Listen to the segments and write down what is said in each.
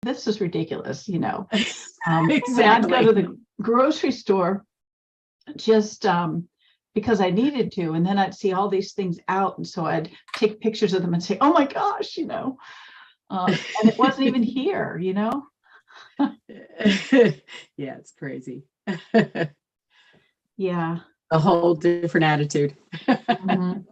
this is ridiculous, Exactly. I'd go to the grocery store just because I needed to, and then I'd see all these things out, and so I'd take pictures of them and say, oh my gosh, and it wasn't even here. Yeah, it's crazy. Yeah. A whole different attitude. Mhm.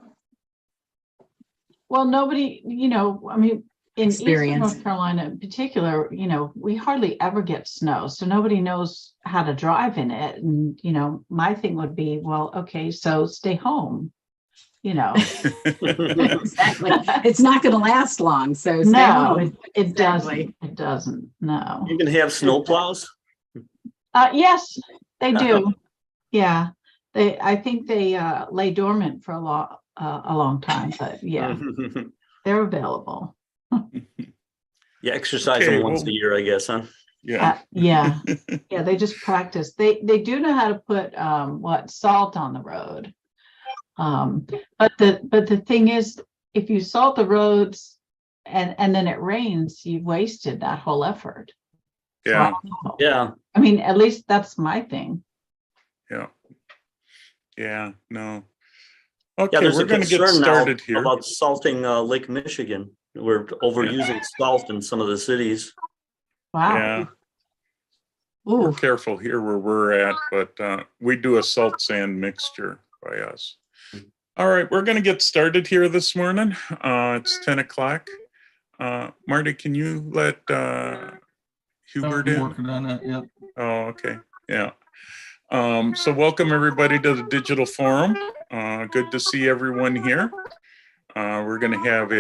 Well, nobody, I mean, in Eastern Experience. North Carolina in particular, we hardly ever get snow, so nobody knows how to drive in it. And, my thing would be, well, okay, so stay home, Exactly. It's not going to last long. So stay No, home. it Exactly. doesn't. It doesn't. No. You can have snow plows. Yes, they do. Yeah. I think they lay dormant for a long time, but yeah, they're available. You exercise Okay, them once well- a year, I guess, huh? Yeah. Yeah. Yeah, they just practice. They do know how to put salt on the road. But the thing is, if you salt the roads and then it rains, you've wasted that whole effort. So I Yeah. don't know. Yeah. I mean, at least that's my thing. Yeah. Yeah. No. Yeah, Okay, there's we're a going to get concern now started here. about salting Lake Michigan. We're overusing salt in some of the cities. Wow. Yeah. We're Ooh, careful here where we're at, but we do a salt sand mixture by us. All right, we're going to get started here this morning. It's 10 o'clock. Marty, can you let Hubert I'm in? working on that, yep. Oh, okay. Yeah. So welcome everybody to the Digital Forum. Good to see everyone here. We're going to have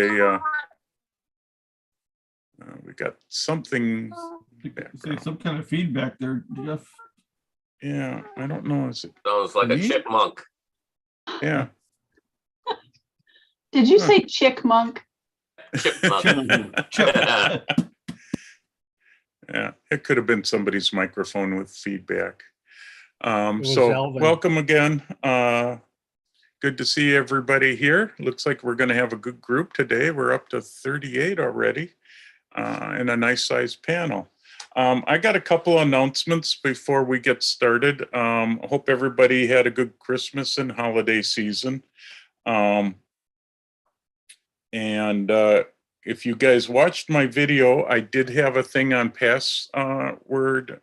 we got something. See Background. some kind of feedback there, Jeff. Yeah, I don't know. Is it? Sounds like a Me? chipmunk. Yeah. Did you say chickmunk? Chipmunk. Yeah, it could have been somebody's microphone with feedback. was So Alvin. welcome again. Good to see everybody here. Looks like we're going to have a good group today. We're up to 38 already and a nice sized panel. I got a couple announcements before we get started. I hope everybody had a good Christmas and holiday season. If you guys watched my video, I did have a thing on password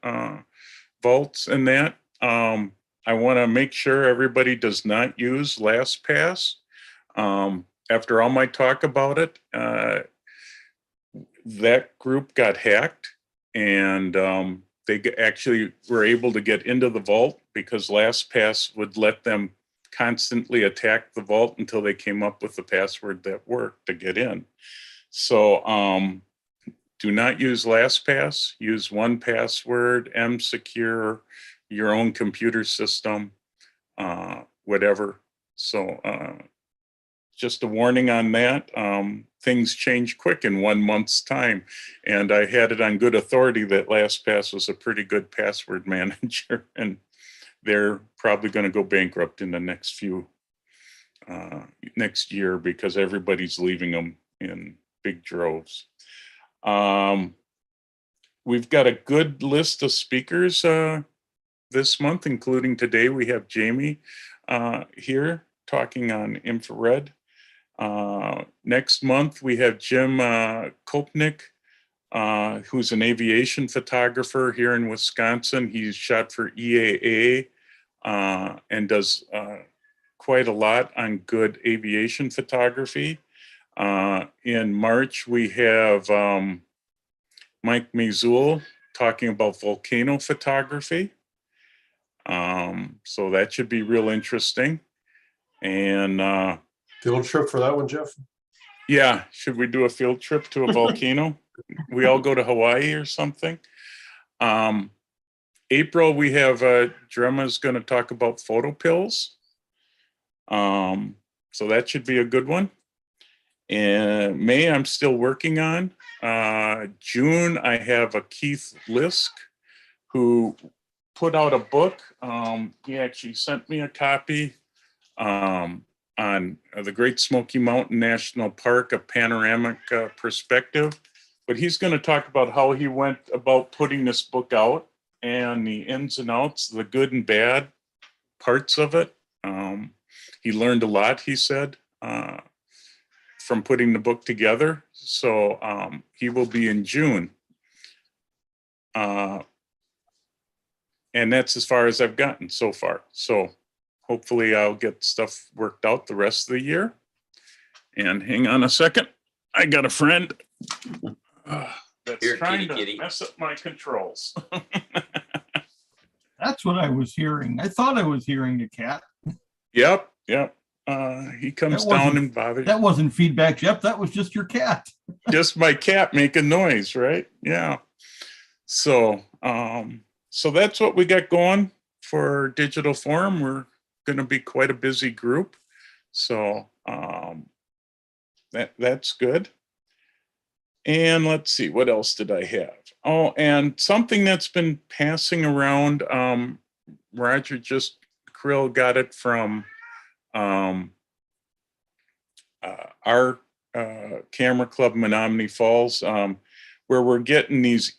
vaults and that. I want to make sure everybody does not use LastPass. After all my talk about it, that group got hacked and they actually were able to get into the vault because LastPass would let them constantly attack the vault until they came up with the password that worked to get in. So do not use LastPass. Use 1Password, mSecure, your own computer system, whatever. So just a warning on that. Things change quick in 1 month's time. And I had it on good authority that LastPass was a pretty good password manager. And they're probably going to go bankrupt in the next year because everybody's leaving them in big droves. We've got a good list of speakers this month, including today. We have Jamie here talking on infrared. Next month, we have Jim Kopnick, who's an aviation photographer here in Wisconsin. He's shot for EAA and does quite a lot on good aviation photography. In March, we have Mike Mazul talking about volcano photography. So that should be real interesting. And Field trip for that one, Jeff? yeah, should we do a field trip to a volcano? We all go to Hawaii or something. April, we have Drema's going to talk about photo pills. So that should be a good one. And May, I'm still working on. June, I have a Keith Lisk who put out a book. He actually sent me a copy on the Great Smoky Mountain National Park, a panoramic perspective. but he's going to talk about how he went about putting this book out and the ins and outs, the good and bad parts of it. He learned a lot, he said, from putting the book together. So he will be in June. And that's as far as I've gotten so far. So hopefully I'll get stuff worked out the rest of the year. And hang on a second. I got a friend that's Here, trying to kitty. mess up my controls. That's what I was hearing. I thought I was hearing the cat. Yep. He comes That down wasn't- and bothers. That wasn't feedback, Jeff. That was just your cat. Just my cat making noise, right? Yeah. So that's what we got going for Digital Forum. We're going to be quite a busy group. So that's good. And let's see, what else did I have? Oh, and something that's been passing around, Roger Krill got it from our camera club, Menominee Falls, where we're getting these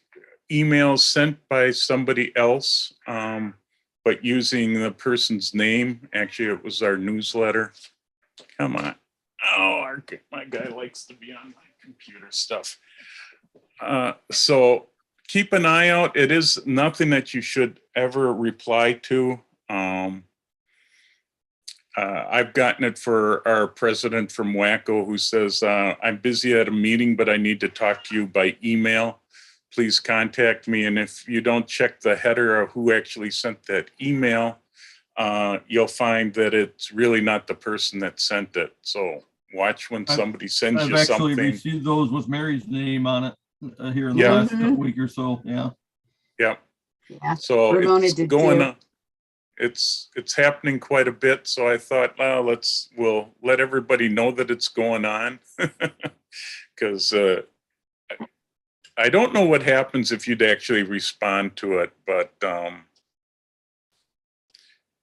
emails sent by somebody else, but using the person's name. Actually, it was our newsletter. Come on. Oh, my guy likes to be on my computer stuff. So keep an eye out. It is nothing that you should ever reply to. I've gotten it for our president from WACO, who says, I'm busy at a meeting, but I need to talk to you by email. Please contact me. And if you don't check the header of who actually sent that email, you'll find that it's really not the person that sent it. So watch when somebody sends I've you actually something. received those with Mary's name on it here in the Yeah. last week or so. Yeah. Yep. Yeah. So Ramona it's did going too. on. It's happening quite a bit. So I thought, we'll let everybody know that it's going on. Because I don't know what happens if you'd actually respond to it, but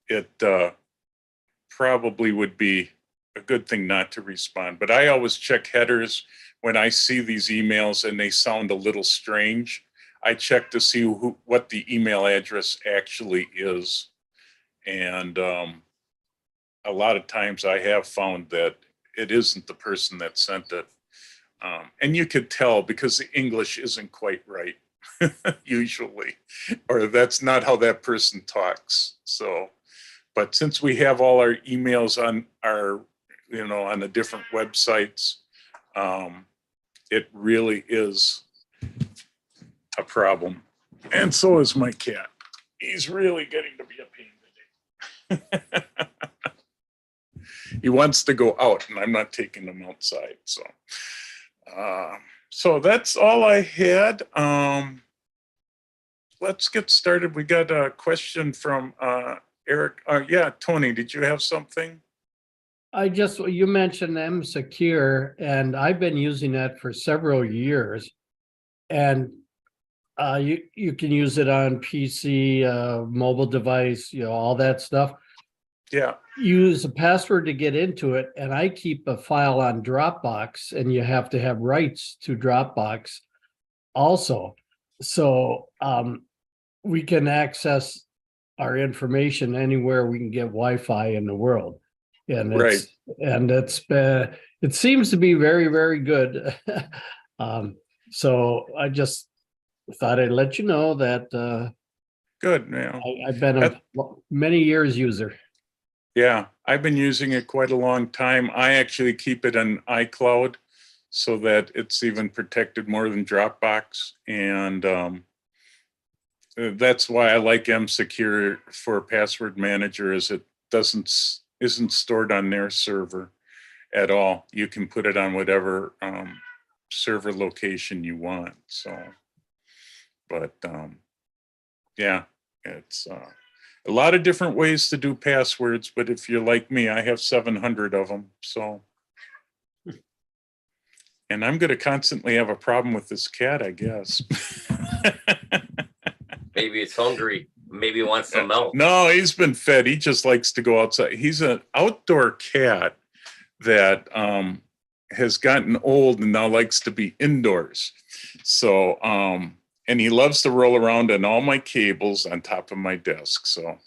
it probably would be a good thing not to respond. But I always check headers when I see these emails and they sound a little strange. I check to see what the email address actually is. And a lot of times I have found that it isn't the person that sent it. And you could tell because the English isn't quite right, usually, or that's not how that person talks. So, but since we have all our emails on our, on the different websites, it really is a problem. And so is my cat. He's really getting to be a pain today. He wants to go out and I'm not taking him outside. So that's all I had. Let's get started. We got a question from Eric. Yeah, Tony, did you have something? You mentioned M-Secure, and I've been using that for several years. And you can use it on PC, mobile device, all that stuff. Yeah. Use a password to get into it, and I keep a file on Dropbox, and you have to have rights to Dropbox also. So we can access our information anywhere we can get Wi-Fi in the world. And it seems to be very, very good. So I just thought I'd let you know that Good, man. I've been a many years user. Yeah, I've been using it quite a long time. I actually keep it in iCloud so that it's even protected more than Dropbox. And that's why I like M-Secure for password manager, is it isn't stored on their server at all. You can put it on whatever server location you want. So, but yeah, it's a lot of different ways to do passwords, but if you're like me, I have 700 of them. So, and I'm going to constantly have a problem with this cat, I guess. Maybe it's hungry. Maybe it wants some milk. No, he's been fed. He just likes to go outside. He's an outdoor cat that has gotten old and now likes to be indoors. So, and he loves to roll around on all my cables on top of my desk. So,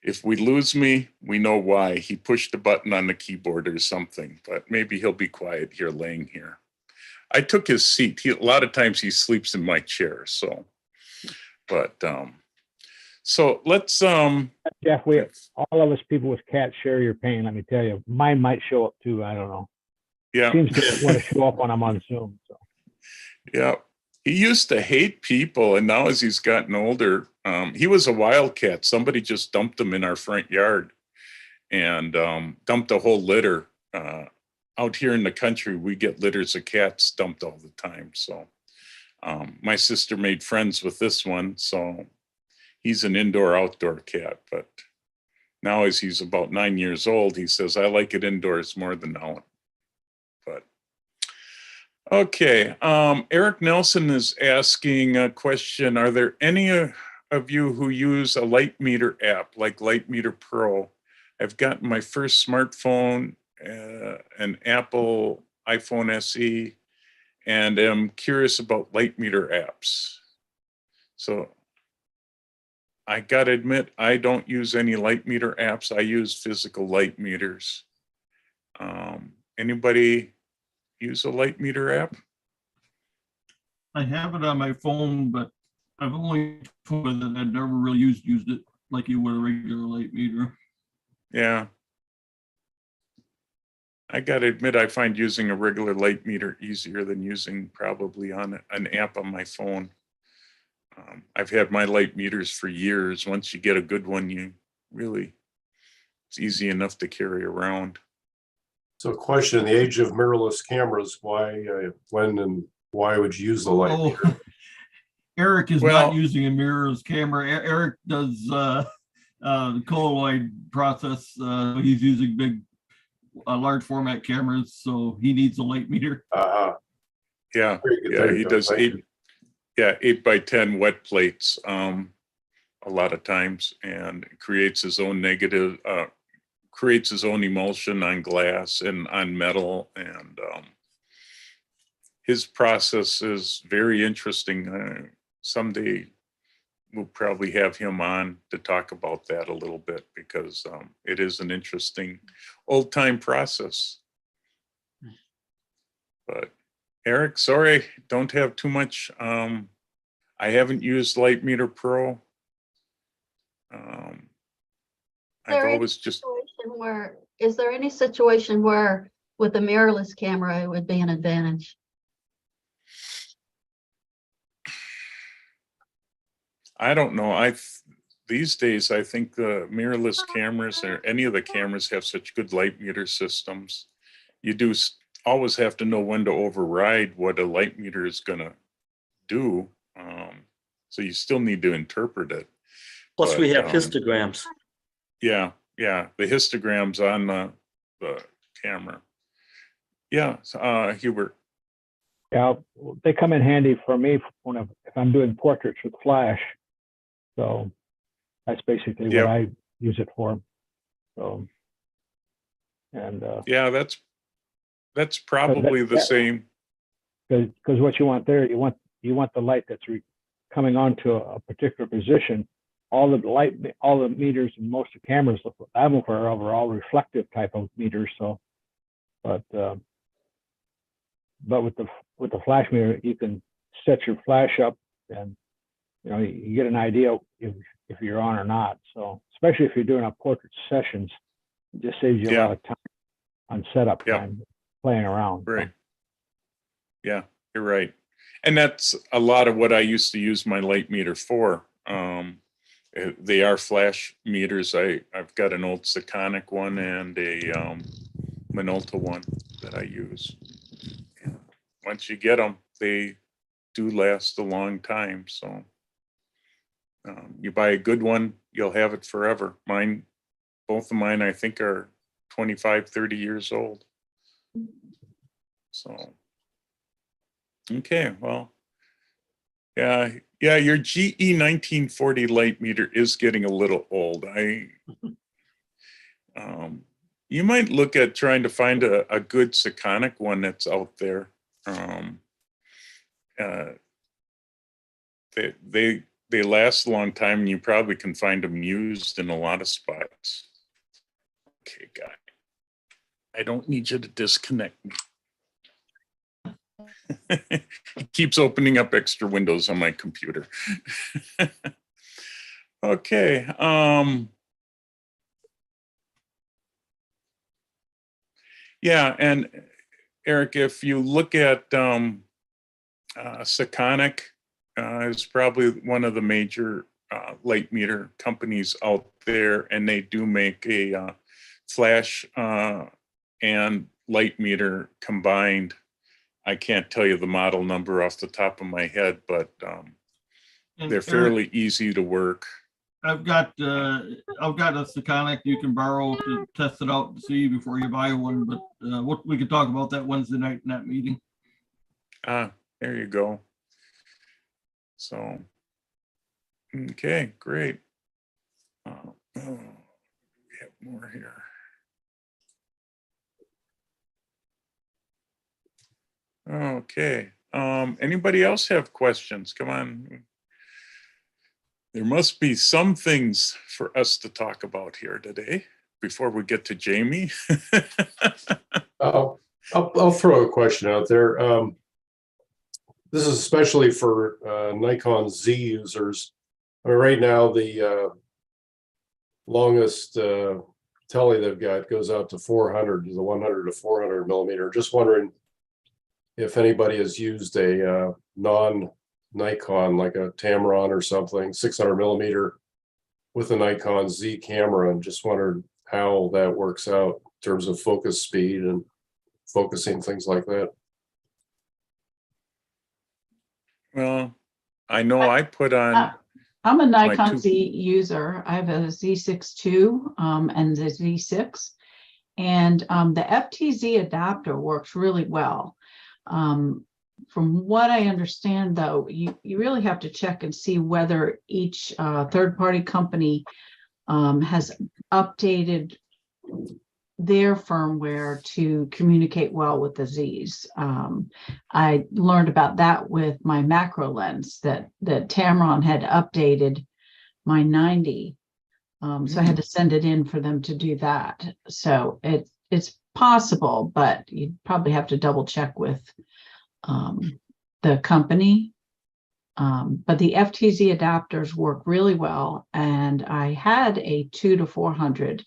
if we lose me, we know why. He pushed a button on the keyboard or something, but maybe he'll be quiet here laying here. I took his seat. A lot of times he sleeps in my chair. So, but, so let's, Jeff, all of us people with cats share your pain. Let me tell you, mine might show up too. I don't know. yeah. Seems to want to show up when I'm on Zoom. So. Yeah. He used to hate people, and now as he's gotten older, he was a wildcat. Somebody just dumped him in our front yard and dumped a whole litter. Out here in the country, we get litters of cats dumped all the time. So my sister made friends with this one. So he's an indoor-outdoor cat. But now as he's about 9 years old, he says, I like it indoors more than out. But okay, Eric Nelson is asking a question. Are there any of you who use a light meter app like Light Meter Pro? I've gotten my first smartphone, an Apple iPhone SE, and am curious about light meter apps. So I gotta admit, I don't use any light meter apps. I use physical light meters. Anybody use a light meter app? I have it on my phone, but I've only with it. I've never really used it like you would a regular light meter. Yeah. I gotta admit, I find using a regular light meter easier than using probably on an app on my phone. I've had my light meters for years. Once you get a good one, it's easy enough to carry around. So question, in the age of mirrorless cameras, when and why would you use the light meter? Eric is not using a mirrorless camera. Eric does the colloid process. He's using large format cameras, so he needs a light meter. Yeah, he does 8x10 wet plates a lot of times, and creates his own creates his own emulsion on glass and on metal, and his process is very interesting. Someday we'll probably have him on to talk about that a little bit, because it is an interesting old time process. But Eric, sorry, don't have too much. I haven't used Light Meter Pro. I've always just. Is there any situation where with a mirrorless camera it would be an advantage? I don't know. These days, I think the mirrorless cameras or any of the cameras have such good light meter systems. You do always have to know when to override what a light meter is going to do. So you still need to interpret it. Plus, we have histograms. Yeah, the histograms on the camera. Yeah, Hubert. Yeah, they come in handy for me if I'm doing portraits with flash. So that's basically what I use it for. So, and yeah, that's probably the same. Because what you want there, you want the light that's coming onto a particular position. All the meters and most of the cameras I have are overall reflective type of meters. So, but with the flash meter, you can set your flash up, and you get an idea if you're on or not. So, especially if you're doing a portrait sessions, it just saves you a lot of time on setup time playing around. Right. Yeah, you're right. And that's a lot of what I used to use my light meter for. They are flash meters. I've got an old Sekonic one and a Minolta one that I use. And once you get them, they do last a long time. So you buy a good one, you'll have it forever. Both of mine, I think, are 25, 30 years old. So, okay, well, yeah, your GE 1940 light meter is getting a little old. You might look at trying to find a good Sekonic one that's out there. they last a long time, and you probably can find them used in a lot of spots. Okay, guy, I don't need you to disconnect me. He keeps opening up extra windows on my computer. Okay. Yeah, and Eric, if you look at Sekonic, is probably one of the major light meter companies out there, and they do make a flash and light meter combined. I can't tell you the model number off the top of my head, but And they're Eric, fairly easy to work. I've got a Sekonic you can borrow to test it out and see before you buy one, but what we could talk about that Wednesday night in that meeting. There you go. So, okay, great. Oh, we have more here. Okay. Anybody else have questions? Come on. There must be some things for us to talk about here today before we get to Jamie. I'll throw a question out there. This is especially for Nikon Z users. I mean, right now, the longest tele they've got goes out to 400, the 100 to 400 millimeter. Just wondering if anybody has used a non-Nikon, like a Tamron or something, 600 millimeter with a Nikon Z camera, and just wondered how that works out in terms of focus speed and focusing, things like that. Well, I know I put on. I'm a Nikon two- Z user. I have a Z6 II and the Z6. And the FTZ adapter works really well. From what I understand, though, you really have to check and see whether each third-party company has updated their firmware to communicate well with the Zs. I learned about that with my macro lens, that Tamron had updated my 90. So I had to send it in for them to do that. So it's possible, but you probably have to double check with the company. But the FTZ adapters work really well. And I had a 2 to 400,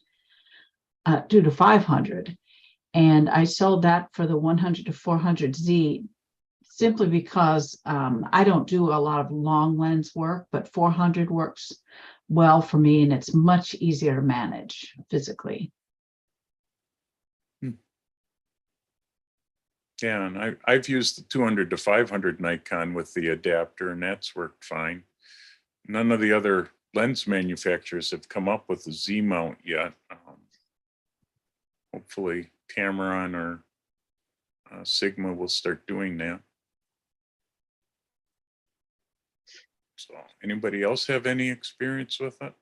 2 to 500, and I sold that for the 100 to 400 Z simply because I don't do a lot of long lens work, but 400 works well for me, and it's much easier to manage physically. Yeah, and I've used the 200 to 500 Nikon with the adapter, and that's worked fine. None of the other lens manufacturers have come up with a Z mount yet. Hopefully Tamron or Sigma will start doing that. So anybody else have any experience with it?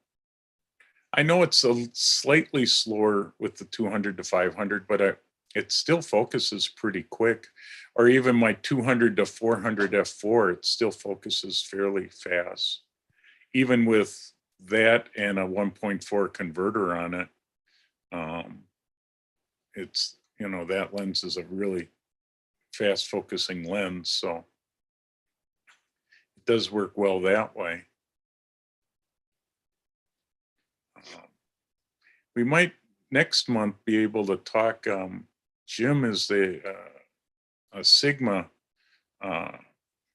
I know it's a slightly slower with the 200 to 500, but it still focuses pretty quick. Or even my 200 to 400 f4, it still focuses fairly fast. Even with that and a 1.4 converter on it, it's, you know, that lens is a really fast focusing lens, so it does work well that way. We might next month be able to talk. Jim is a Sigma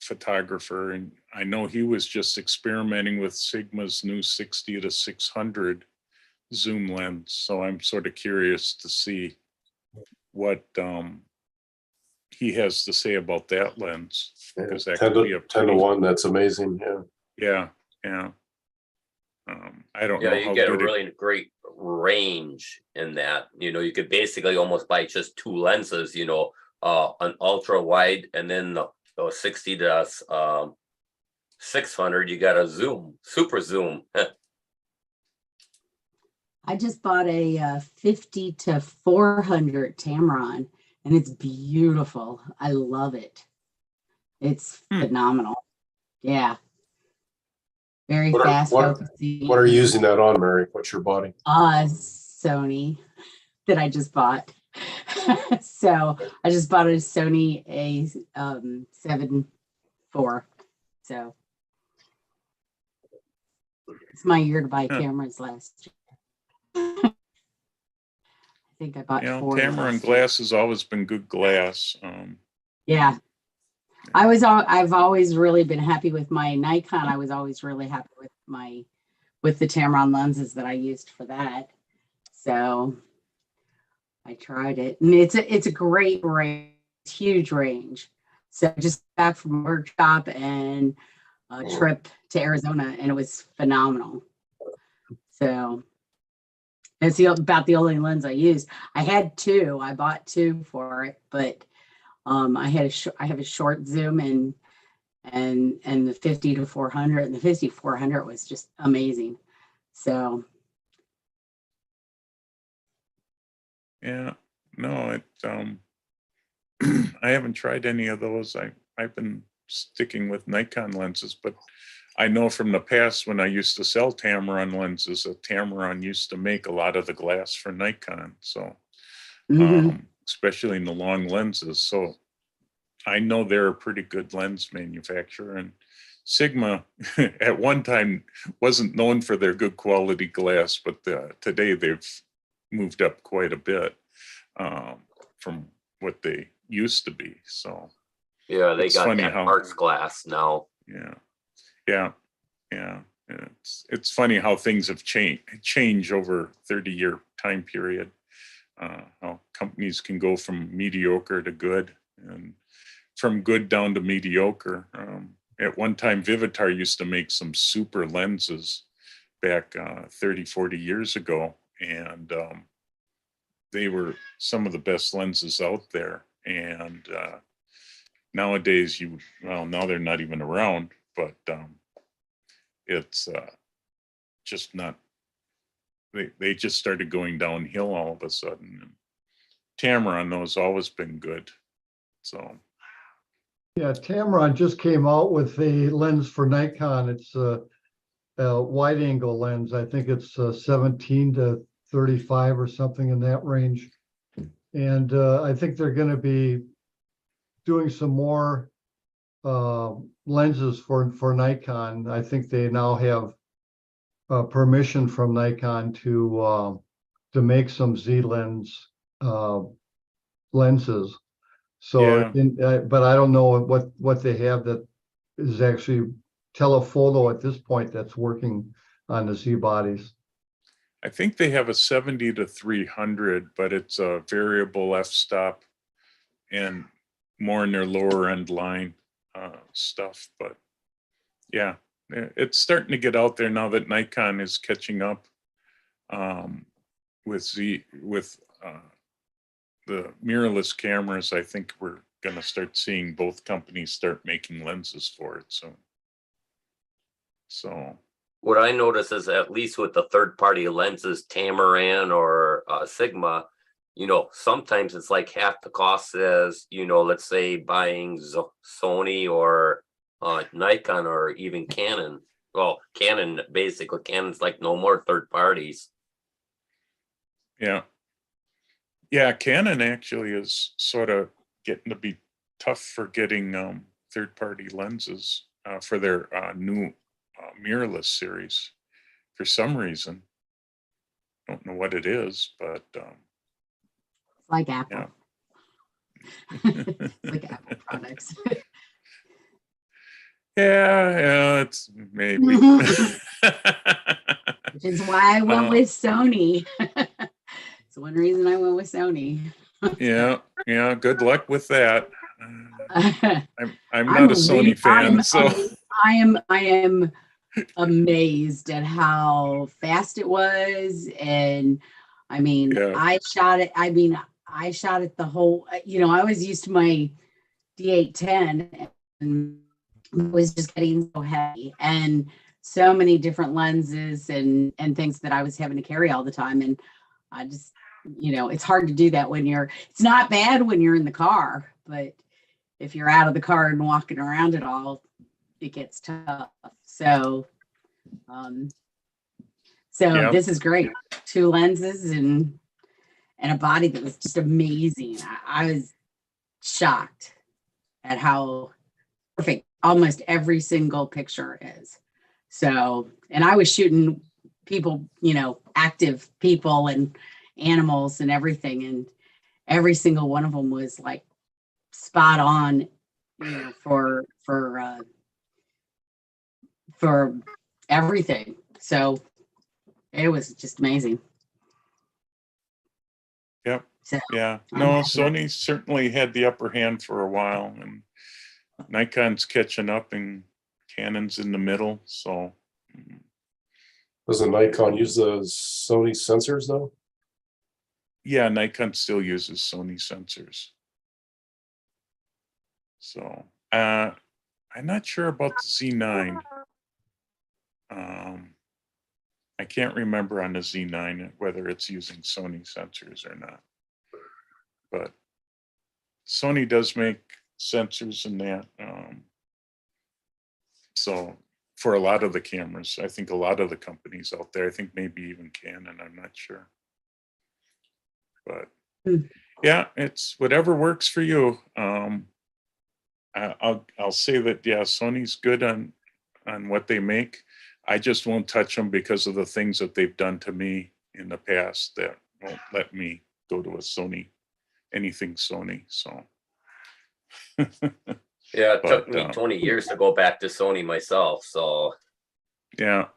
photographer, and I know he was just experimenting with Sigma's new 60 to 600 zoom lens. So I'm sort of curious to see what he has to say about that lens, because that 10 could be a 10 to 1, that's amazing. Yeah. yeah. I don't know Yeah, you how get a good really great range in that. You know, you could basically almost buy just two lenses, you know, an ultra wide and then the 60 to 600, you got a zoom, super zoom. I just bought a 50 to 400 Tamron, and it's beautiful. I love it. It's Hmm. phenomenal. Yeah. Very What are- fast what- focusing. What are you using that on, Mary? What's your body? Sony that I just bought. So I just bought a Sony A7 IV. So it's my year to buy Huh. cameras last year. I think I bought You know, 4 Tamron last year. glass has always been good glass. Yeah. I've always really been happy with my Nikon. I was always really happy with the Tamron lenses that I used for that. So I tried it, and it's a great range, huge range. So just back from a workshop and a trip to Arizona, and it was phenomenal. So that's about the only lens I used. I had 2. I bought 2 for it, but I have a short zoom and the 50 to 400, and the 50 400 was just amazing. So Yeah, no, I haven't tried any of those. I've been sticking with Nikon lenses, but I know from the past when I used to sell Tamron lenses, that Tamron used to make a lot of the glass for Nikon. So, especially in the long lenses. So I know they're a pretty good lens manufacturer, and Sigma at one time wasn't known for their good quality glass, but today they've moved up quite a bit from what they used to be. So Yeah, they It's got funny that how- arts glass now. yeah. It's funny how things have changed over 30-year time period. How companies can go from mediocre to good, and from good down to mediocre. At one time, Vivitar used to make some super lenses back 30, 40 years ago, and they were some of the best lenses out there. And nowadays, now they're not even around, but it's just not, they just started going downhill all of a sudden. And Tamron, though, has always been good. So, Yeah, Tamron just came out with a lens for Nikon. It's a wide angle lens. I think it's 17 to 35 or something in that range. And I think they're going to be doing some more lenses for Nikon. I think they now have permission from Nikon to make some Z lens lenses. So, but I don't know what they have that is actually telephoto at this point that's working on the Z bodies. I think they have a 70 to 300, but it's a variable f-stop and more in their lower end line stuff. But yeah, it's starting to get out there now that Nikon is catching up with the mirrorless cameras. I think we're going to start seeing both companies start making lenses for it soon. So What I notice is, at least with the third-party lenses, Tamron or Sigma, sometimes it's like half the cost as, let's say buying Sony or Nikon or even Canon. Well, Canon's like no more third parties. yeah, Canon actually is sort of getting to be tough for getting third-party lenses for their new mirrorless series for some reason. Don't know what it is, but it's like Apple. It's like Apple products. yeah, it's maybe. Which is why I went with Sony. It's one reason I went with Sony. yeah. Good luck with that. I'm not a Sony fan, so I am amazed at how fast it was, and I mean, I shot it the whole. I was used to my D810, and it was just getting so heavy, and so many different lenses and things that I was having to carry all the time, and I just, it's hard to do that when it's not bad when you're in the car, but if you're out of the car and walking around at all, it gets tough. So, Yep. this is great. 2 lenses and a body that was just amazing. I was shocked at how perfect almost every single picture is. So, and I was shooting people, active people and animals and everything. And every single one of them was like spot on, for everything. So it was just amazing. Yep. So, Yeah. I'm No, happy. Sony certainly had the upper hand for a while, and Nikon's catching up and Canon's in the middle. So Doesn't Nikon use the Sony sensors though? yeah, Nikon still uses Sony sensors. So I'm not sure about the Z9. I can't remember on the Z9 whether it's using Sony sensors or not. But Sony does make sensors in that. So for a lot of the cameras, I think a lot of the companies out there, I think maybe even Canon, I'm not sure. But yeah, it's whatever works for you. I'll say that, yeah, Sony's good on what they make. I just won't touch them because of the things that they've done to me in the past that won't let me go to a Sony, anything Sony. So Yeah, it took But, me 20 years to go back to Sony myself. So yeah.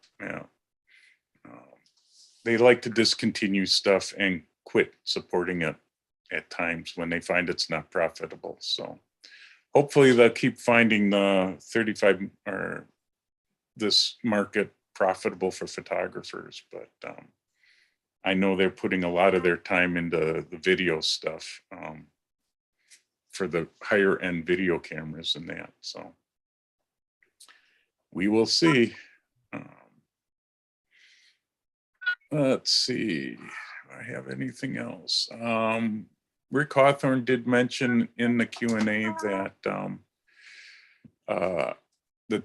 They like to discontinue stuff and quit supporting it at times when they find it's not profitable. So hopefully they'll keep finding the 35 or this market profitable for photographers, but I know they're putting a lot of their time into the video stuff for the higher end video cameras and that. So we will see. Let's see, do I have anything else? Rick Hawthorne did mention in the Q&A that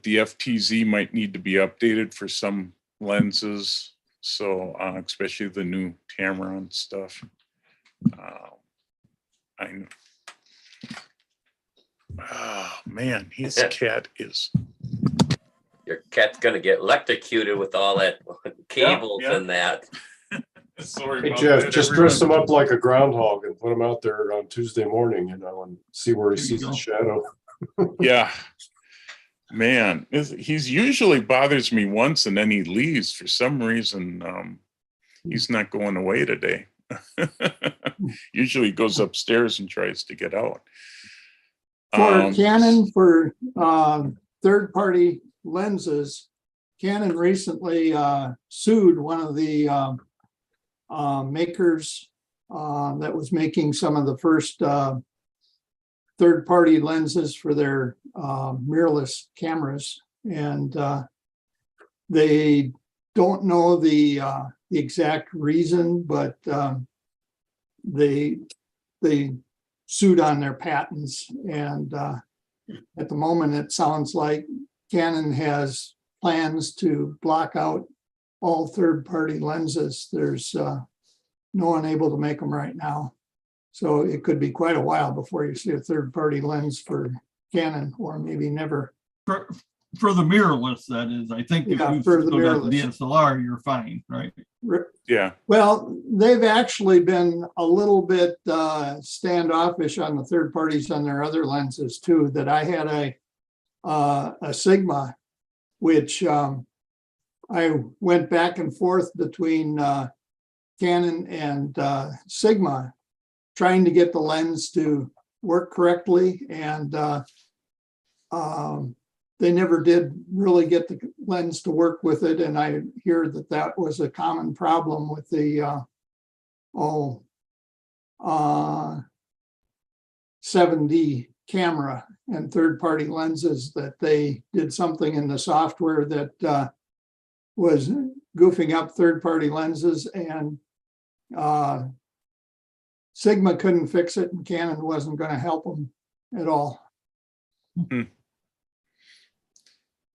the FTZ might need to be updated for some lenses. So especially the new Tamron stuff. I know. Oh man, his cat is. your cat's gonna get electrocuted with all that cables yeah. and that. Sorry Hey about Jeff, that, just everyone. dress him up like a groundhog and put him out there on Tuesday morning, and see where he There you sees go. his shadow. Yeah, man, he's usually bothers me once and then he leaves for some reason. He's not going away today. Usually he goes upstairs and tries to get out. For Canon, for third-party lenses, Canon recently sued one of the makers that was making some of the first third-party lenses for their mirrorless cameras, and they don't know the exact reason, but they sued on their patents, and at the moment it sounds like Canon has plans to block out all third-party lenses. There's no one able to make them right now. So it could be quite a while before you see a third-party lens for Canon, or maybe never. For the mirrorless, that is. I think if Yeah, you for the still got the mirrorless. DSLR, you're fine, right? Yeah, Well, they've actually been a little bit standoffish on the third parties on their other lenses too. That I had a Sigma, which I went back and forth between Canon and Sigma, trying to get the lens to work correctly, and they never did really get the lens to work with it. And I hear that that was a common problem with the 7D camera and third-party lenses, that they did something in the software that was goofing up third-party lenses, and Sigma couldn't fix it, and Canon wasn't going to help them at all.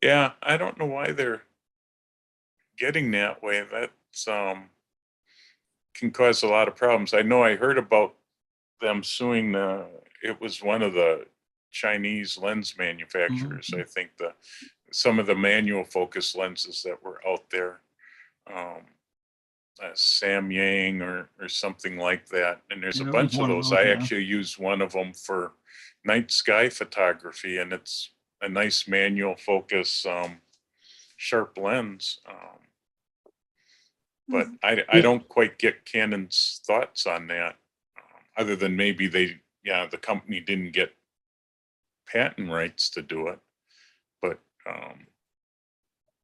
Yeah, I don't know why they're getting that way. That's can cause a lot of problems. I know I heard about them suing it was one of the Chinese lens manufacturers. I think some of the manual focus lenses that were out there, Samyang or something like that. And there's a Yeah, it bunch was of one of those. those, I yeah. actually used one of them for night sky photography, and it's a nice manual focus, sharp lens. But I don't quite get Canon's thoughts on that, other than maybe the company didn't get patent rights to do it. But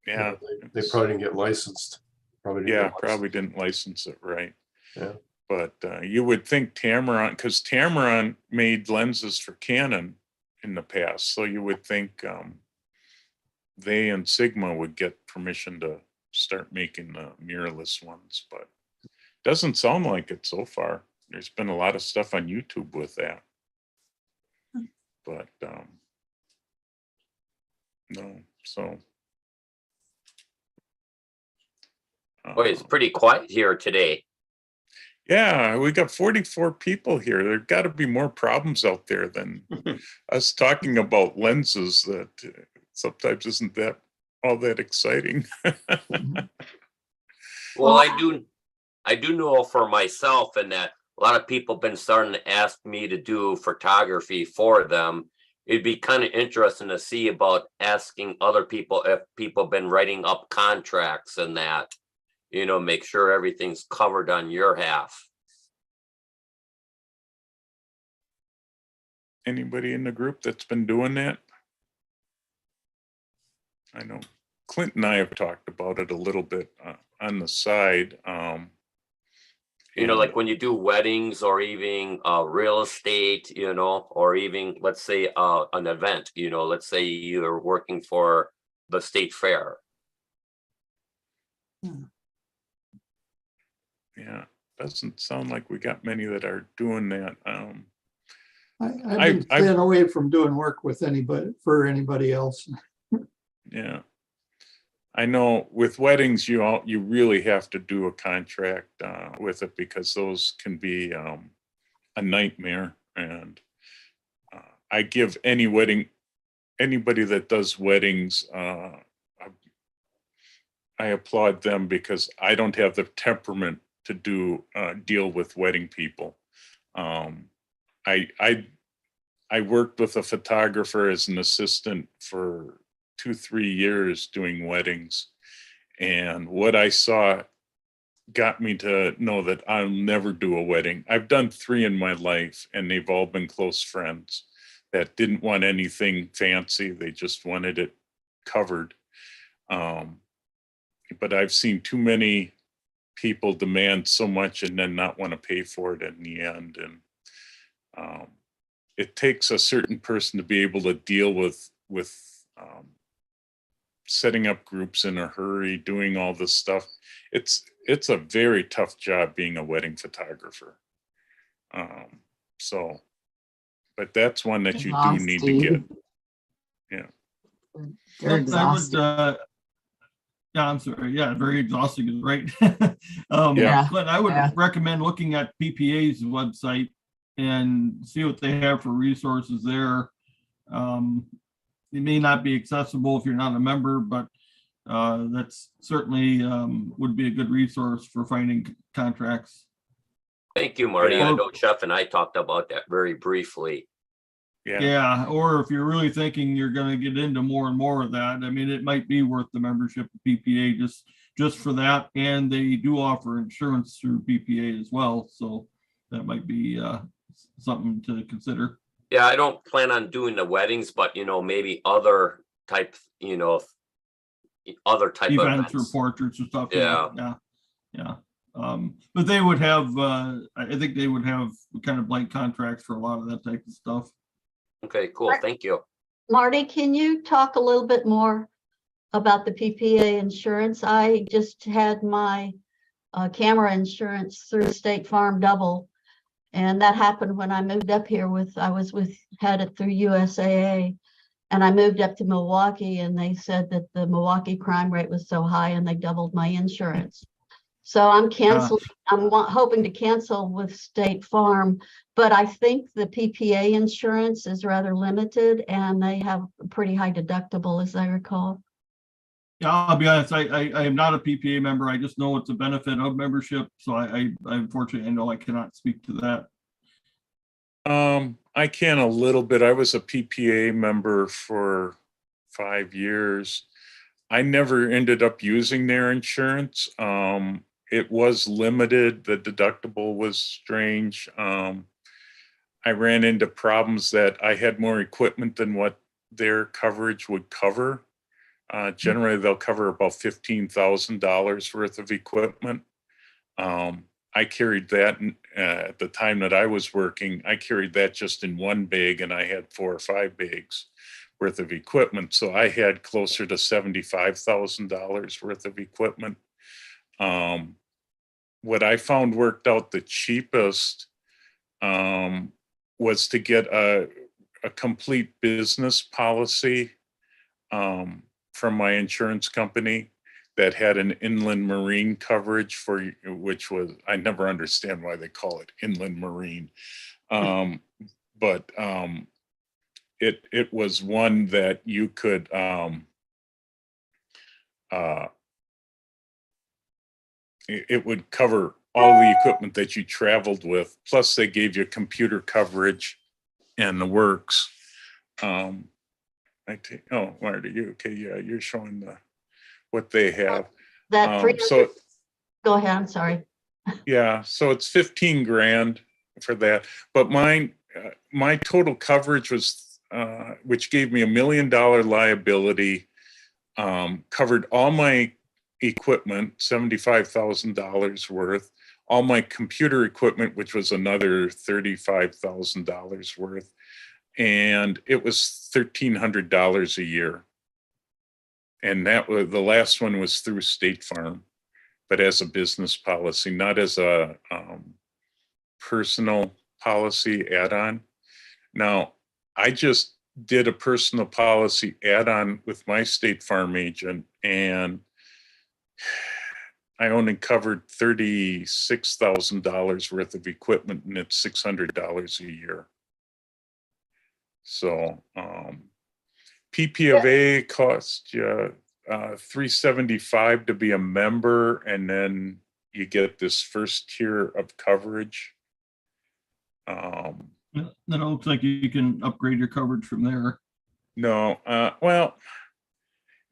yeah, They probably didn't get licensed. Probably didn't license it right. Yeah. But you would think Tamron, because Tamron made lenses for Canon in the past, so you would think they and Sigma would get permission to start making the mirrorless ones, but doesn't sound like it so far. There's been a lot of stuff on YouTube with that, but no. So Boy, it's pretty quiet here today. yeah, we got 44 people here. There got to be more problems out there than us talking about lenses that sometimes isn't that all that exciting. Well, I do know for myself, and that a lot of people been starting to ask me to do photography for them. It'd be kind of interesting to see about asking other people if people been writing up contracts and that, make sure everything's covered on your half. Anybody in the group that's been doing that? I know Clint and I have talked about it a little bit on the side. Like when you do weddings or even real estate, or even let's say an event, let's say you're working for the state fair. Yeah, doesn't sound like we got many that are doing that. I've been staying away from doing work with anybody else. Yeah. I know with weddings, you really have to do a contract with it, because those can be a nightmare. And I give anybody that does weddings, I applaud them, because I don't have the temperament to deal with wedding people. I worked with a photographer as an assistant for 2-3 years doing weddings, and what I saw got me to know that I'll never do a wedding. I've done 3 in my life, and they've all been close friends that didn't want anything fancy. They just wanted it covered. But I've seen too many people demand so much and then not want to pay for it in the end. And it takes a certain person to be able to deal with setting up groups in a hurry, doing all this stuff. It's a very tough job being a wedding photographer. But that's one that you do need to get. Yeah. They're exhausting. Yeah, I'm sorry. Yeah, very exhausting is right. Yeah. But I would recommend looking at PPA's website and see what they have for resources there. It may not be accessible if you're not a member, but that's certainly would be a good resource for finding contracts. Thank you, Marty. I know Jeff and I talked about that very briefly. Yeah, or if you're really thinking you're going to get into more and more of that, I mean, it might be worth the membership of PPA just for that. And they do offer insurance through PPA as well, so that might be something to consider. Yeah, I don't plan on doing the weddings, but maybe other type, other type of events or portraits or stuff. Yeah. But they would have, I think they would have kind of blank contracts for a lot of that type of stuff. Okay, cool. Thank you. Marty, can you talk a little bit more about the PPA insurance? I just had my camera insurance through State Farm double. And that happened when I moved up here had it through USAA. And I moved up to Milwaukee and they said that the Milwaukee crime rate was so high and they doubled my insurance. So I'm canceling, hoping to cancel with State Farm, but I think the PPA insurance is rather limited and they have a pretty high deductible, as I recall. Yeah, I'll be honest, I am not a PPA member. I just know it's a benefit of membership. So I unfortunately, I know I cannot speak to that. I can a little bit. I was a PPA member for 5 years. I never ended up using their insurance. It was limited. The deductible was strange. I ran into problems that I had more equipment than what their coverage would cover. Generally, they'll cover about $15,000 worth of equipment. I carried that at the time that I was working. I carried that just in one bag, and I had 4 or 5 bags worth of equipment. So I had closer to $75,000 worth of equipment. What I found worked out the cheapest was to get a complete business policy from my insurance company that had an inland marine coverage for, which was, I never understand why they call it inland marine. But it was one that you could it would cover all the equipment that you traveled with. Plus they gave you computer coverage and the works. Oh, Marty, you okay? Yeah, you're showing what they have. That So go ahead, I'm sorry. yeah, so it's 15 grand for that. But mine, my total coverage was, which gave me $1 million liability, covered all my equipment, $75,000 worth, all my computer equipment, which was another $35,000 worth, and it was $1,300 a year. And that was, the last one was through State Farm, but as a business policy, not as a personal policy add-on. Now, I just did a personal policy add-on with my State Farm agent, and I only covered $36,000 worth of equipment, and it's $600 a year. So PPA costs you $375 to be a member, and then you get this first tier of coverage. Then it looks like you can upgrade your coverage from there. No, well,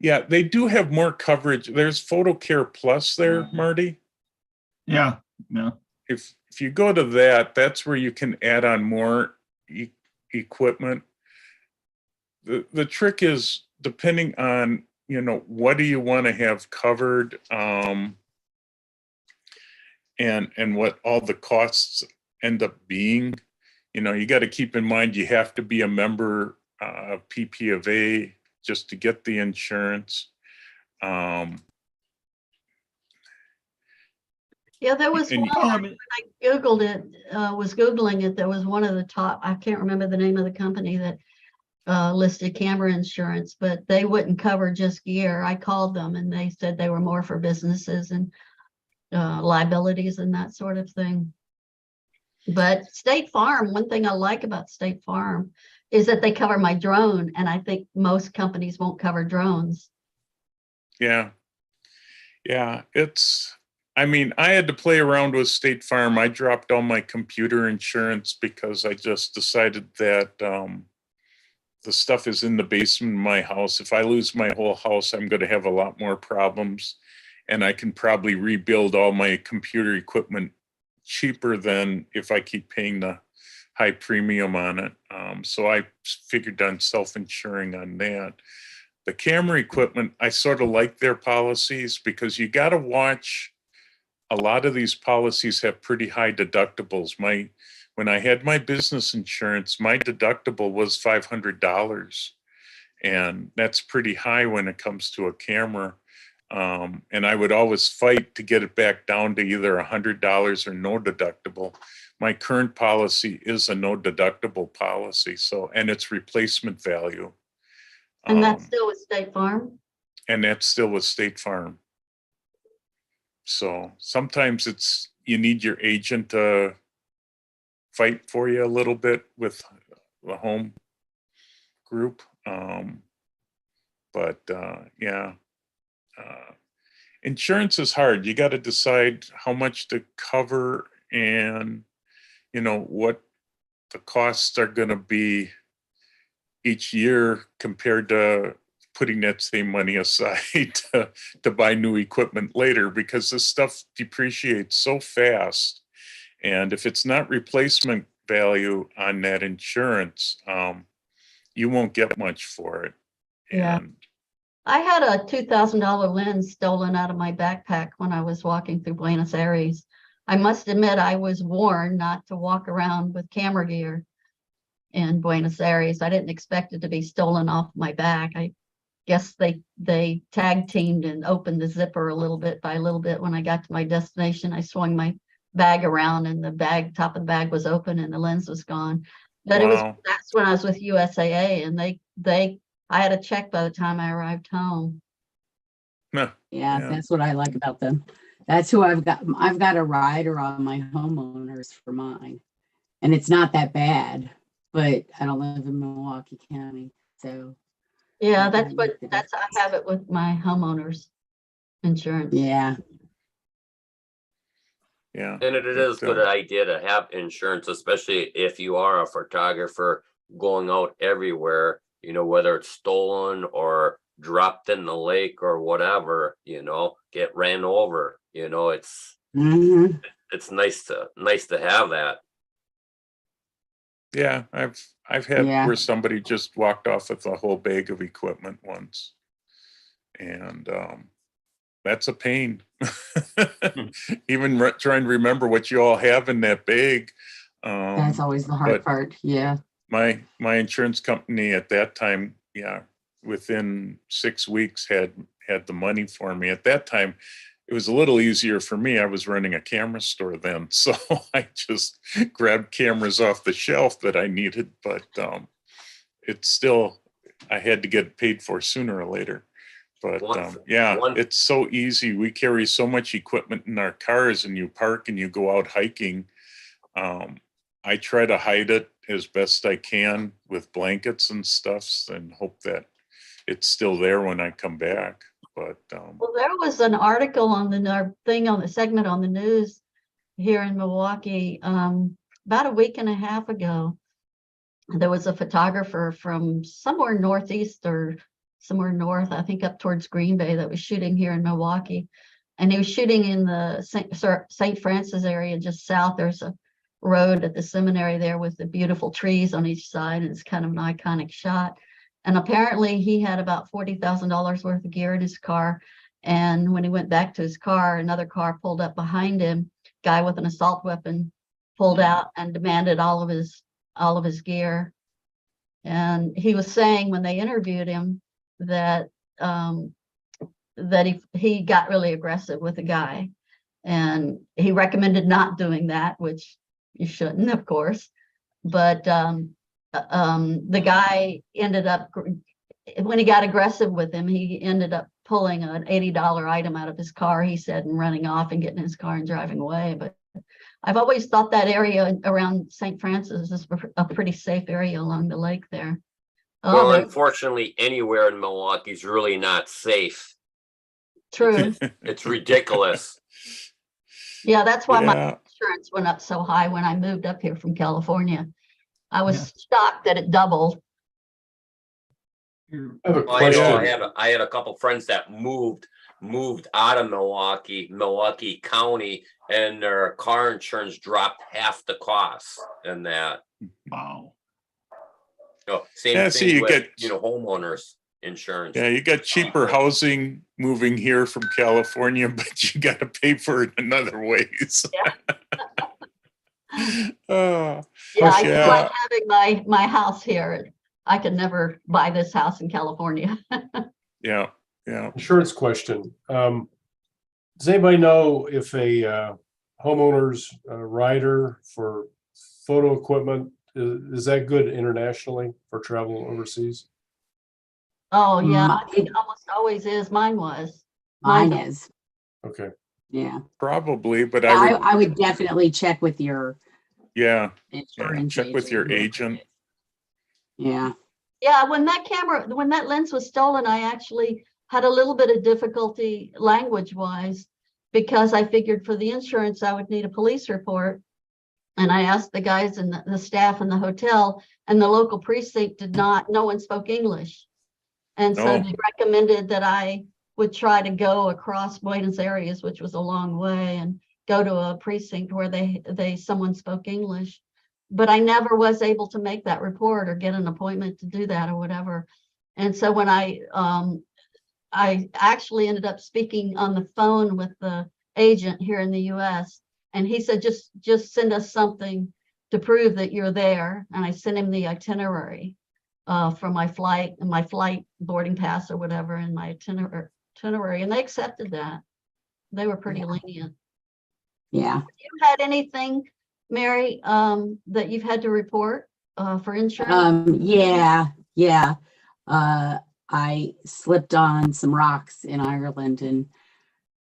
yeah, they do have more coverage. There's PhotoCare Plus there, Marty. Yeah, yeah. If you go to that, that's where you can add on more equipment. The trick is, depending on, you know, what do you want to have covered, and what all the costs end up being. You know, you got to keep in mind you have to be a member of PPA just to get the insurance. Yeah, there was And- one, when I Googled it, was Googling it, there was one of the top, I can't remember the name of the company that listed camera insurance, but they wouldn't cover just gear. I called them and they said they were more for businesses and liabilities and that sort of thing. But State Farm, one thing I like about State Farm is that they cover my drone, and I think most companies won't cover drones. Yeah. Yeah, I mean, I had to play around with State Farm. I dropped all my computer insurance because I just decided that the stuff is in the basement of my house. If I lose my whole house, I'm going to have a lot more problems. And I can probably rebuild all my computer equipment cheaper than if I keep paying the high premium on it. So I figured on self-insuring on that. The camera equipment, I sort of like their policies because you got to watch. A lot of these policies have pretty high deductibles. When I had my business insurance, my deductible was $500, and that's pretty high when it comes to a camera. And I would always fight to get it back down to either $100 or no deductible. My current policy is a no deductible policy, so, and it's replacement value. And that's Um, still with State Farm? and that's still with State Farm. So sometimes you need your agent to fight for you a little bit with the home group. But yeah, insurance is hard. You got to decide how much to cover and, what the costs are going to be each year compared to putting that same money aside to buy new equipment later, because this stuff depreciates so fast. And if it's not replacement value on that insurance, you won't get much for it. Yeah. And I had a $2,000 lens stolen out of my backpack when I was walking through Buenos Aires. I must admit I was warned not to walk around with camera gear in Buenos Aires. I didn't expect it to be stolen off my back. I guess they tag teamed and opened the zipper a little bit by a little bit. When I got to my destination, I swung my bag around and the top of the bag was open and the lens was gone. But Wow. that's when I was with USAA, and I had a check by the time I arrived home. Yeah, Yeah. that's what I like about them. That's who I've got. I've got a rider on my homeowners for mine. And it's not that bad, but I don't live in Milwaukee County. So Yeah, I have it with my homeowners insurance. yeah. Yeah. And it is a good idea to have insurance, especially if you are a photographer going out everywhere, whether it's stolen or dropped in the lake or whatever, get ran over, it's Mhm. it's nice to have that. Yeah, I've had Yeah. where somebody just walked off with a whole bag of equipment once. And that's a pain. Even trying to remember what you all have in that bag. That's always the hard but part. Yeah. my insurance company at that time, yeah, within 6 weeks had the money for me. At that time, it was a little easier for me. I was running a camera store then, so I just grabbed cameras off the shelf that I needed. But it's still, I had to get paid for sooner or later. But yeah, it's so easy. We carry so much equipment in our cars, and you park and you go out hiking. I try to hide it as best I can with blankets and stuff, and hope that it's still there when I come back. But Well, there was an article on the segment on the news here in Milwaukee about a week and a half ago. There was a photographer from somewhere northeast or somewhere north, I think up towards Green Bay, that was shooting here in Milwaukee. And he was shooting in the St. Francis area just south. There's a road at the seminary there with the beautiful trees on each side. And it's kind of an iconic shot. And apparently he had about $40,000 worth of gear in his car. And when he went back to his car, another car pulled up behind him. Guy with an assault weapon pulled out and demanded all of his gear. And he was saying when they interviewed him that he got really aggressive with the guy, and he recommended not doing that, which you shouldn't, of course. But the guy ended up, when he got aggressive with him, he ended up pulling an $80 item out of his car, he said, and running off and getting in his car and driving away. But I've always thought that area around St. Francis is a pretty safe area along the lake there. Well, unfortunately, anywhere in Milwaukee is really not safe. True. It's ridiculous. Yeah, that's why my yeah, insurance went up so high when I moved up here from California. I was shocked that it doubled. I have a Well, I know question. I had a couple friends that moved out of Milwaukee County, and their car insurance dropped half the cost and that. Wow. Same Yeah, thing see, you with, get- homeowners insurance. yeah, you got cheaper housing moving here from California, but you got to pay for it in other ways. Yeah, yeah. I feel like having my house here. I could never buy this house in California. Yeah. Insurance question. Does anybody know if a homeowner's rider for photo equipment, is that good internationally for travel overseas? Oh, yeah, Mi- it almost always is. Mine was. Mine Mine's- is, Okay. yeah. Probably, but I would definitely check with your yeah, insurance check with your agent. agent. Yeah, Yeah, when that lens was stolen, I actually had a little bit of difficulty language-wise because I figured for the insurance, I would need a police report. And I asked the guys and the staff in the hotel, and the local precinct no one spoke English. And so Oh. they recommended that I would try to go across Buenos Aires, which was a long way, and go to a precinct where someone spoke English. But I never was able to make that report or get an appointment to do that or whatever. And so when I actually ended up speaking on the phone with the agent here in the US, and he said, just send us something to prove that you're there. And I sent him the itinerary for my flight and my flight boarding pass or whatever, and my itinerary, and they accepted that. They were pretty lenient. yeah. You had anything, Mary, that you've had to report for insurance? Yeah. I slipped on some rocks in Ireland and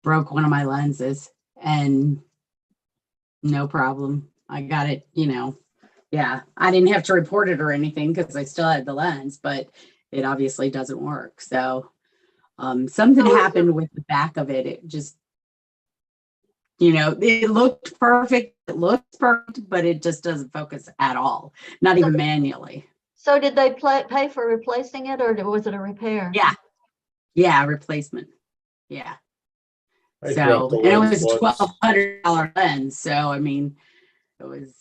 broke one of my lenses, and no problem. I got it, yeah, I didn't have to report it or anything because I still had the lens, but it obviously doesn't work. So something happened with the back of it. It just, it looked perfect. It looks perfect, but it just doesn't focus at all, not even manually. So did they pay for replacing it, or was it a repair? Yeah, replacement. Yeah. I So, dropped the and it lens was once. $1,200 lens. So, I mean, it was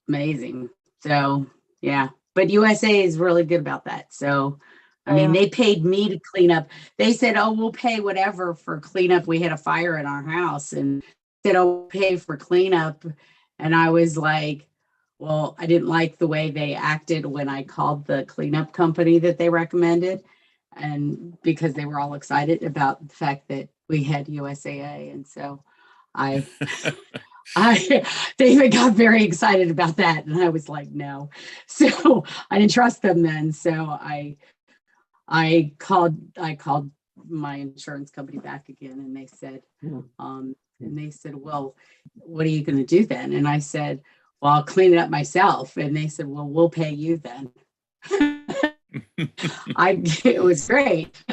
amazing. So, yeah, but USA is really good about that. So, I mean, Yeah. they paid me to clean up. They said, oh, we'll pay whatever for cleanup. We had a fire in our house and said, oh, we'll pay for cleanup. And I was like, well, I didn't like the way they acted when I called the cleanup company that they recommended. And because they were all excited about the fact that we had USAA. And so they even got very excited about that. And I was like, no. So I didn't trust them then. So I called my insurance company back again, and they said, well, what are you going to do then? And I said, well, I'll clean it up myself. And they said, well, we'll pay you then. It was great.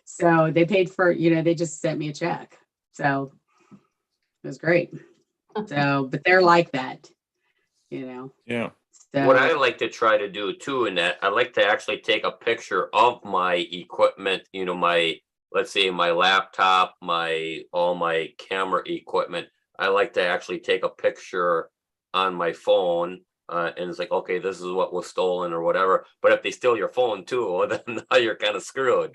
So they paid for, they just sent me a check. So it was great. So, but they're like that, Yeah. So, What I like to try to do too, in that I like to actually take a picture of my equipment, let's say my laptop, all my camera equipment. I like to actually take a picture on my phone, and it's like, okay, this is what was stolen or whatever. But if they steal your phone too, well, then now you're kind of screwed.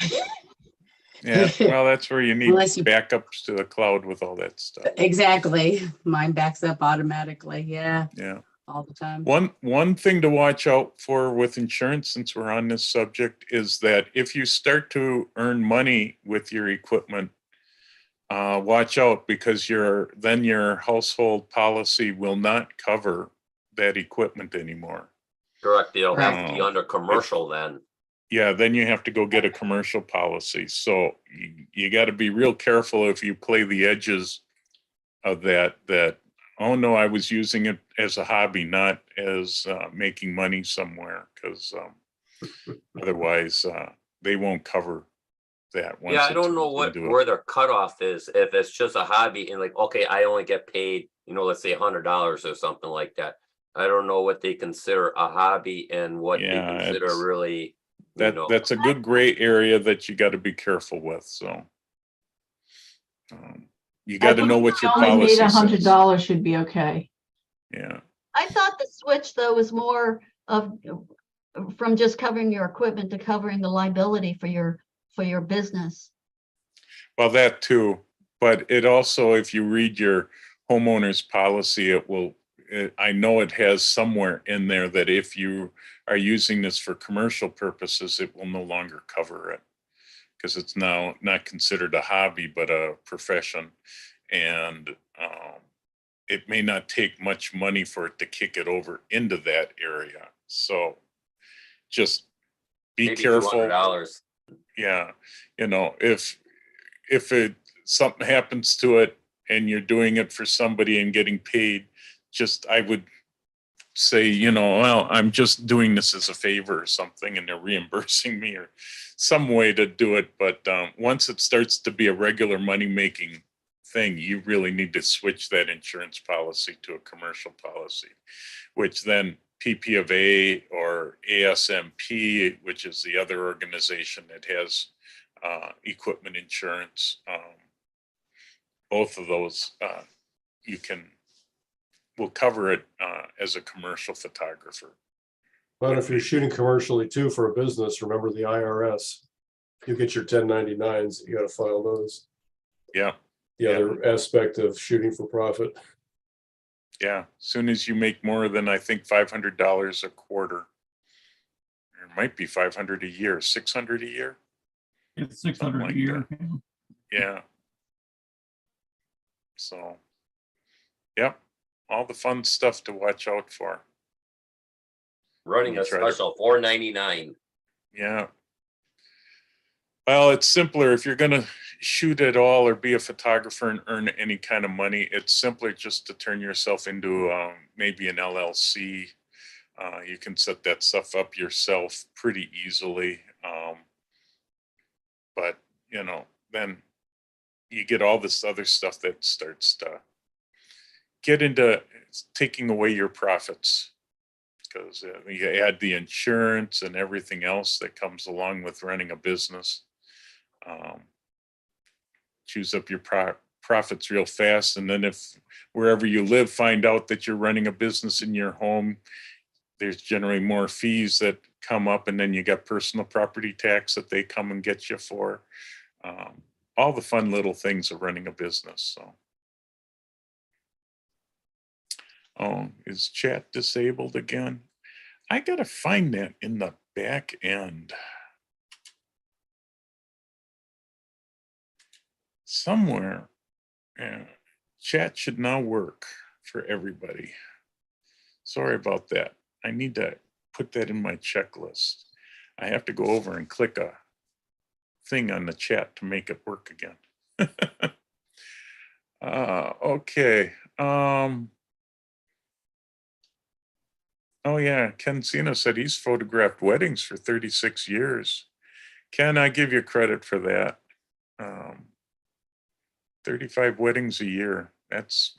Yeah, well, that's where you need Unless you- backups to the cloud with all that stuff. exactly. Mine backs up automatically. Yeah. Yeah. All the time. One thing to watch out for with insurance, since we're on this subject, is that if you start to earn money with your equipment, watch out, because your household policy will not cover that equipment anymore. Correct. You'll have to be under commercial then. Yeah, then you have to go get a commercial policy. So you got to be real careful if you play the edges of that, oh no, I was using it as a hobby, not as making money somewhere, because otherwise they won't cover that. Once Yeah, I don't it's know moved into where their cutoff is. If it's just a hobby and like, okay, I only get paid, let's say $100 or something like that. I don't know what they consider a hobby and what they Yeah, consider it's- really. that's a good gray area that you got to be careful with. So you got to know what your Only policy need says. $100 should be okay. Yeah. I thought the switch though was more of from just covering your equipment to covering the liability for your business. Well, that too, but it also, if you read your homeowner's policy, I know it has somewhere in there that if you are using this for commercial purposes, it will no longer cover it, because it's now not considered a hobby, but a profession. And it may not take much money for it to kick it over into that area. So just be Maybe careful. $200. Yeah, if something happens to it and you're doing it for somebody and getting paid, I would say, well, I'm just doing this as a favor or something, and they're reimbursing me or some way to do it. But once it starts to be a regular money-making thing, you really need to switch that insurance policy to a commercial policy, which then PP of A or ASMP, which is the other organization that has equipment insurance. Both of those will cover it as a commercial photographer. But if you're shooting commercially too for a business, remember the IRS. You get your 1099s, you got to file those. Yeah. The other aspect of shooting for profit. Yeah. As soon as you make more than, I think, $500 a quarter, or it might be 500 a year, 600 a year. It's 600 like a year. Yeah. So, yep. All the fun stuff to watch out for. Running a Try to- special $4.99. Yeah. Well, it's simpler if you're going to shoot at all or be a photographer and earn any kind of money. It's simpler just to turn yourself into maybe an LLC. You can set that stuff up yourself pretty easily. But, then you get all this other stuff that starts to get into taking away your profits, because you add the insurance and everything else that comes along with running a business. Choose up your profits real fast. And then if wherever you live, find out that you're running a business in your home, there's generally more fees that come up, and then you got personal property tax that they come and get you for. All the fun little things of running a business. So, oh, is chat disabled again? I gotta find that in the back end somewhere. Yeah. Chat should now work for everybody. Sorry about that. I need to put that in my checklist. I have to go over and click a thing on the chat to make it work again. Okay. Oh yeah, Ken Cena said he's photographed weddings for 36 years. Ken, I give you credit for that. 35 weddings a year. That's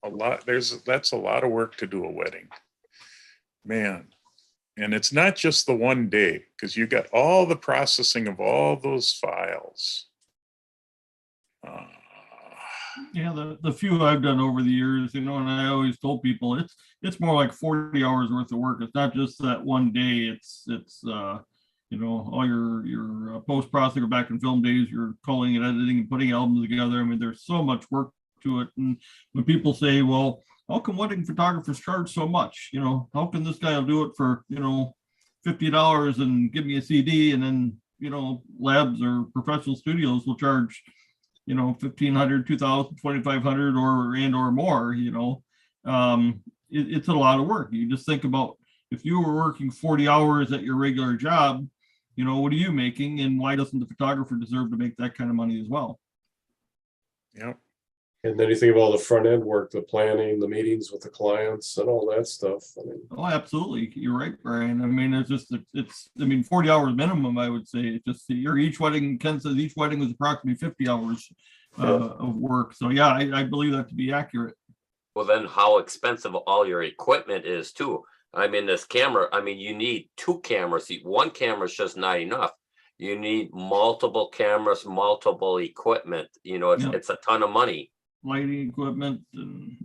a lot. That's a lot of work to do a wedding. Man. And it's not just the one day, because you got all the processing of all those files. Yeah, the few I've done over the years, and I always told people it's more like 40 hours worth of work. It's not just that one day. It's all your post processing or back in film days, you're calling and editing and putting albums together. I mean, there's so much work to it. And when people say, well, how come wedding photographers charge so much? How can this guy will do it for, $50 and give me a CD, and then, labs or professional studios will charge, $1,500, $2,000, $2,500 or more, it's a lot of work. You just think about if you were working 40 hours at your regular job, what are you making, and why doesn't the photographer deserve to make that kind of money as well? Yep. And then you think of all the front end work, the planning, the meetings with the clients and all that stuff. I mean, Oh, absolutely. You're right, Brian. I mean, it's 40 hours minimum, I would say. It's just each wedding, Ken says each wedding was approximately 50 hours of work. So yeah, I believe that to be accurate. Well, then how expensive all your equipment is too. I mean, this camera, you need 2 cameras. One camera is just not enough. You need multiple cameras, multiple equipment. It's a ton of money. Lighting equipment, and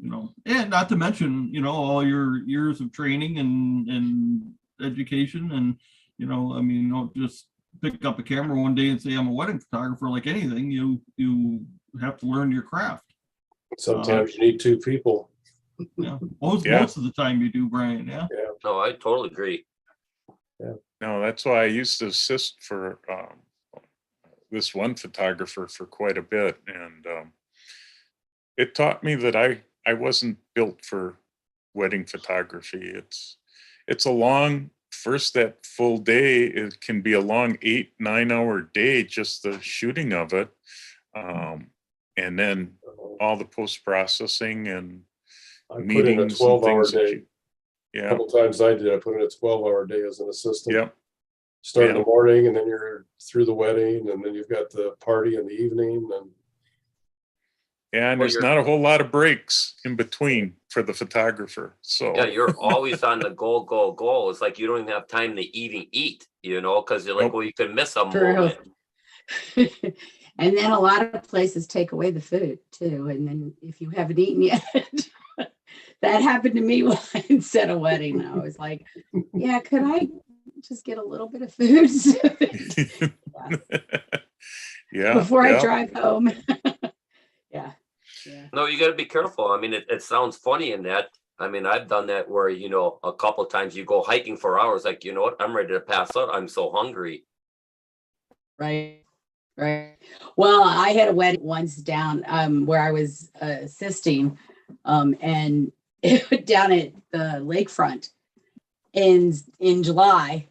and not to mention all your years of training and education, and don't just pick up a camera one day and say I'm a wedding photographer. Like anything, you have to learn your craft. sometimes you need 2 people. Yeah, most of the time you do, Brian. Yeah. No, I totally agree. No, that's why I used to assist for this one photographer for quite a bit, and it taught me that I wasn't built for wedding photography. It's a long first that full day, it can be a long 8-9 hour day, just the shooting of it. And then all the post-processing and I put in a meetings and 12-hour things. that day. you- A Yeah, couple times I did, I put in a 12-hour day as an assistant. yep, Start in yeah. the morning and then you're through the wedding and then you've got the party in the evening and Yeah, and Well, there's you're- not a whole lot of breaks in between for the photographer, so. Yeah, you're always on the go, go, go. It's like you don't even have time to even eat, you know, because you're like, Nope. well, you could miss a True. moment. And then a lot of places take away the food too. And then if you haven't eaten yet, that happened to me once at a wedding. I was like, yeah, could I just get a little bit of food Yeah. before I yeah. drive home? Yeah. Yeah. No, you got to be careful. I mean, it sounds funny in that. I mean, I've done that where, you know, a couple times you go hiking for hours, like, you know what, I'm ready to pass out. I'm so hungry. Right. Right. Well, I had a wedding once down where I was assisting and it was down at the lakefront in July,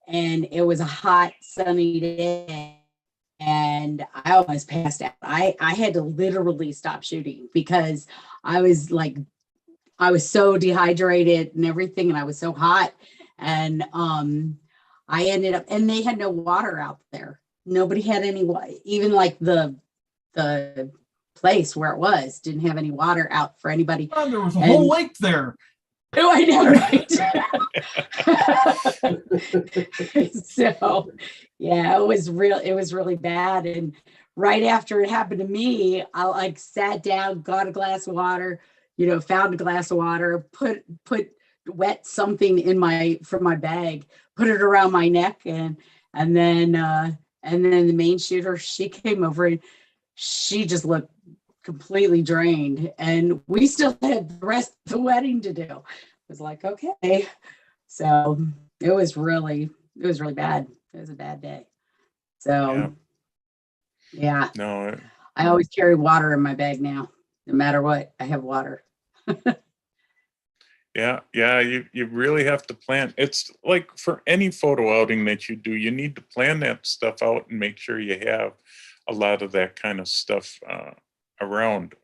and it was a hot sunny day and I almost passed out. I had to literally stop shooting because I was so dehydrated and everything, and I was so hot, and I ended up, and they had no water out there. Nobody had any, even like the place where it was didn't have any water out for anybody. Oh, there was a whole And- lake there. Oh, I know, right? So, yeah, it was really bad. And right after it happened to me, I like sat down, got a glass of water, you know, found a glass of water, put wet something from my bag, put it around my neck, and then the main shooter, she came over and she just looked completely drained, and we still had the rest of the wedding to do. It was like, okay. So it was really bad. It was a bad day. So yeah, No, I always carry water in my bag now. No matter what, I have water. yeah, you really have to plan. It's like for any photo outing that you do, you need to plan that stuff out and make sure you have a lot of that kind of stuff around.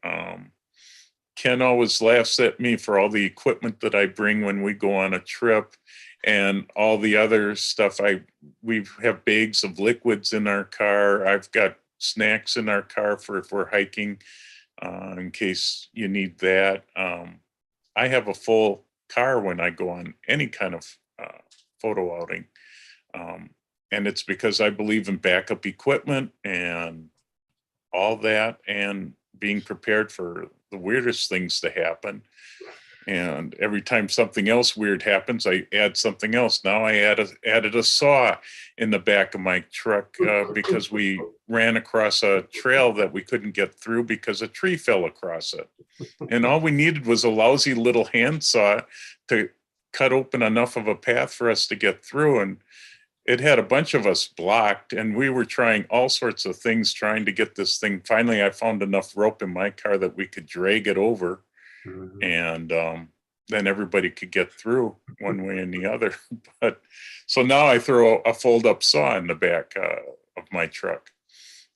Ken always laughs at me for all the equipment that I bring when we go on a trip and all the other stuff. We have bags of liquids in our car. I've got snacks in our car for if we're hiking, in case you need that. I have a full car when I go on any kind of photo outing. And it's because I believe in backup equipment and all that, and being prepared for the weirdest things to happen. And every time something else weird happens, I add something else. Now I added a saw in the back of my truck because we ran across a trail that we couldn't get through because a tree fell across it. And all we needed was a lousy little handsaw to cut open enough of a path for us to get through. And it had a bunch of us blocked, and we were trying all sorts of things trying to get this thing. Finally, I found enough rope in my car that we could drag it over, and then everybody could get through one way and the other. But so now I throw a fold-up saw in the back of my truck.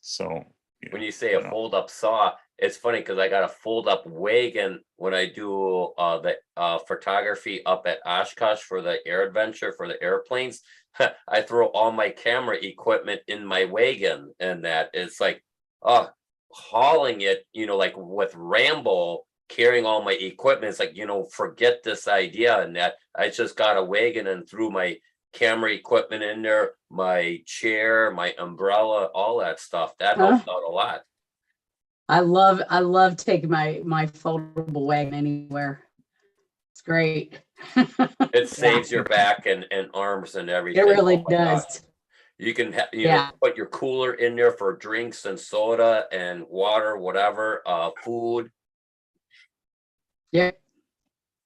So When you say a fold-up saw, it's funny because I got a fold-up wagon when I do the photography up at Oshkosh for the Air Adventure for the airplanes. I throw all my camera equipment in my wagon, and that it's like hauling it, you know, like with Rambo carrying all my equipment. It's like, you know, forget this idea, and that I just got a wagon and threw my camera equipment in there, my chair, my umbrella, all that stuff. That helped out a lot. I love taking my foldable wagon anywhere. It's great. It saves your back and arms and everything. It really Oh my gosh. does. You can you know, put your cooler in there for drinks and soda and water, whatever, food. Yeah.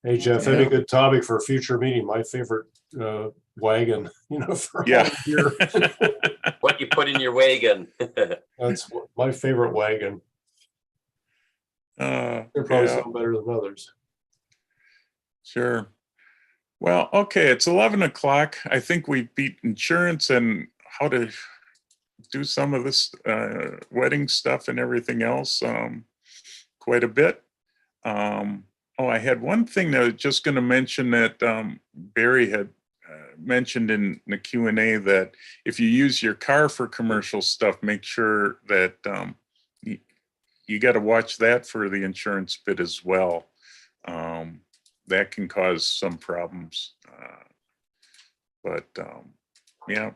Hey, Jeff, any good topic for a future meeting? My favorite wagon, you know, for all yeah. year. What you put in your wagon. That's my favorite wagon. They're probably some better than others. Sure. Well, okay, it's 11 o'clock. I think we beat insurance and how to do some of this wedding stuff and everything else quite a bit. Oh, I had one thing that I was just going to mention that Barry had mentioned in the Q&A, that if you use your car for commercial stuff, make sure that you got to watch that for the insurance bit as well. That can cause some problems. Yeah,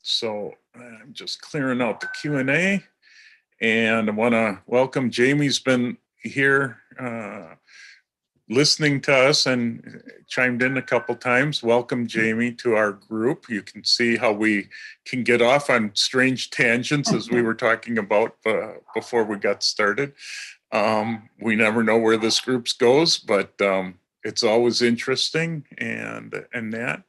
so I'm just clearing out the Q&A, and I want to welcome Jamie's been here listening to us and chimed in a couple times. Welcome, Jamie, to our group. You can see how we can get off on strange tangents, as we were talking about before we got started. We never know where this group goes, but it's always interesting and that.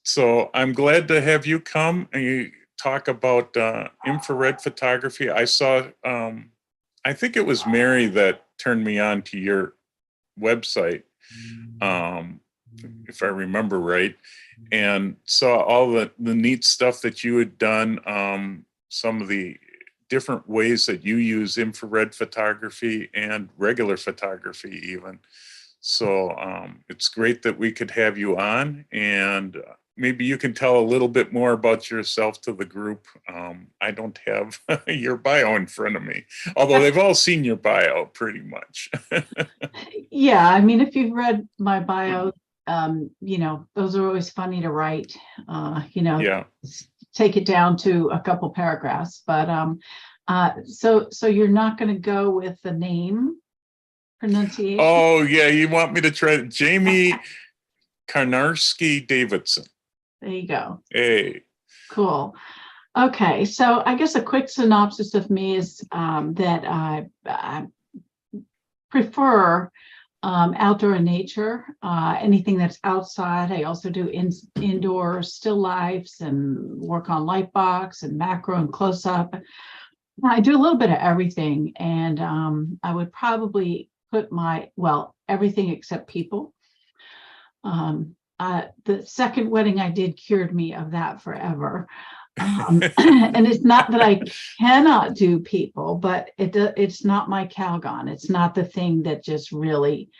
So I'm glad to have you come and you talk about infrared photography. I saw, I think it was Mary that turned me on to your website, if I remember right, and saw all the neat stuff that you had done, some of the different ways that you use infrared photography and regular photography even. So it's great that we could have you on, and maybe you can tell a little bit more about yourself to the group. I don't have your bio in front of me, although they've all seen your bio pretty much. Yeah, I mean, if you've read my bio, you know, those are always funny to write, you know, Yeah. take it down to a couple paragraphs, but so you're not going to go with the name pronunciation? Oh yeah, you want me to try Jamie Karnarski Davidson. There you go. Hey. Cool. Okay, so I guess a quick synopsis of me is that I prefer outdoor nature, anything that's outside. I also do indoor still lifes and work on Lightbox and macro and close up. I do a little bit of everything, and I would probably put everything except people. The second wedding I did cured me of that forever. And it's not that I cannot do people, but it's not my Calgon. It's not the thing that just really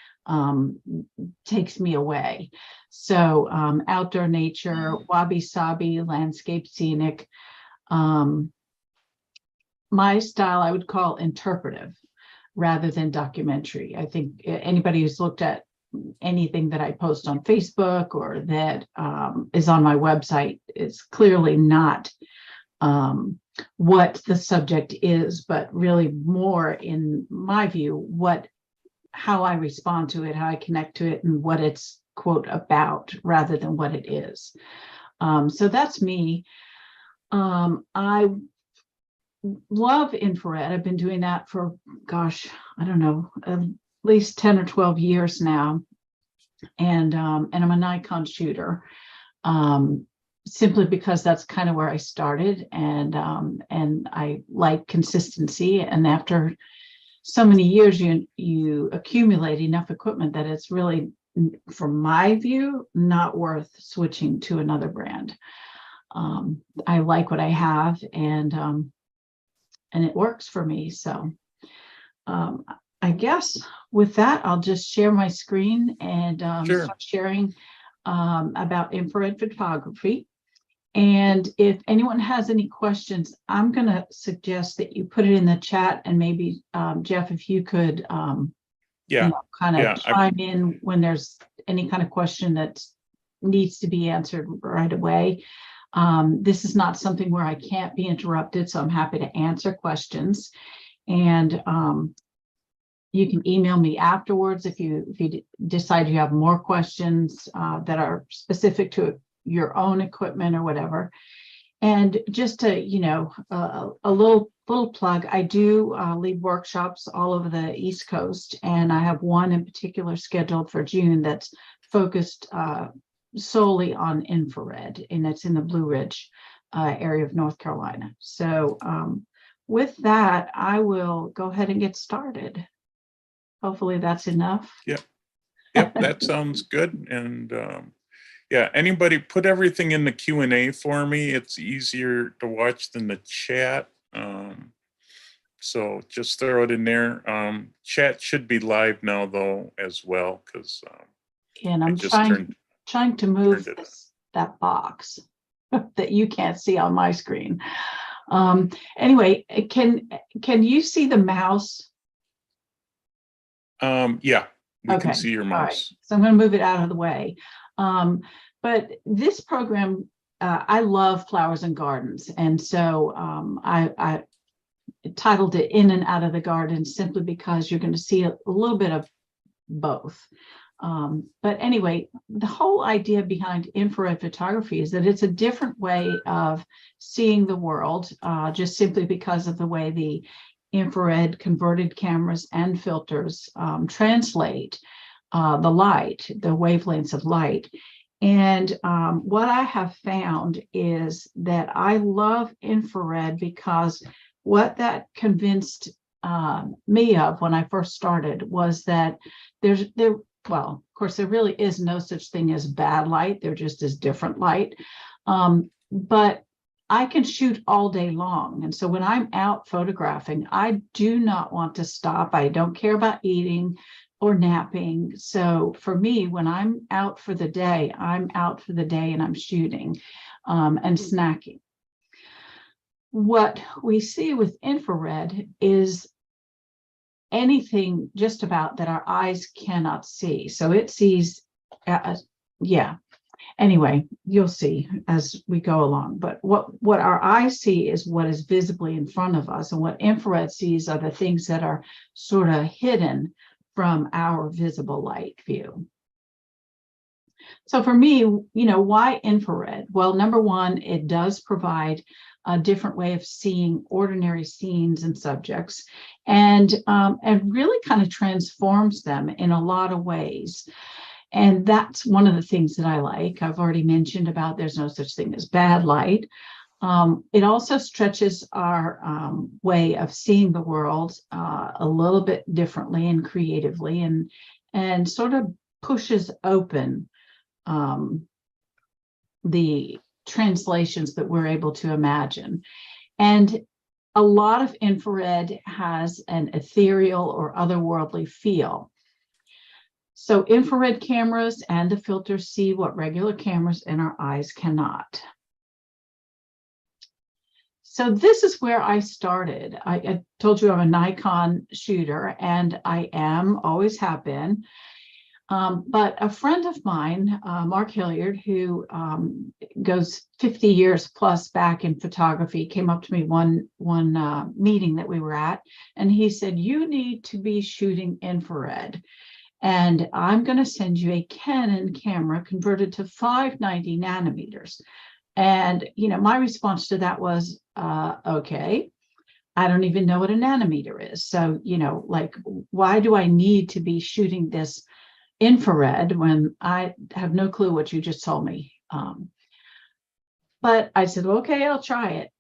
takes me away. So outdoor nature, wabi-sabi, landscape, scenic. My style I would call interpretive rather than documentary. I think anybody who's looked at anything that I post on Facebook or that is on my website is clearly not what the subject is, but really more, in my view, how I respond to it, how I connect to it, and what it's, quote, about rather than what it is. So that's me. I love infrared. I've been doing that for, gosh, I don't know, at least 10 or 12 years now. And I'm a Nikon shooter, simply because that's kind of where I started, and I like consistency. And after so many years, you accumulate enough equipment that it's really, from my view, not worth switching to another brand. I like what I have, and it works for me. So I guess with that, I'll just share my screen and Sure. start sharing about infrared photography. And if anyone has any questions, I'm going to suggest that you put it in the chat, and maybe Jeff, if you could chime in when there's any kind of question that needs to be answered right away. This is not something where I can't be interrupted, so I'm happy to answer questions. And you can email me afterwards if you decide you have more questions that are specific to your own equipment or whatever. And just to, a little plug, I do lead workshops all over the East Coast, and I have one in particular scheduled for June that's focused solely on infrared, and it's in the Blue Ridge area of North Carolina. So with that, I will go ahead and get started. Hopefully that's enough. Yep. Yep, that sounds good. And yeah, anybody put everything in the Q&A for me. It's easier to watch than the chat. So just throw it in there. Chat should be live now though as well, because And I I'm just trying to move turned it. that box that you can't see on my screen. Anyway, can you see the mouse? Yeah, we Okay, can see your all right. mouse. So I'm going to move it out of the way. But this program, I love flowers and gardens. And so I titled it In and Out of the Garden simply because you're going to see a little bit of both. But anyway, the whole idea behind infrared photography is that it's a different way of seeing the world, just simply because of the way the infrared converted cameras and filters translate the light, the wavelengths of light. And what I have found is that I love infrared because what that convinced me of when I first started was that well, of course, there really is no such thing as bad light. There just is different light. But I can shoot all day long. And so when I'm out photographing, I do not want to stop. I don't care about eating or napping. So for me, when I'm out for the day, I'm out for the day and I'm shooting and snacking. What we see with infrared is anything just about that our eyes cannot see. So it sees, yeah. Anyway, you'll see as we go along. But what our eyes see is what is visibly in front of us, and what infrared sees are the things that are sort of hidden from our visible light view. So for me, why infrared? Well, number one, it does provide a different way of seeing ordinary scenes and subjects, and really kind of transforms them in a lot of ways. And that's one of the things that I like. I've already mentioned about there's no such thing as bad light. It also stretches our way of seeing the world a little bit differently and creatively, and sort of pushes open the translations that we're able to imagine. And a lot of infrared has an ethereal or otherworldly feel. So infrared cameras and the filters see what regular cameras in our eyes cannot. So this is where I started. I told you I'm a Nikon shooter, and I always have been. But a friend of mine, Mark Hilliard, who goes 50 years plus back in photography, came up to me one meeting that we were at, and he said, "You need to be shooting infrared. And I'm going to send you a Canon camera converted to 590 nanometers. And, my response to that was, okay, I don't even know what a nanometer is. So, why do I need to be shooting this infrared when I have no clue what you just told me? But I said, well, okay, I'll try it.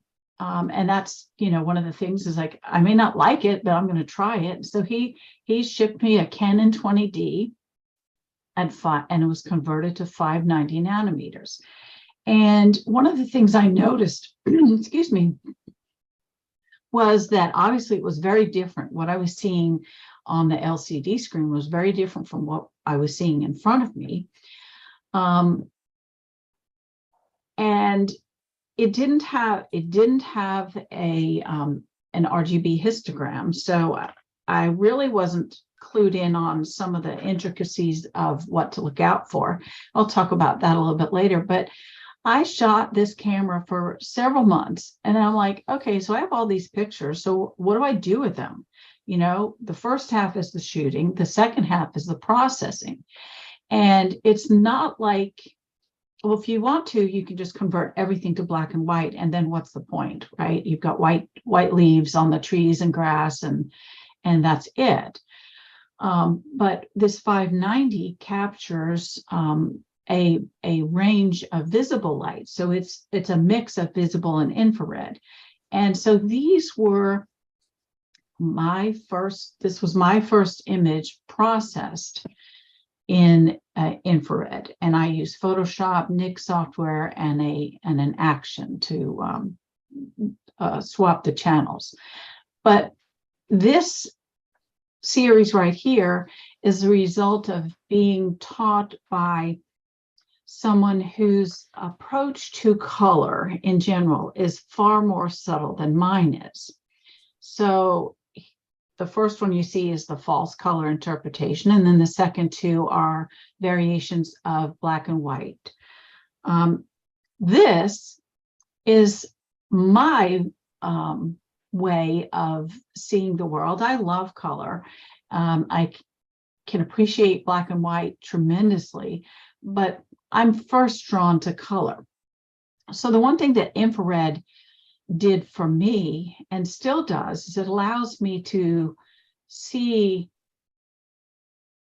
And that's, one of the things is like, I may not like it, but I'm going to try it. So he shipped me a Canon 20D and it was converted to 590 nanometers. And one of the things I noticed, excuse me, was that obviously it was very different. What I was seeing on the LCD screen was very different from what I was seeing in front of me. And it didn't have a an RGB histogram, so I really wasn't clued in on some of the intricacies of what to look out for. I'll talk about that a little bit later, but I shot this camera for several months, and I'm like, okay, so I have all these pictures, so what do I do with them? The first half is the shooting, the second half is the processing, and it's not like, well, if you want to, you can just convert everything to black and white, and then what's the point, right? You've got white leaves on the trees and grass, and that's it. But this 590 captures a range of visible light, so it's a mix of visible and infrared. And so these were this was my first image processed in infrared, and I use Photoshop, Nik software, and an Action to swap the channels. But this series right here is a result of being taught by someone whose approach to color in general is far more subtle than mine is. So the first one you see is the false color interpretation, and then the second two are variations of black and white. This is my way of seeing the world. I love color. I can appreciate black and white tremendously, but I'm first drawn to color. So the one thing that infrared did for me, and still does, is it allows me to see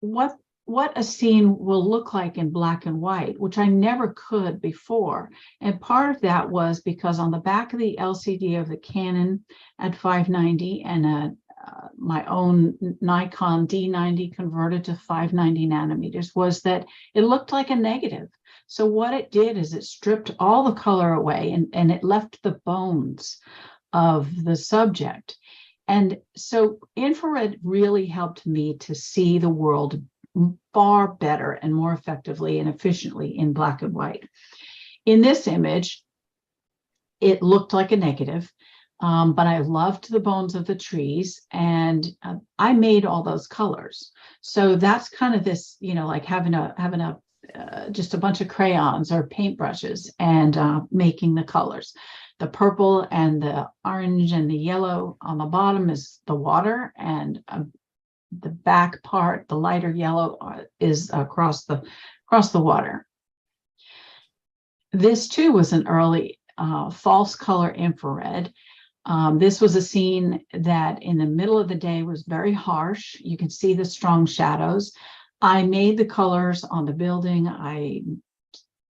what a scene will look like in black and white, which I never could before. And part of that was because on the back of the LCD of the Canon at 590 and my own Nikon D90 converted to 590 nanometers, was that it looked like a negative. So what it did is it stripped all the color away, and it left the bones of the subject. And so infrared really helped me to see the world far better and more effectively and efficiently in black and white. In this image, it looked like a negative, but I loved the bones of the trees, and I made all those colors. So that's kind of this, you know, like having a just a bunch of crayons or paintbrushes and making the colors. The purple and the orange and the yellow on the bottom is the water, and the back part, the lighter yellow, is across the water. This too was an early false color infrared. This was a scene that in the middle of the day was very harsh. You can see the strong shadows. I made the colors on the building. I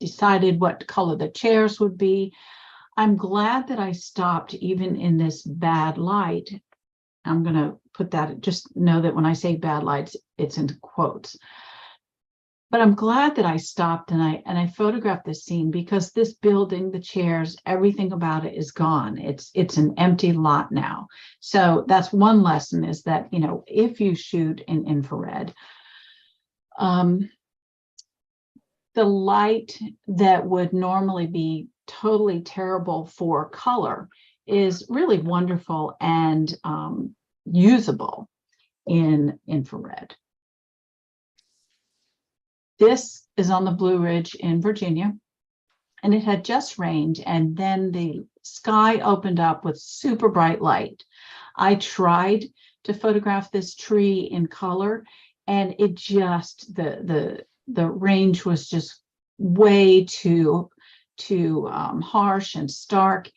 decided what color the chairs would be. I'm glad that I stopped even in this bad light. I'm going to put that, just know that when I say bad lights, it's in quotes. But I'm glad that I stopped and I photographed this scene, because this building, the chairs, everything about it is gone. It's an empty lot now. So that's one lesson, is that, you know, if you shoot in infrared, the light that would normally be totally terrible for color is really wonderful and usable in infrared. This is on the Blue Ridge in Virginia, and it had just rained, and then the sky opened up with super bright light. I tried to photograph this tree in color, and it just, the range was just way too harsh and stark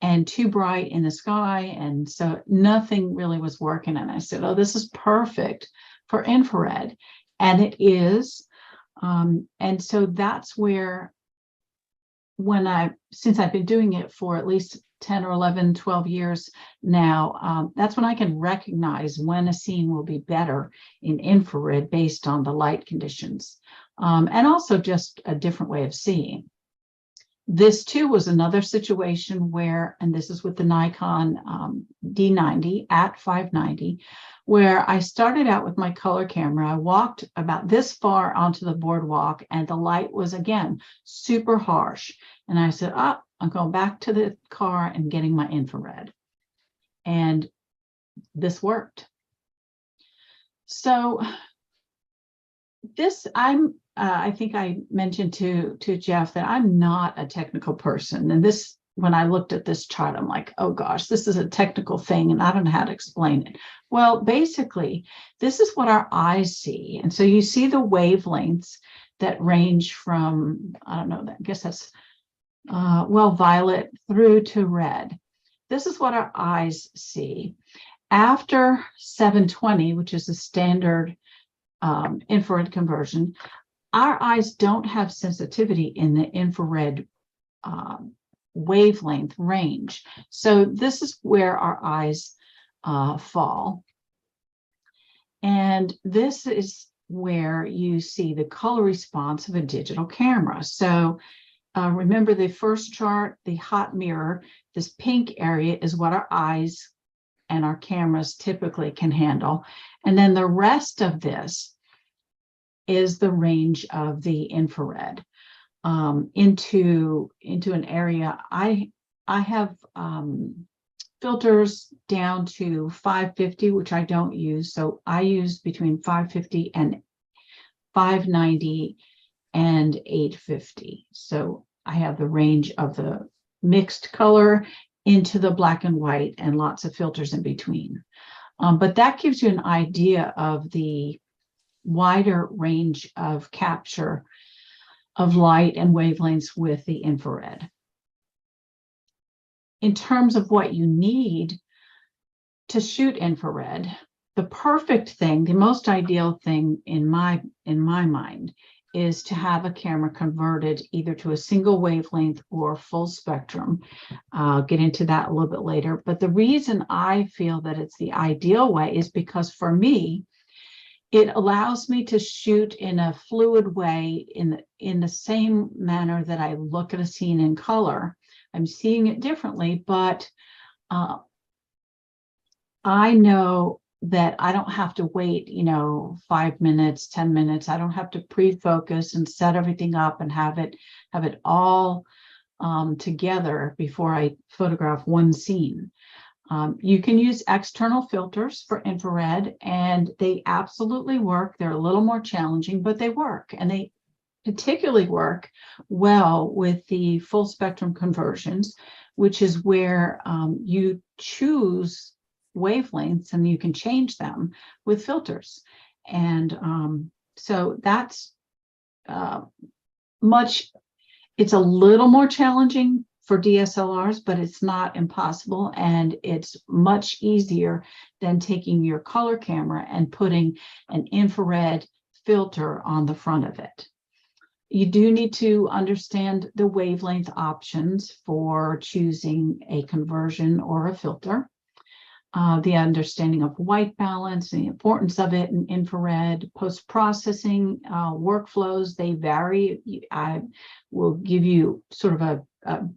and too bright in the sky, and so nothing really was working. And I said, oh, this is perfect for infrared, and it is. And so that's where, since I've been doing it for at least 10 or 11, 12 years now, that's when I can recognize when a scene will be better in infrared based on the light conditions, and also just a different way of seeing. This too was another situation where, and this is with the Nikon D90 at 590, where I started out with my color camera. I walked about this far onto the boardwalk, and the light was again super harsh. And I said, oh, I'm going back to the car and getting my infrared. And this worked. So this, I think I mentioned to Jeff that I'm not a technical person. And this, when I looked at this chart, I'm like, oh gosh, this is a technical thing and I don't know how to explain it. Well, basically, this is what our eyes see. And so you see the wavelengths that range from, I don't know, I guess that's, well, violet through to red. This is what our eyes see. After 720, which is the standard infrared conversion, our eyes don't have sensitivity in the infrared wavelength range. So this is where our eyes fall. And this is where you see the color response of a digital camera. So remember the first chart, the hot mirror, this pink area is what our eyes and our cameras typically can handle. And then the rest of this is the range of the infrared into an area. I have filters down to 550, which I don't use. So I use between 550 and 590 and 850. So I have the range of the mixed color into the black and white and lots of filters in between. But that gives you an idea of the wider range of capture of light and wavelengths with the infrared. In terms of what you need to shoot infrared, the perfect thing, the most ideal thing in my mind is to have a camera converted either to a single wavelength or full spectrum. I'll get into that a little bit later. But the reason I feel that it's the ideal way is because for me, it allows me to shoot in a fluid way in the same manner that I look at a scene in color. I'm seeing it differently, but I know that I don't have to wait, 5 minutes, 10 minutes. I don't have to pre-focus and set everything up and have it all together before I photograph one scene. You can use external filters for infrared, and they absolutely work. They're a little more challenging, but they work, and they particularly work well with the full spectrum conversions, which is where you choose wavelengths and you can change them with filters. And so that's it's a little more challenging for DSLRs, but it's not impossible, and it's much easier than taking your color camera and putting an infrared filter on the front of it. You do need to understand the wavelength options for choosing a conversion or a filter. The understanding of white balance, the importance of it in infrared, post-processing workflows, they vary. I will give you sort of a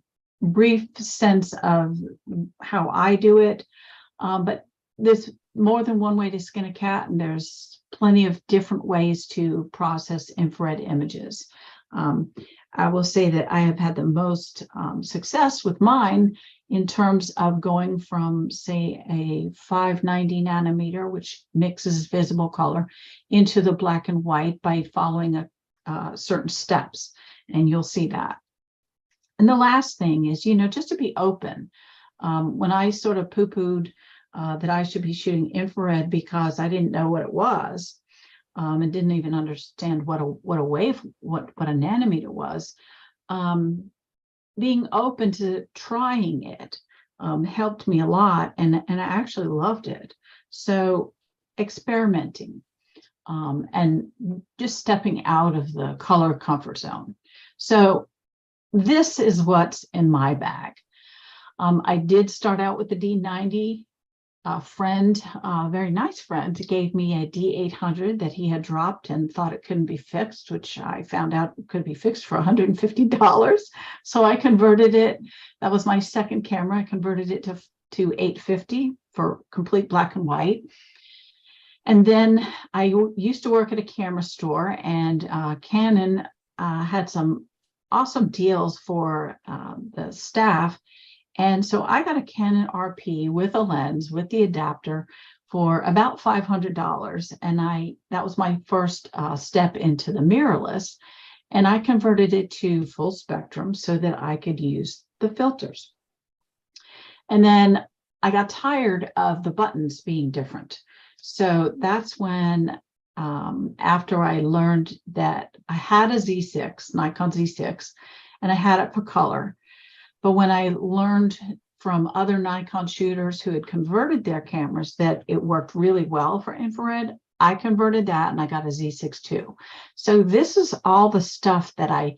brief sense of how I do it, but there's more than one way to skin a cat, and there's plenty of different ways to process infrared images. I will say that I have had the most success with mine in terms of going from, say, a 590 nanometer, which mixes visible color, into the black and white by following certain steps, and you'll see that. And the last thing is, just to be open. When I sort of poo-pooed that I should be shooting infrared because I didn't know what it was, and didn't even understand what a nanometer was, being open to trying it helped me a lot, and I actually loved it. So experimenting and just stepping out of the color comfort zone. So this is what's in my bag. I did start out with the D90. A friend, a very nice friend, gave me a D800 that he had dropped and thought it couldn't be fixed, which I found out could be fixed for $150. So I converted it. That was my second camera. I converted it to 850 for complete black and white. And then I used to work at a camera store, and Canon had some awesome deals for the staff. And so I got a Canon RP with a lens, with the adapter, for about $500. And that was my first step into the mirrorless. And I converted it to full spectrum so that I could use the filters. And then I got tired of the buttons being different. So that's when, after I learned that I had a Z6, Nikon Z6, and I had it for color. But when I learned from other Nikon shooters who had converted their cameras that it worked really well for infrared, I converted that and I got a Z6 II. So this is all the stuff that I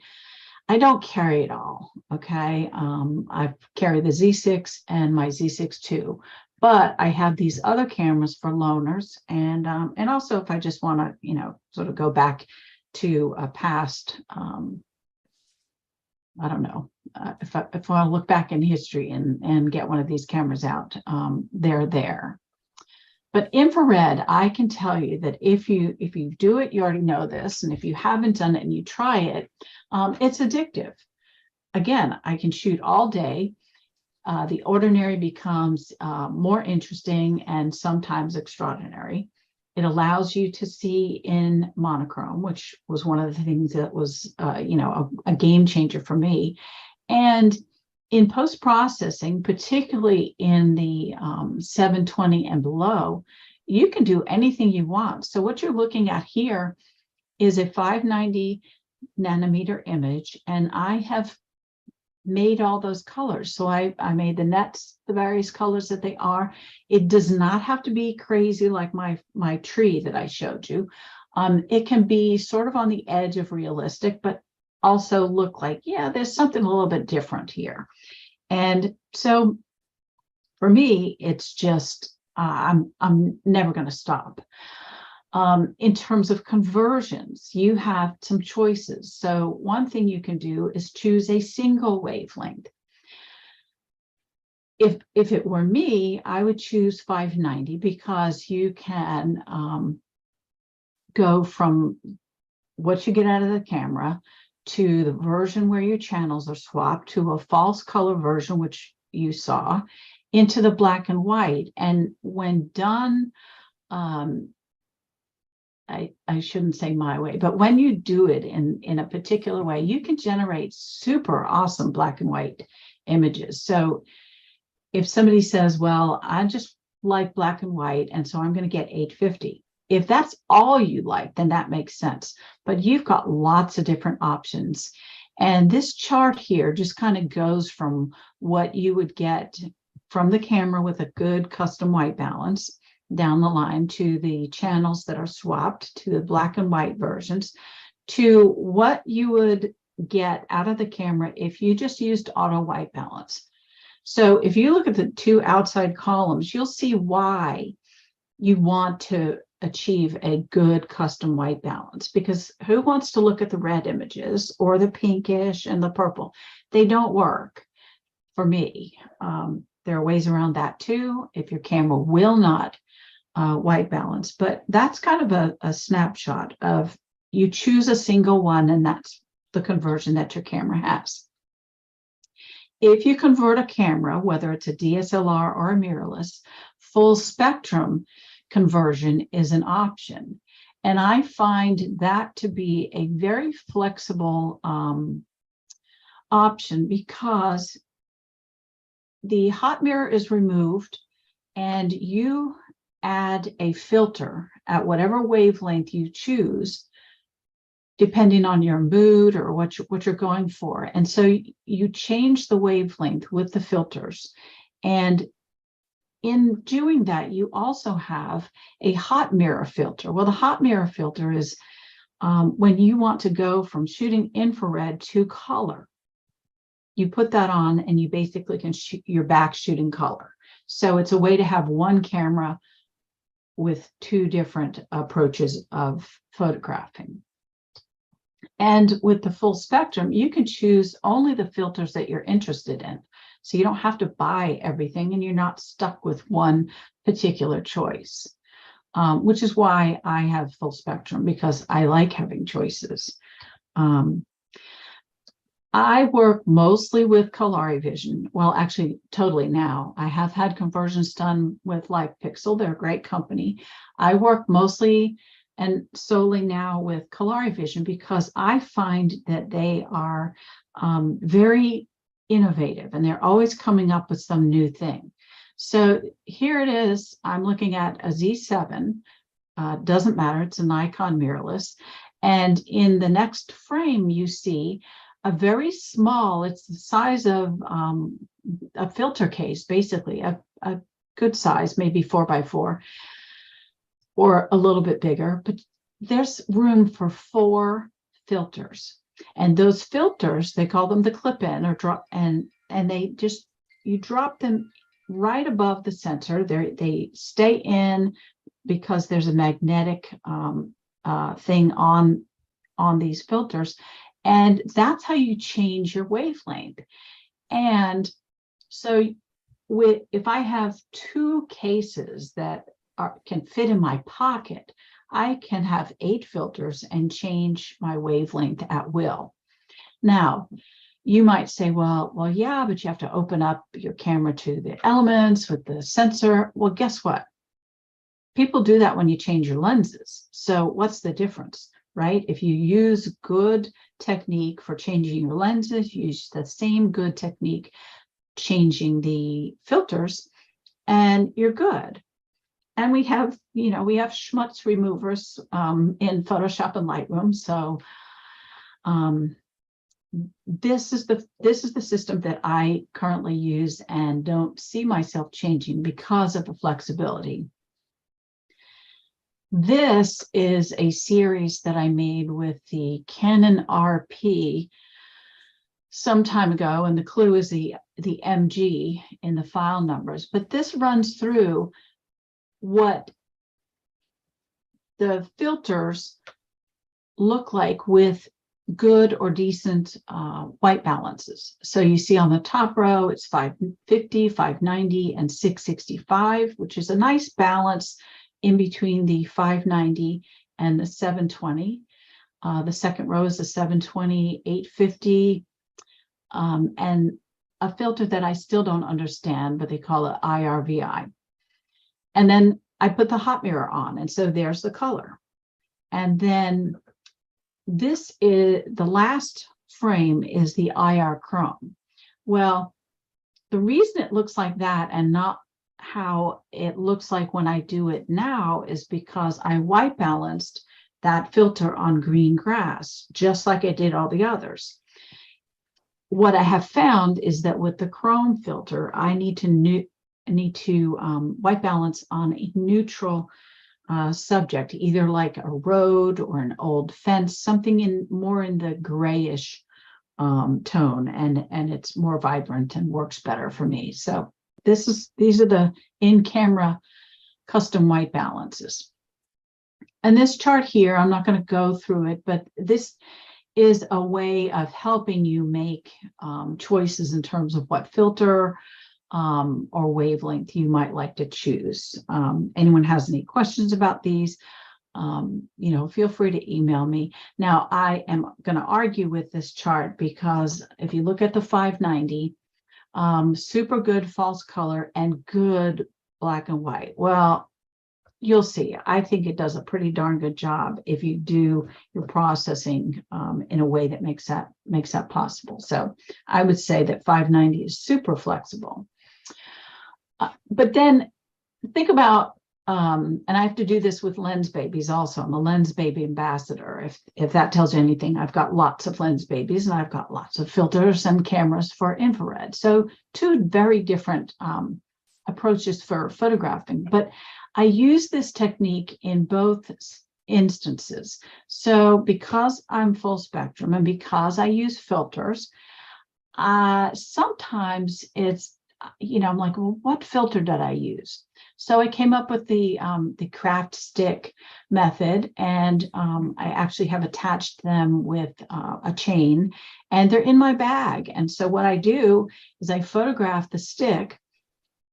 don't carry it all, okay? I carry the Z6 and my Z6 II, But I have these other cameras for loaners, and also if I just want to, sort of go back to a past, I don't know, if I want to look back in history and get one of these cameras out, they're there. But infrared, I can tell you that if you do it, you already know this, and if you haven't done it and you try it, it's addictive. Again, I can shoot all day. The ordinary becomes more interesting and sometimes extraordinary. It allows you to see in monochrome, which was one of the things that was, a game changer for me. And in post-processing, particularly in the 720 and below, you can do anything you want. So what you're looking at here is a 590 nanometer image, and I have made all those colors. So I made the nets, the various colors that they are. It does not have to be crazy like my tree that I showed you. It can be sort of on the edge of realistic, but also look like, yeah, there's something a little bit different here. And so for me, it's just, I'm never going to stop. In terms of conversions, you have some choices. So one thing you can do is choose a single wavelength. If it were me, I would choose 590 because you can go from what you get out of the camera to the version where your channels are swapped to a false color version, which you saw, into the black and white. And when done, I shouldn't say my way, but when you do it in a particular way, you can generate super awesome black and white images. So if somebody says, well, I just like black and white, and so I'm going to get 850. If that's all you like, then that makes sense. But you've got lots of different options. And this chart here just kind of goes from what you would get from the camera with a good custom white balance down the line to the channels that are swapped to the black and white versions to what you would get out of the camera if you just used auto white balance. So if you look at the two outside columns, you'll see why you want to achieve a good custom white balance, because who wants to look at the red images or the pinkish and the purple? They don't work for me. There are ways around that too, if your camera will not white balance, but that's kind of a snapshot of you choose a single one, and that's the conversion that your camera has. If you convert a camera, whether it's a DSLR or a mirrorless, full spectrum conversion is an option. And I find that to be a very flexible option, because the hot mirror is removed and you add a filter at whatever wavelength you choose, depending on your mood or what you're going for. And so you change the wavelength with the filters. And in doing that, you also have a hot mirror filter. Well, the hot mirror filter is when you want to go from shooting infrared to color. You put that on and you basically can shoot your back shooting color. So it's a way to have one camera with two different approaches of photographing. And with the full spectrum, you can choose only the filters that you're interested in. So you don't have to buy everything and you're not stuck with one particular choice, which is why I have full spectrum, because I like having choices. I work mostly with Colorivision. Well, actually, totally now. I have had conversions done with LivePixel. They're a great company. I work mostly and solely now with Colorivision because I find that they are very innovative and they're always coming up with some new thing. So here it is. I'm looking at a Z7. Doesn't matter. It's a Nikon mirrorless. And in the next frame, you see a very small, it's the size of a filter case, basically, a good size, maybe 4x4 or a little bit bigger, but there's room for 4 filters. And those filters, they call them the clip-in or drop, and they just, you drop them right above the sensor. They stay in because there's a magnetic thing on these filters, and that's how you change your wavelength. And so if I have two cases that can fit in my pocket, I can have 8 filters and change my wavelength at will. Now, you might say, well, yeah, but you have to open up your camera to the elements with the sensor. Well, guess what? People do that when you change your lenses. So what's the difference, right? If you use good technique for changing your lenses, use the same good technique changing the filters, and you're good. And we have schmutz removers in Photoshop and Lightroom. So this is the system that I currently use and don't see myself changing because of the flexibility. This is a series that I made with the Canon RP some time ago, and the clue is the MG in the file numbers. But this runs through what the filters look like with good or decent white balances. So you see on the top row, it's 550, 590, and 665, which is a nice balance in between the 590 and the 720. The second row is the 720, 850, and a filter that I still don't understand, but they call it IRVI. And then I put the hot mirror on, and so there's the color. And then this is the last frame is the IR chrome. Well, the reason it looks like that and not how it looks like when I do it now is because I white balanced that filter on green grass, just like I did all the others. What I have found is that with the chrome filter, I need to white balance on a neutral subject, either like a road or an old fence, something more in the grayish tone, and it's more vibrant and works better for me. So these are the in-camera custom white balances. And this chart here, I'm not going to go through it, but this is a way of helping you make choices in terms of what filter or wavelength you might like to choose. Anyone has any questions about these, feel free to email me. Now, I am going to argue with this chart because if you look at the 590, super good false color and good black and white. Well, you'll see. I think it does a pretty darn good job if you do your processing in a way that makes that possible. So I would say that 590 is super flexible. But then think about, and I have to do this with Lens Babies also. I'm a Lens Baby ambassador. If that tells you anything, I've got lots of Lens Babies and I've got lots of filters and cameras for infrared. So two very different approaches for photographing. But I use this technique in both instances. So because I'm full spectrum and because I use filters, sometimes it's, I'm like, well, what filter did I use? So I came up with the craft stick method, and I actually have attached them with a chain, and they're in my bag. And so what I do is I photograph the stick,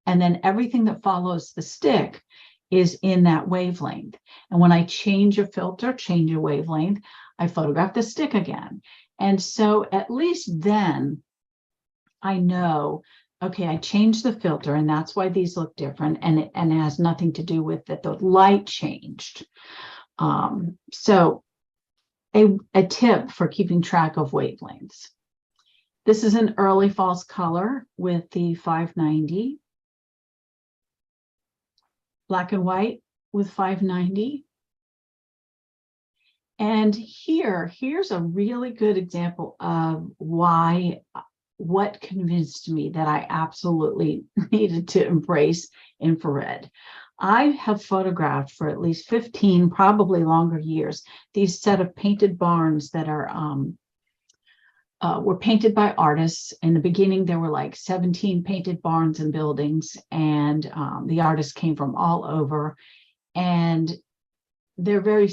and then everything that follows the stick is in that wavelength. And when I change a filter, change a wavelength, I photograph the stick again. And so at least then I know, okay, I changed the filter and that's why these look different, and it has nothing to do with that the light changed. So a tip for keeping track of wavelengths. This is an early false color with the 590. Black and white with 590. And here's a really good example of what convinced me that I absolutely needed to embrace infrared. I have photographed for at least 15, probably longer years, these set of painted barns that are were painted by artists. In the beginning, there were like 17 painted barns and buildings, and the artists came from all over, and they're very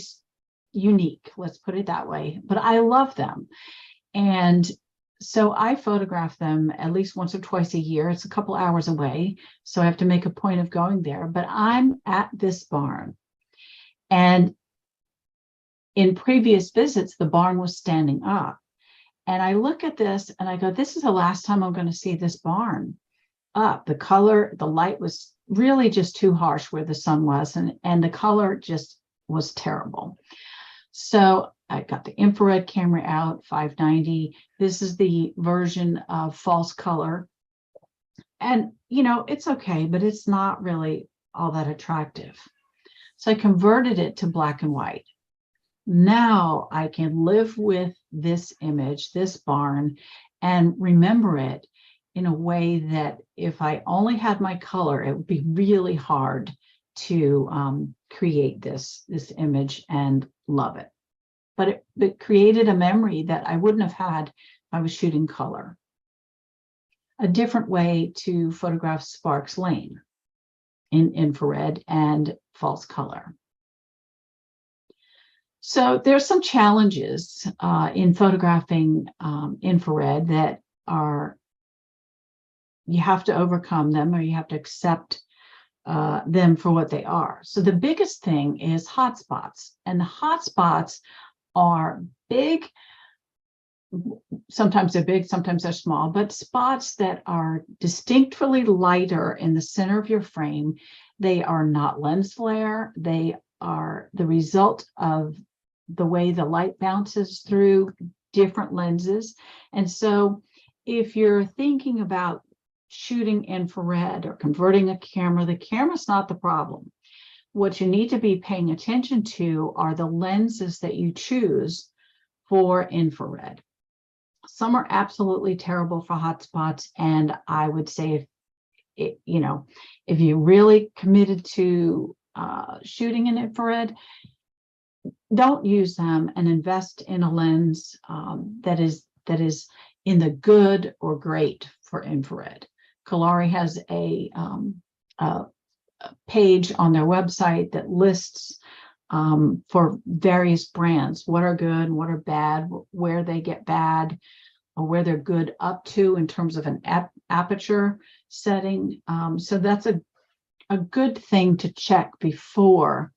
unique, let's put it that way, but I love them. And so I photograph them at least once or twice a year. It's a couple hours away, so I have to make a point of going there, but I'm at this barn. And in previous visits, the barn was standing up. And I look at this and I go, this is the last time I'm going to see this barn up. The color, the light was really just too harsh where the sun was, and the color just was terrible. So I got the infrared camera out, 590. This is the version of false color. And, you know, it's okay, but it's not really all that attractive. So I converted it to black and white. Now I can live with this image, this barn, and remember it in a way that if I only had my color, it would be really hard to create this image and love it. But it created a memory that I wouldn't have had if I was shooting color. A different way to photograph Sparks Lane in infrared and false color. So there's some challenges in photographing infrared that you have to overcome them, or you have to accept them for what they are. So the biggest thing is hotspots, and the hotspots are big. Sometimes they're big, sometimes they're small, but spots that are distinctly lighter in the center of your frame. They are not lens flare. They are the result of the way the light bounces through different lenses. And so if you're thinking about shooting infrared or converting a camera, the camera's not the problem. What you need to be paying attention to are the lenses that you choose for infrared. Some are absolutely terrible for hotspots, and I would say if you're really committed to shooting in infrared, don't use them and invest in a lens that is in the good or great for infrared. Kolari has a page on their website that lists for various brands what are good and what are bad, where they get bad, or where they're good up to in terms of an aperture setting. So that's a good thing to check before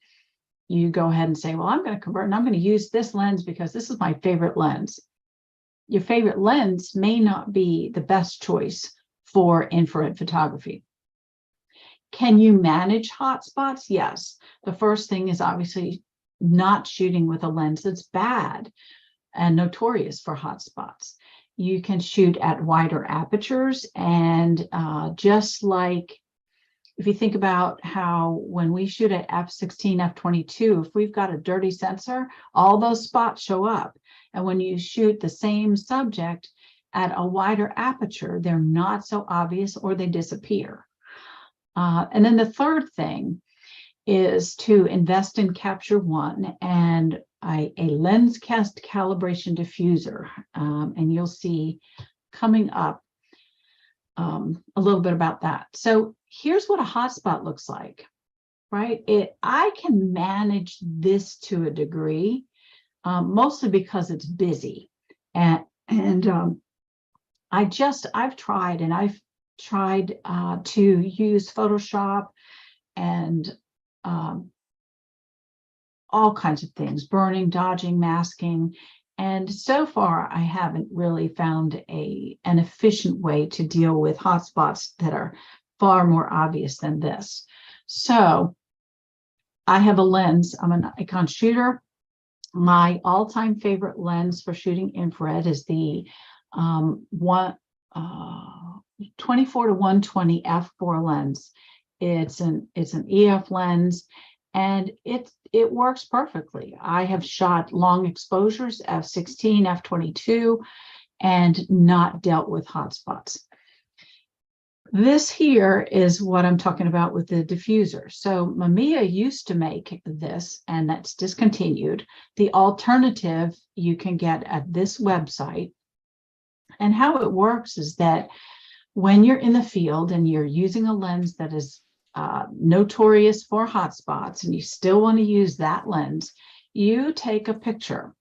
you go ahead and say, well, I'm going to convert and I'm going to use this lens because this is my favorite lens. Your favorite lens may not be the best choice for infrared photography. Can you manage hotspots? Yes. The first thing is obviously not shooting with a lens that's bad and notorious for hotspots. You can shoot at wider apertures, and just like if you think about how when we shoot at f16, f22, if we've got a dirty sensor, all those spots show up. And when you shoot the same subject at a wider aperture, they're not so obvious or they disappear. And then the third thing is to invest in Capture One and a lens cast calibration diffuser. And you'll see coming up a little bit about that. So here's what a hotspot looks like, right? I can manage this to a degree, mostly because it's busy. I've tried to use Photoshop and all kinds of things, burning, dodging, masking. And so far, I haven't really found an efficient way to deal with hotspots that are far more obvious than this. So I have a lens. I'm an Nikon shooter. My all-time favorite lens for shooting infrared is the 24 to 120 f4 lens. It's an EF lens, and it works perfectly. I have shot long exposures, f16, f22, and not dealt with hotspots. This here is what I'm talking about with the diffuser. So Mamiya used to make this, and that's discontinued. The alternative you can get at this website And how it works is that when you're in the field and you're using a lens that is notorious for hotspots, and you still want to use that lens, you take a picture.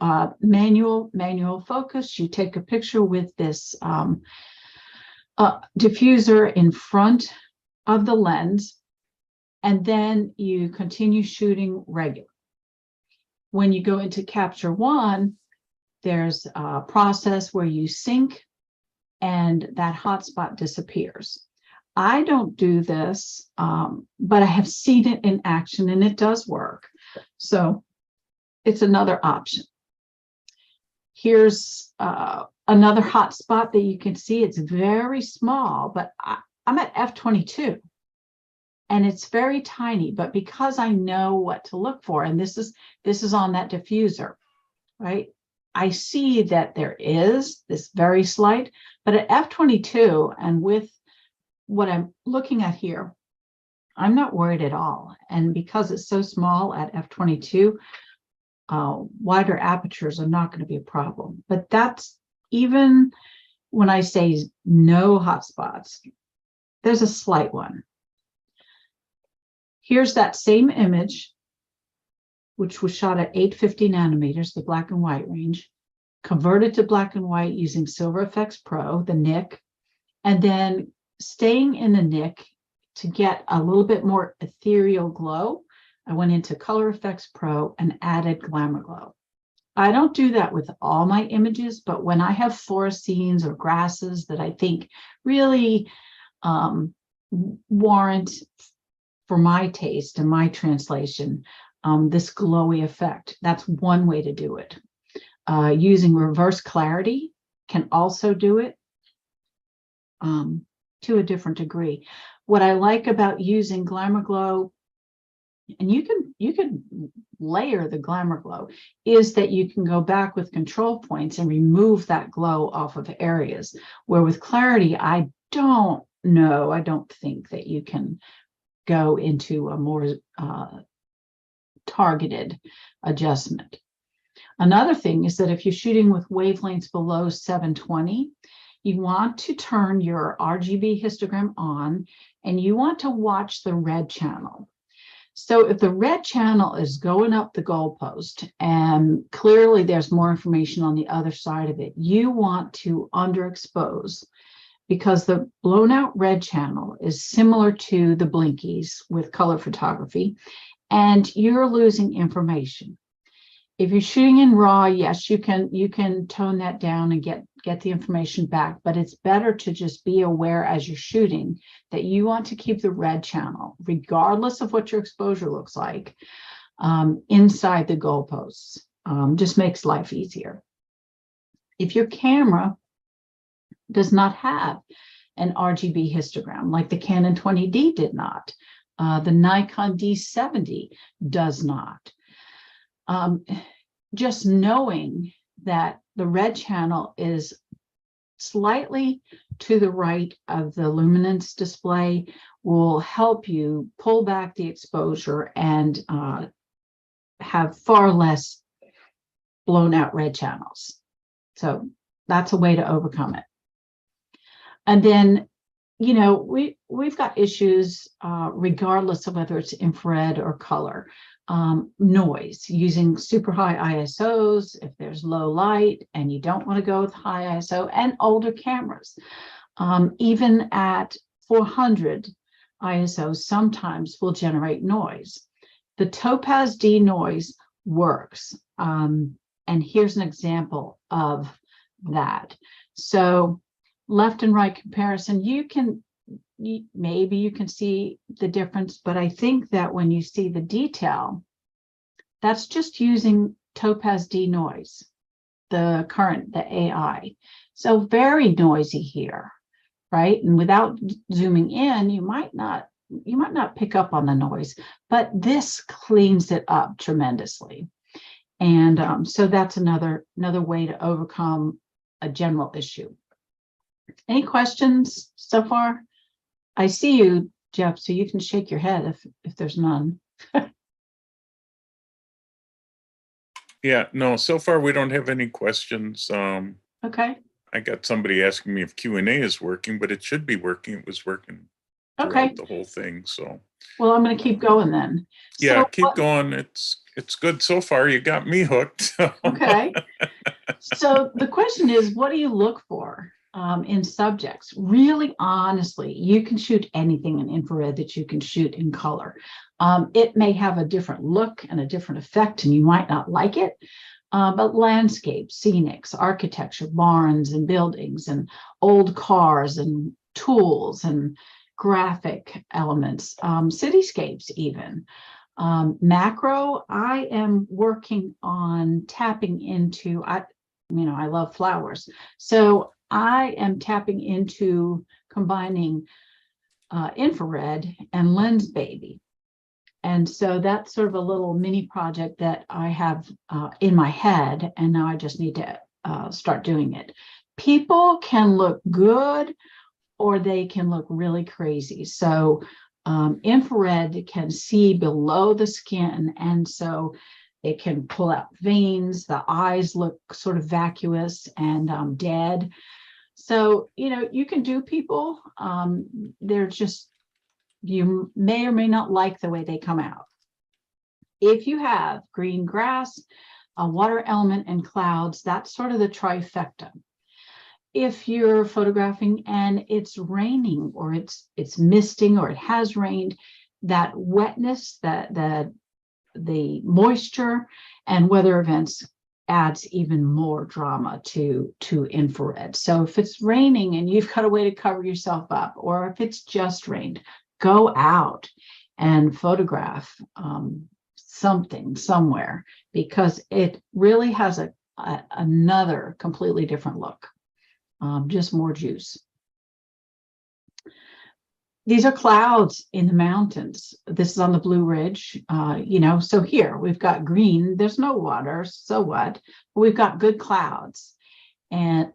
Manual focus, you take a picture with this diffuser in front of the lens, and then you continue shooting regular. When you go into Capture One, there's a process where you sync and that hotspot disappears. I don't do this, but I have seen it in action and it does work. So it's another option. Here's another hotspot that you can see. It's very small, but I'm at f22 and it's very tiny, but because I know what to look for, and this is on that diffuser, right? I see that there is this very slight, but at f22 and with what I'm looking at here, I'm not worried at all. And because it's so small at f22, wider apertures are not going to be a problem. But that's even when I say no hotspots, there's a slight one. Here's that same image, which was shot at 850 nanometers, the black and white range, converted to black and white using Silver FX Pro, the NIC, and then staying in the NIC to get a little bit more ethereal glow. I went into Color Efex Pro and added Glamour Glow. I don't do that with all my images, but when I have forest scenes or grasses that I think really warrant, for my taste and my translation, this glowy effect, that's one way to do it. Using reverse clarity can also do it to a different degree. What I like about using Glamour Glow, and you can layer the Glamour Glow, is that you can go back with control points and remove that glow off of areas, where with clarity, I don't think that you can go into a more targeted adjustment. Another thing is that if you're shooting with wavelengths below 720, you want to turn your RGB histogram on and you want to watch the red channel. So if the red channel is going up the goalpost and clearly there's more information on the other side of it, you want to underexpose, because the blown out red channel is similar to the blinkies with color photography, and you're losing information. If you're shooting in RAW, yes, you can tone that down and get the information back, but it's better to just be aware as you're shooting that you want to keep the red channel, regardless of what your exposure looks like, inside the goalposts. Just makes life easier. If your camera does not have an RGB histogram, like the Canon 20D did not, the Nikon D70 does not, just knowing that the red channel is slightly to the right of the luminance display will help you pull back the exposure and have far less blown out red channels. So that's a way to overcome it. And then, you know, we've got issues regardless of whether it's infrared or color. Noise, using super high ISOs if there's low light and you don't want to go with high ISO, and older cameras. Even at 400 ISO sometimes will generate noise. The Topaz denoise works. And here's an example of that. So left and right comparison, maybe you can see the difference, but I think that when you see the detail, that's just using Topaz denoise, the AI. So very noisy here, right? And without zooming in, you might not pick up on the noise, but this cleans it up tremendously. And so that's another way to overcome a general issue. Any questions so far? I see you, Jeff, so you can shake your head if there's none. Yeah, no, so far we don't have any questions. Okay, I got somebody asking me if Q&A is working, but it should be working. It was working okay. throughout the whole thing, so. Well, I'm gonna keep going then. Yeah, So keep what- going. It's good so far. You got me hooked. Okay. So the question is, what do you look for in subjects? Really, honestly, you can shoot anything in infrared that you can shoot in color. It may have a different look and a different effect, and you might not like it. But landscapes, scenics, architecture, barns and buildings, and old cars and tools and graphic elements, cityscapes even. Macro, I am working on tapping into, I love flowers. So I am tapping into combining infrared and lens baby. And so that's sort of a little mini project that I have in my head, and now I just need to start doing it. People can look good or they can look really crazy. So infrared can see below the skin, and so it can pull out veins. The eyes look sort of vacuous and dead. So, you can do people. They're just, you may or may not like the way they come out. If you have green grass, a water element, and clouds, that's sort of the trifecta. If you're photographing and it's raining or it's misting or it has rained, that wetness, the moisture and weather events adds even more drama to infrared. So if it's raining and you've got a way to cover yourself up, or if it's just rained, go out and photograph something somewhere, because it really has another completely different look. Just more juice. These are clouds in the mountains. This is on the Blue Ridge. So here we've got green. There's no water, so what? But we've got good clouds. And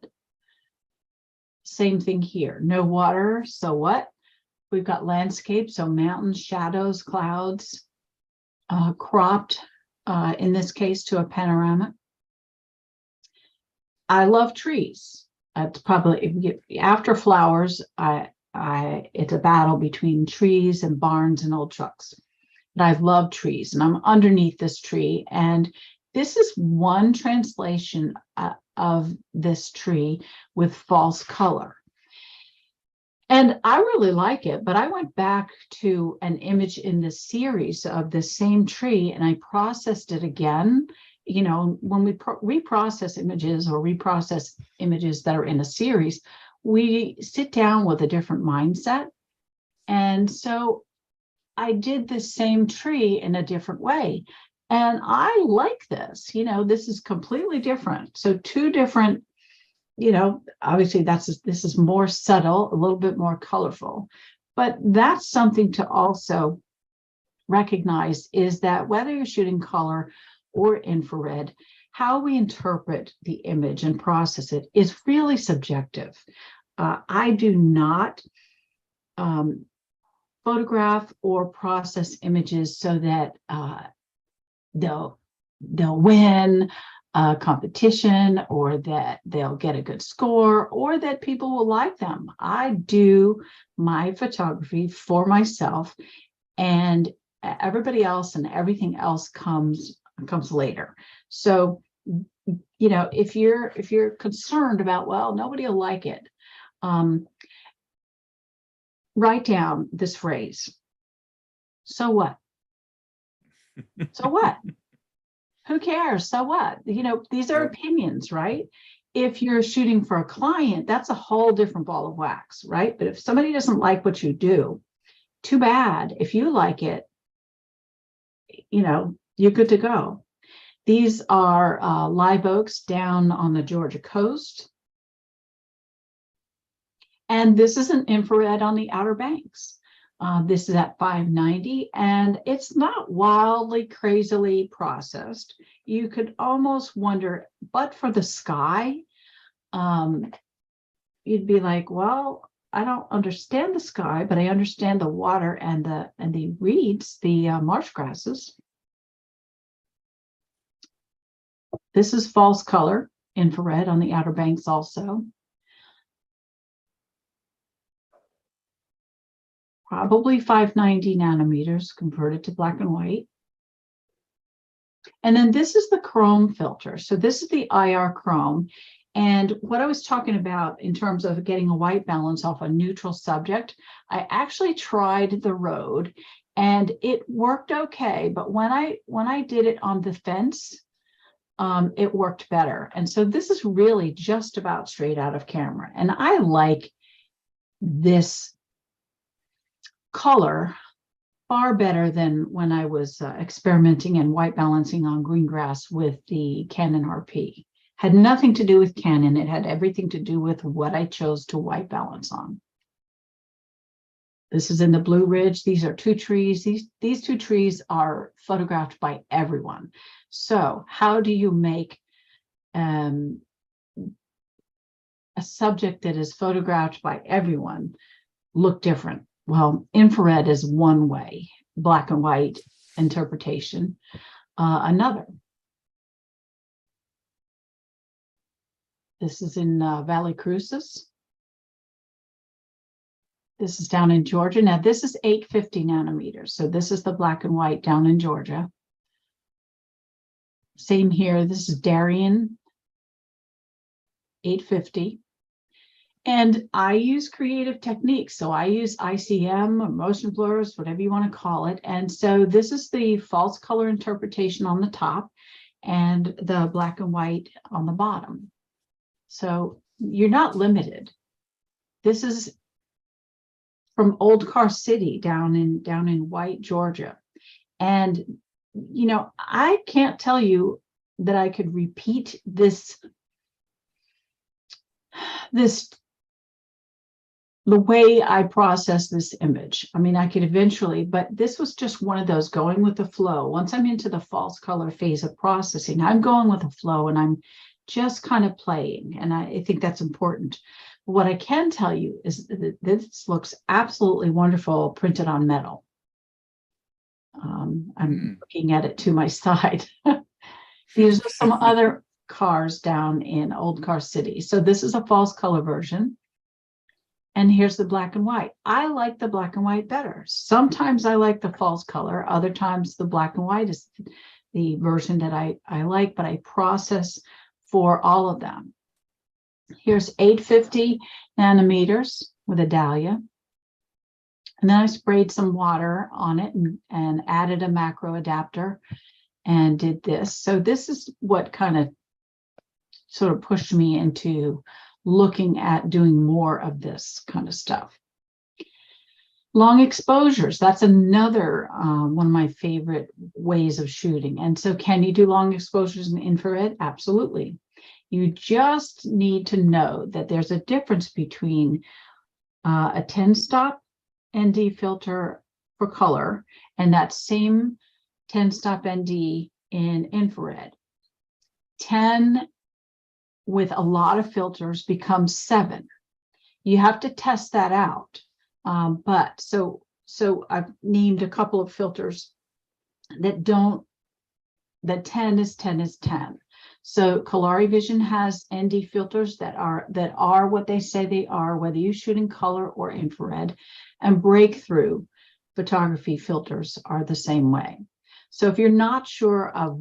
same thing here. No water, so what? We've got landscape, so mountains, shadows, clouds, cropped, in this case, to a panorama. I love trees. It's probably, after flowers, it's a battle between trees and barns and old trucks. But I love trees, and I'm underneath this tree. And this is one translation of this tree with false color. And I really like it, but I went back to an image in this series of the same tree and I processed it again. When we reprocess images or reprocess images that are in a series, we sit down with a different mindset. And so I did the same tree in a different way. And I like this, this is completely different. So two different, obviously this is more subtle, a little bit more colorful, but that's something to also recognize, is that whether you're shooting color or infrared, how we interpret the image and process it is really subjective. I do not photograph or process images so that they'll win a competition, or that they'll get a good score, or that people will like them. I do my photography for myself, and everybody else and everything else comes later. So, if you're concerned about, well, nobody will like it, write down this phrase. So what? So what? Who cares? So what? These are opinions, right? If you're shooting for a client, that's a whole different ball of wax, right? But if somebody doesn't like what you do, too bad. If you like it, you're good to go. These are live oaks down on the Georgia coast. And this is an infrared on the Outer Banks. This is at 590, and it's not wildly, crazily processed. You could almost wonder, but for the sky, you'd be like, well, I don't understand the sky, but I understand the water and the reeds, the marsh grasses. This is false color. infrared on the Outer Banks also. Probably 590 nanometers converted to black and white. And then this is the chrome filter. So this is the IR chrome. And what I was talking about in terms of getting a white balance off a neutral subject, I actually tried the road and it worked okay. But when I did it on the fence, it worked better. And so this is really just about straight out of camera. And I like this color far better than when I was experimenting and white balancing on green grass with the Canon RP. Had nothing to do with Canon. It had everything to do with what I chose to white balance on. This is in the Blue Ridge. These are two trees. These two trees are photographed by everyone. So how do you make a subject that is photographed by everyone look different? Well, infrared is one way, black and white interpretation, another. This is in Valley Cruces. This is down in Georgia. Now this is 850 nanometers. So this is the black and white down in Georgia. Same here. This is Darien, 850. And I use creative techniques. So I use ICM or motion blurs, whatever you want to call it. And so this is the false color interpretation on the top and the black and white on the bottom. So you're not limited. This is from Old Car City down in White, Georgia. And, you know, I can't tell you that I could repeat this the way I process this image. I mean, I could eventually, but this was just one of those going with the flow. Once I'm into the false color phase of processing, I'm going with the flow and I'm just kind of playing. And I think that's important. What I can tell you is that this looks absolutely wonderful printed on metal. I'm looking at it to my side. These are some other cars down in Old Car City. So this is a false color version. And here's the black and white. I like the black and white better. Sometimes I like the false color. Other times the black and white is the version that I like, but I process for all of them. Here's 850 nanometers with a dahlia. And then I sprayed some water on it and added a macro adapter and did this. So this is what kind of sort of pushed me into looking at doing more of this kind of stuff. Long exposures, that's another one of my favorite ways of shooting. And so can you do long exposures in infrared? Absolutely. You just need to know that there's a difference between a 10-stop ND filter for color and that same 10-stop ND in infrared. 10 with a lot of filters becomes 7. You have to test that out. But so I've named a couple of filters that 10 is 10. So Kalari Vision has ND filters that are what they say they are, whether you shoot in color or infrared, and Breakthrough photography filters are the same way. So if you're not sure of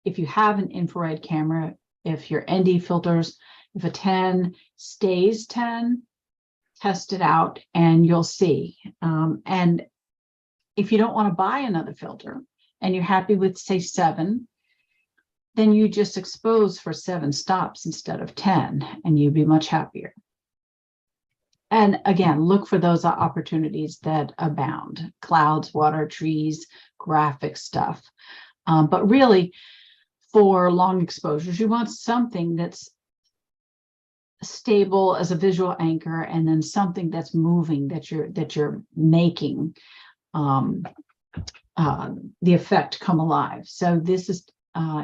if you have an infrared camera, if your ND filters, if a 10 stays 10, test it out and you'll see. And if you don't want to buy another filter and you're happy with, say, 7, then you just expose for 7 stops instead of 10, and you'd be much happier. And again, look for those opportunities that abound: clouds, water, trees, graphic stuff. But really, for long exposures, you want something that's stable as a visual anchor, and then something that's moving, that you're making the effect come alive. So this is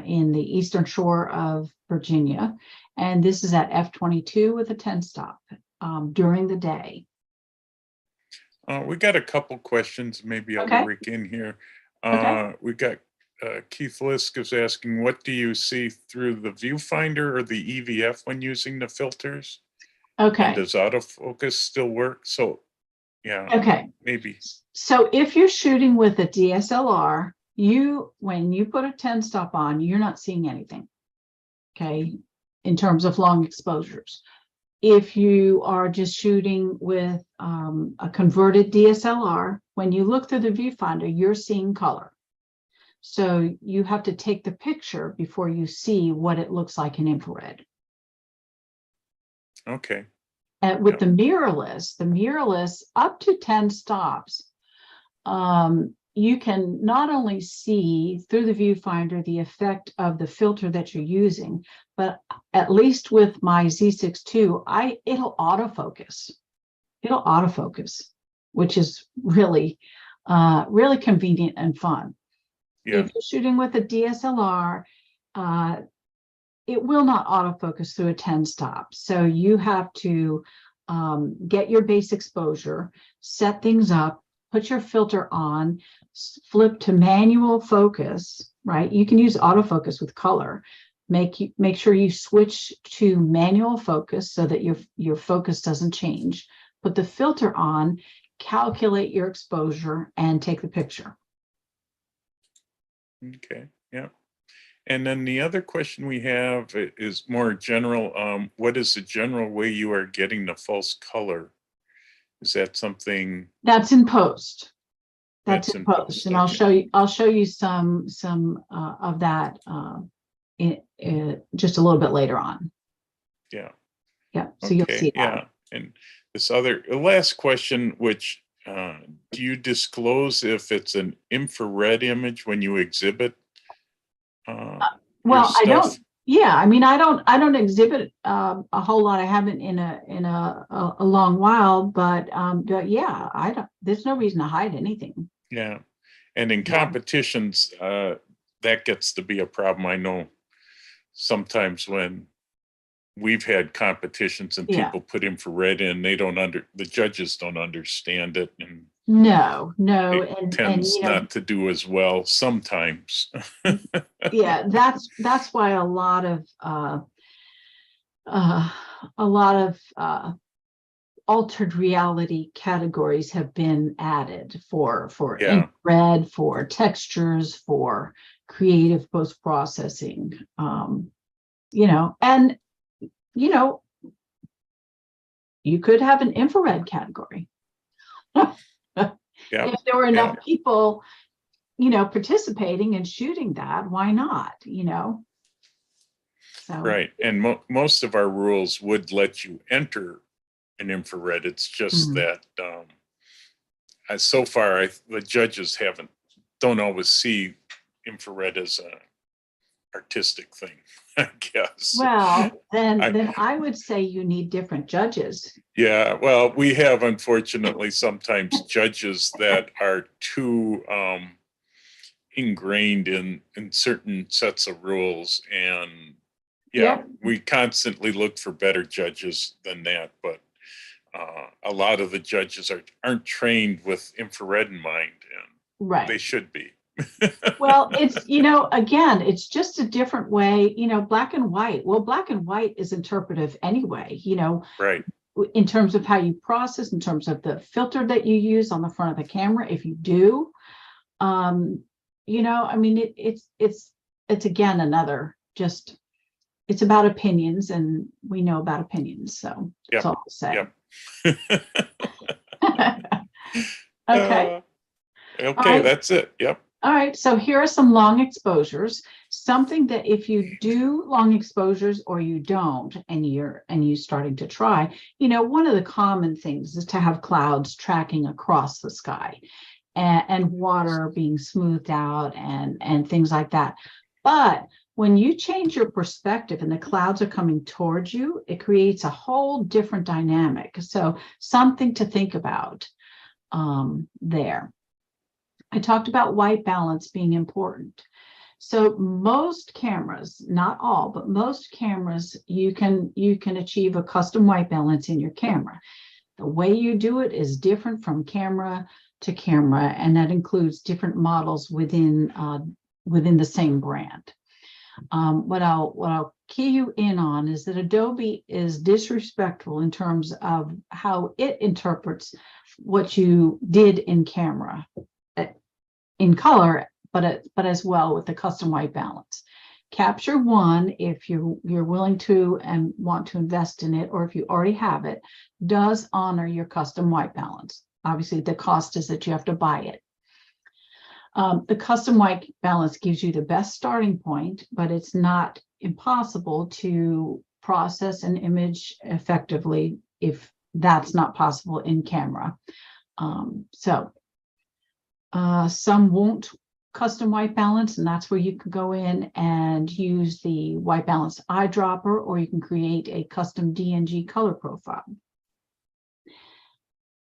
in the eastern shore of Virginia, and this is at f/22 with a 10-stop during the day. We got a couple questions. Maybe I'll Okay. break in here. Okay. We got Keith Lisk is asking, what do you see through the viewfinder or the EVF when using the filters? And Okay, does autofocus still work? So, yeah, okay. maybe. So if you're shooting with a DSLR, when you put a 10 stop on, you're not seeing anything. Okay, in terms of long exposures. If you are just shooting with a converted DSLR, when you look through the viewfinder, you're seeing color. So you have to take the picture before you see what it looks like in infrared. Okay. And with Yeah. the mirrorless up to 10 stops, you can not only see through the viewfinder the effect of the filter that you're using, but at least with my Z6 II, it'll autofocus. It'll autofocus, which is really, really convenient and fun. Yeah. If you're shooting with a DSLR, it will not autofocus through a 10 stop. So you have to get your base exposure, set things up, put your filter on, flip to manual focus, right? You can use autofocus with color. Make sure you switch to manual focus so that your focus doesn't change. Put the filter on, calculate your exposure, and take the picture. Okay. Yeah. And then the other question we have is more general. What is the general way you are getting the false color? Is that something? That's in post. That's That's in in post, post, and okay. I'll show you some of that just a little bit later on. Yeah. Yeah, so you'll Okay, see that. yeah. And this last question, which do you disclose if it's an infrared image when you exhibit Well, I don't. stuff? Yeah, I mean, I don't exhibit a whole lot. I haven't in a long while, but yeah, I don't. There's no reason to hide anything. Yeah. And in Yeah. competitions, that gets to be a problem. I know sometimes when we've had competitions and Yeah. people put infrared in, the judges don't understand it, and No, it and tends you know, not to do as well sometimes. yeah, that's why a lot of altered reality categories have been added for Yeah. infrared, for textures, for creative post-processing. You know, and you know, you could have an infrared category. Yeah. If there were enough people, you know, participating and shooting that, why not? You know. So. Right. And most of our rules would let you enter an infrared. It's just that so far the judges don't always see infrared as a artistic thing, I guess. Well, then I would say you need different judges. Yeah, well, we have unfortunately sometimes judges that are too ingrained in certain sets of rules, and Yeah. we constantly look for better judges than that, but a lot of the judges aren't trained with infrared in mind, and Right. they should be. Well, it's, you know, again, it's just a different way, you know, black and white. Well, black and white is interpretive anyway, you know, Right. in terms of how you process, in terms of the filter that you use on the front of the camera, if you do, you know, I mean, it's again, it's about opinions, and we know about opinions. So that's all I'll say. Okay. Okay, right. that's it. Yep. All right, so here are some long exposures. Something that if you do long exposures or you don't, and you're starting to try, you know, one of the common things is to have clouds tracking across the sky, and water being smoothed out and things like that. But when you change your perspective and the clouds are coming towards you, it creates a whole different dynamic. So something to think about there. I talked about white balance being important. So most cameras, not all, but most cameras, you can achieve a custom white balance in your camera. The way you do it is different from camera to camera, and that includes different models within within the same brand. What I'll key you in on is that Adobe is disrespectful in terms of how it interprets what you did in camera, in color, but as well with the custom white balance. Capture One, if you're willing to and want to invest in it, or if you already have it, does honor your custom white balance. Obviously, the cost is that you have to buy it. The custom white balance gives you the best starting point, but it's not impossible to process an image effectively if that's not possible in camera. Some won't custom white balance, and that's where you can go in and use the white balance eyedropper, or you can create a custom DNG color profile.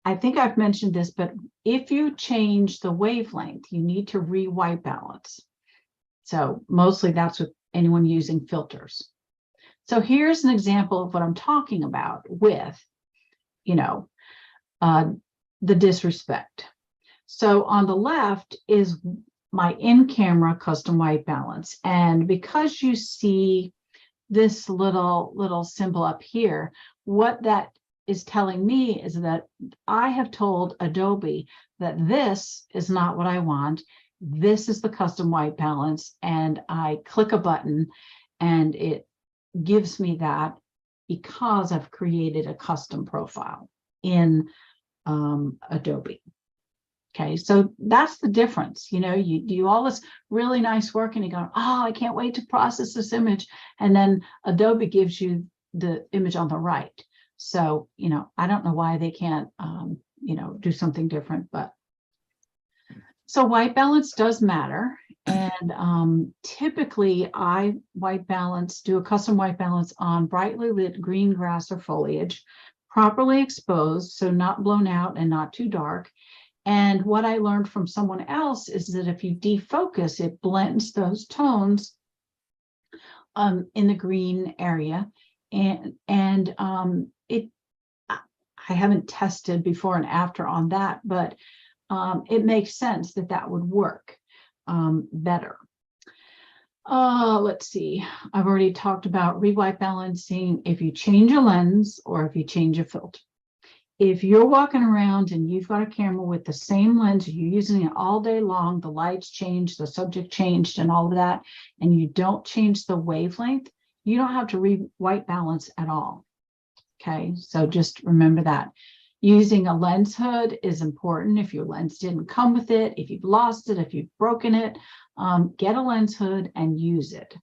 I think I've mentioned this, but if you change the wavelength, you need to re-white balance. So mostly that's with anyone using filters. So here's an example of what I'm talking about with, the disrespect. So on the left is my in-camera custom white balance. And because you see this little symbol up here, what that is telling me is that I have told Adobe that this is not what I want. This is the custom white balance, and I click a button and it gives me that because I've created a custom profile in Adobe. Okay, so that's the difference. You do all this really nice work and you go, oh, I can't wait to process this image. And then Adobe gives you the image on the right. So, I don't know why they can't, do something different, but. So white balance does matter. And typically I do a custom white balance on brightly lit green grass or foliage, properly exposed, so not blown out and not too dark. And what I learned from someone else is that if you defocus, it blends those tones in the green area. And I haven't tested before and after on that, but it makes sense that would work better. Let's see. I've already talked about re-white balancing if you change a lens or if you change a filter. If you're walking around and you've got a camera with the same lens, you're using it all day long, the lights changed, the subject changed and all of that, and you don't change the wavelength, you don't have to re-white balance at all. Okay, so just remember that. Using a lens hood is important. If your lens didn't come with it, if you've lost it, if you've broken it, get a lens hood and use it.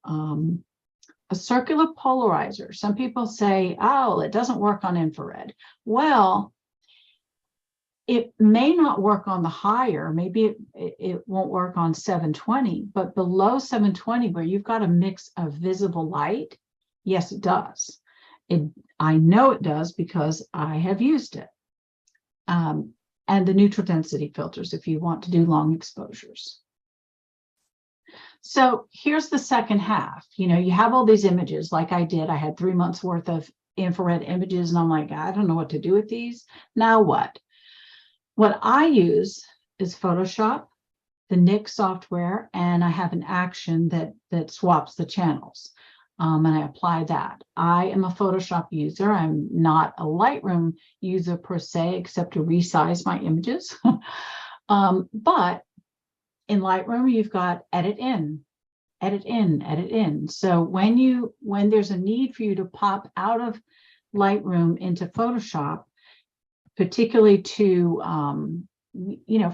A circular polarizer. Some people say, oh, it doesn't work on infrared. Well, it may not work on the higher, maybe it won't work on 720, but below 720, where you've got a mix of visible light, yes, it does. I know it does because I have used it. And the neutral density filters if you want to do long exposures. So here's the second half. You have all these images like I did. I had 3 months worth of infrared images and I'm like, I don't know what to do with these. Now what? What I use is Photoshop, the Nik software, and I have an action that swaps the channels. And I apply that. I am a Photoshop user. I'm not a Lightroom user per se, except to resize my images. But in Lightroom, you've got edit in, edit in, edit in. So when there's a need for you to pop out of Lightroom into Photoshop, particularly to,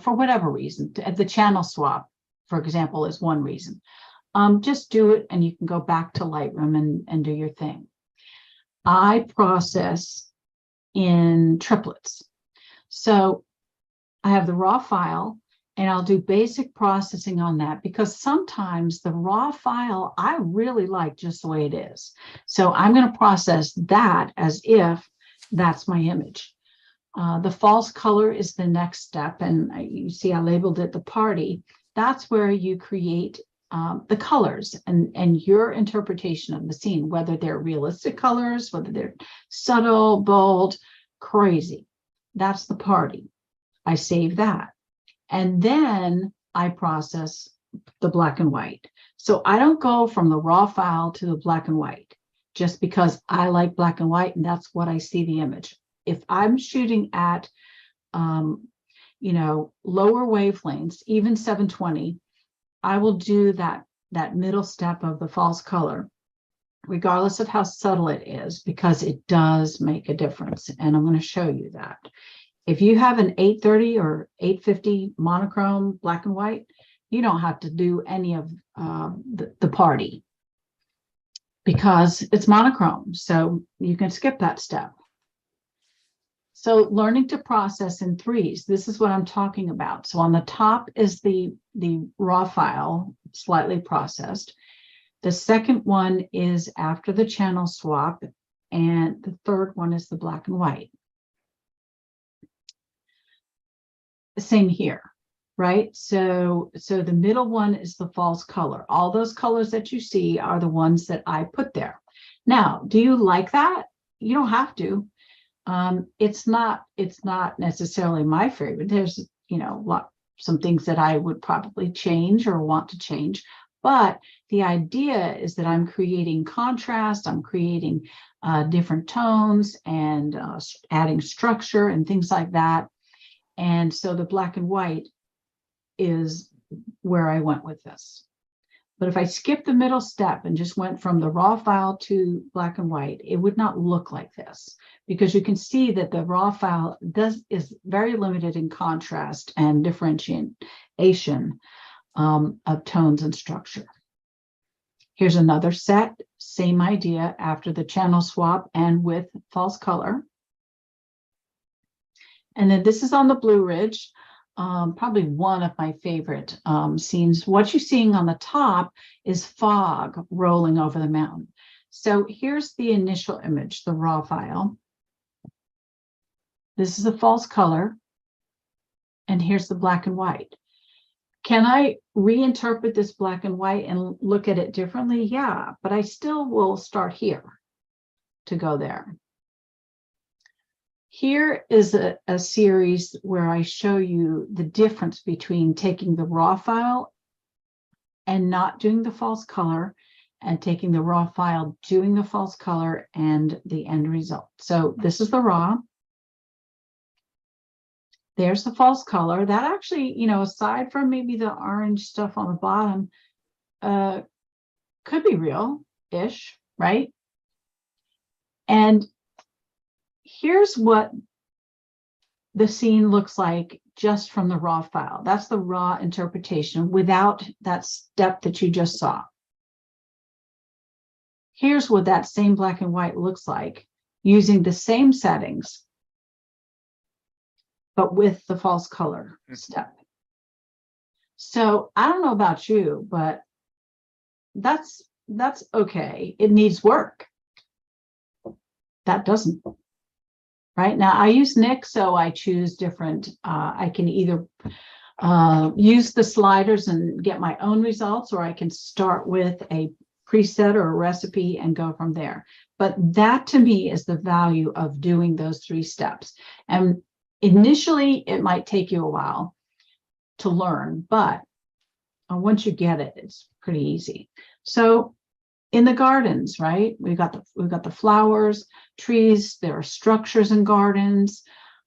for whatever reason, the channel swap, for example, is one reason. Just do it and you can go back to Lightroom and do your thing. I process in triplets. So I have the raw file and I'll do basic processing on that because sometimes the raw file I really like just the way it is. So I'm going to process that as if that's my image. The false color is the next step, and you see I labeled it the party. That's where you create the colors and your interpretation of the scene, whether they're realistic colors, whether they're subtle, bold, crazy. That's the party. I save that. And then I process the black and white. So I don't go from the raw file to the black and white just because I like black and white and that's what I see the image. If I'm shooting at, you know, lower wavelengths, even 720, I will do that middle step of the false color, regardless of how subtle it is, because it does make a difference. And I'm going to show you that. If you have an 830 or 850 monochrome black and white, you don't have to do any of the party because it's monochrome. So you can skip that step. So learning to process in threes, this is what I'm talking about. So on the top is the raw file, slightly processed. The second one is after the channel swap, and the third one is the black and white. Same here, right? So the middle one is the false color. All those colors that you see are the ones that I put there. Now, do you like that? You don't have to. It's not necessarily my favorite. There's, you know, some things that I would probably change or want to change. But the idea is that I'm creating contrast, I'm creating different tones and adding structure and things like that. And so the black and white is where I went with this. But if I skip the middle step and just went from the raw file to black and white, it would not look like this, because you can see that the raw file is very limited in contrast and differentiation of tones and structure. Here's another set, same idea after the channel swap and with false color. And then this is on the Blue Ridge, probably one of my favorite scenes. What you're seeing on the top is fog rolling over the mountain. So here's the initial image, the raw file. This is a false color. And here's the black and white. Can I reinterpret this black and white and look at it differently? Yeah, but I still will start here to go there. Here is a series where I show you the difference between taking the raw file and not doing the false color, and taking the raw file, doing the false color, and the end result. So this is the raw. There's the false color. That actually, you know, aside from maybe the orange stuff on the bottom, could be real-ish, right? And here's what the scene looks like just from the raw file. That's the raw interpretation without that step that you just saw. Here's what that same black and white looks like using the same settings, but with the false color step. So I don't know about you, but that's okay. It needs work. That doesn't. Right now I use Nik, so I choose different, I can either use the sliders and get my own results, or I can start with a preset or a recipe and go from there. But that to me is the value of doing those 3 steps. And initially it might take you a while to learn, but once you get it, it's pretty easy. So in the gardens, right? We've got the flowers, trees, there are structures in gardens,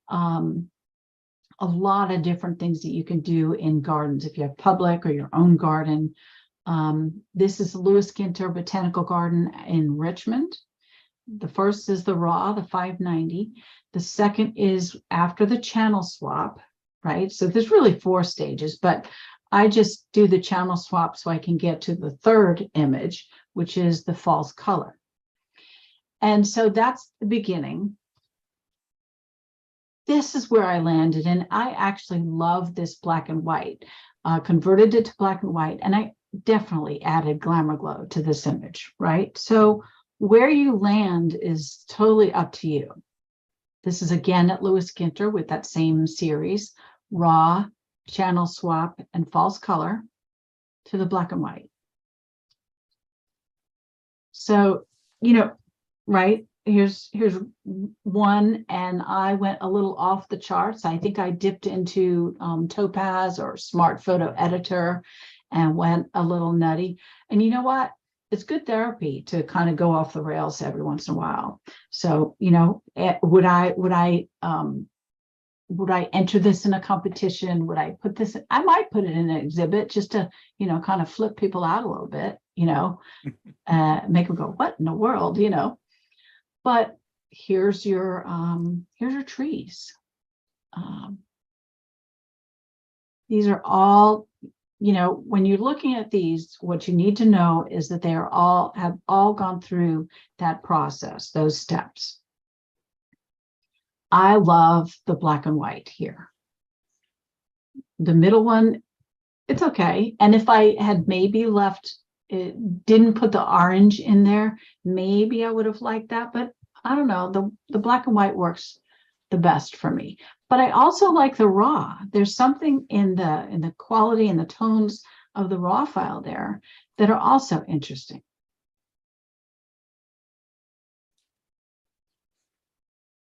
a lot of different things that you can do in gardens if you have public or your own garden. This is Lewis Ginter Botanical Garden in Richmond. The first is the raw, the 590. The second is after the channel swap, right? So there's really 4 stages, but I just do the channel swap so I can get to the third image, which is the false color. And so that's the beginning. This is where I landed, and I actually love this black and white, converted it to black and white, and I definitely added Glamour Glow to this image, right? So where you land is totally up to you. This is again at Lewis Ginter with that same series, raw, channel swap, and false color to the black and white. So, you know, right, here's one, and I went a little off the charts. I think I dipped into Topaz or Smart Photo Editor and went a little nutty. And you know what? It's good therapy to kind of go off the rails every once in a while. So, you know, would I enter this in a competition? Would I put this, I might put it in an exhibit just to, you know, kind of flip people out a little bit, you know, make them go, what in the world, you know? But here's your trees. These are all, you know, when you're looking at these, what you need to know is that they have all gone through that process, those steps. I love the black and white here. The middle one, it's okay. And if I had maybe left, it didn't put the orange in there, maybe I would have liked that, but I don't know, the black and white works the best for me. But I also like the raw. There's something in the quality and the tones of the raw file there that are also interesting.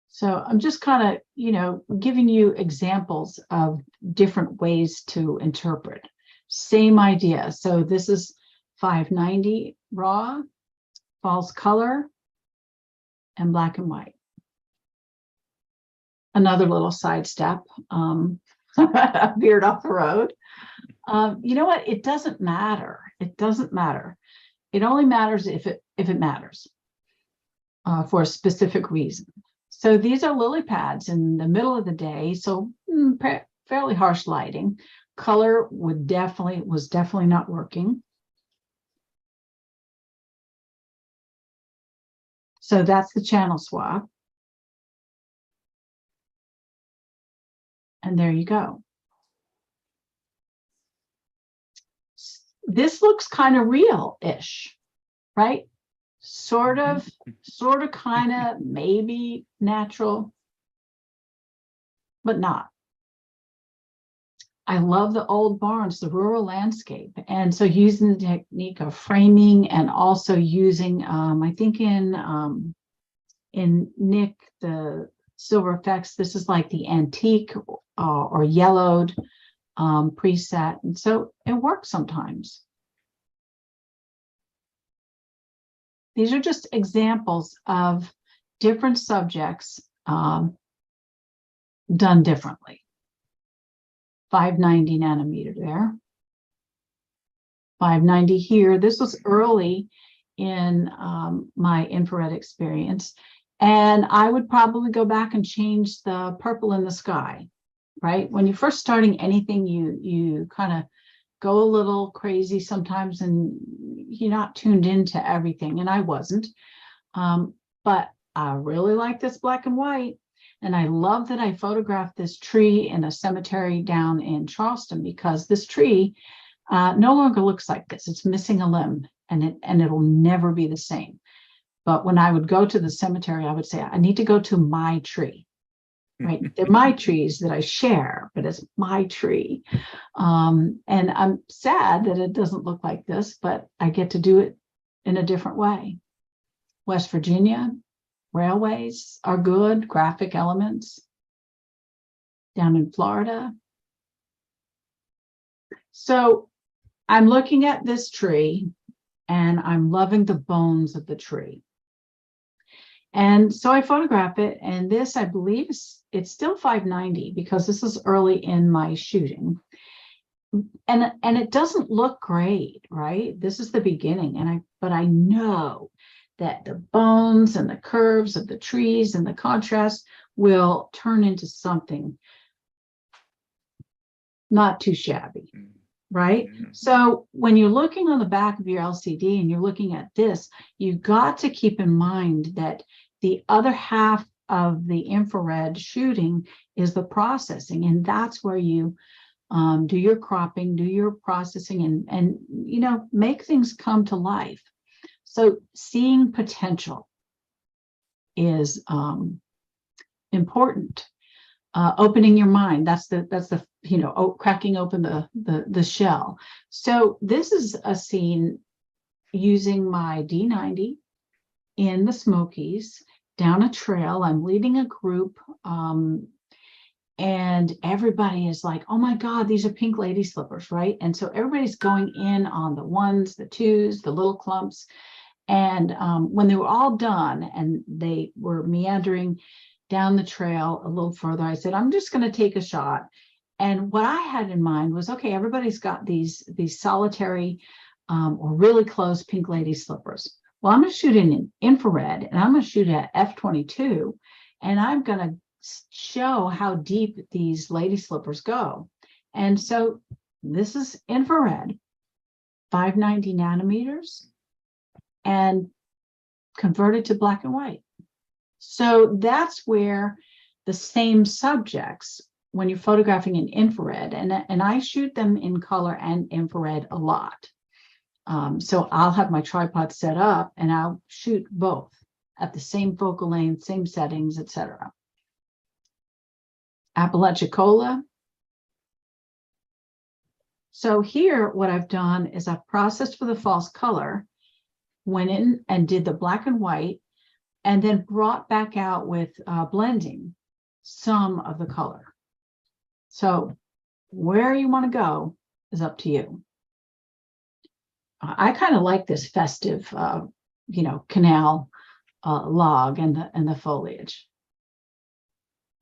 So I'm just kind of, you know, giving you examples of different ways to interpret. Same idea. So this is 590 raw, false color, and black and white. Another little sidestep, veered off the road. You know what? It doesn't matter. It doesn't matter. It only matters if it matters for a specific reason. So these are lily pads in the middle of the day. So fairly harsh lighting. Color was definitely not working. So that's the channel swap. And there you go. This looks kind of real-ish, right? Sort of, kind of, maybe natural, but not. I love the old barns, the rural landscape. And so using the technique of framing and also using, I think in Nick, the Silver Effects, this is like the antique or yellowed preset. And so it works sometimes. These are just examples of different subjects done differently. 590 nanometer there. 590 here. This was early in my infrared experience. And I would probably go back and change the purple in the sky, right? When you're first starting anything, you kind of go a little crazy sometimes and you're not tuned into everything. And I wasn't, but I really like this black and white. And I love that I photographed this tree in a cemetery down in Charleston, because this tree no longer looks like this. It's missing a limb, and it'll never be the same. But when I would go to the cemetery, I would say, I need to go to my tree, right? They're my trees that I share, but it's my tree. And I'm sad that it doesn't look like this, but I get to do it in a different way. West Virginia, railways are good, graphic elements. Down in Florida. So I'm looking at this tree and I'm loving the bones of the tree. And so I photograph it, and this, I believe, it's still 590 because this is early in my shooting. And it doesn't look great, right? This is the beginning, but I know that the bones and the curves of the trees and the contrast will turn into something not too shabby, right? So when you're looking on the back of your LCD and you're looking at this, you've got to keep in mind that the other half of the infrared shooting is the processing, and that's where you do your cropping, do your processing, and you know, make things come to life. So seeing potential is important. Opening your mind, that's the you know, cracking open the shell. So this is a scene using my D90 in the Smokies down a trail. I'm leading a group, and And everybody is like, oh my God, these are pink lady slippers, right? And so everybody's going in on the ones, the twos, the little clumps. And when they were all done and they were meandering down the trail a little further, I said, I'm just going to take a shot. And what I had in mind was, okay, everybody's got these solitary or really close pink lady slippers. Well, I'm going to shoot in infrared, and I'm going to shoot at f/22, and I'm going to show how deep these lady slippers go. And so this is infrared, 590 nanometers, and converted to black and white. So that's where the same subjects, when you're photographing in infrared, and I shoot them in color and infrared a lot. So I'll have my tripod set up and I'll shoot both at the same focal length, same settings, etc. Apalachicola. So here, what I've done is I've processed for the false color, went in and did the black and white, and then brought back out with blending some of the color. So where you want to go is up to you. I kind of like this festive, canal log and the foliage.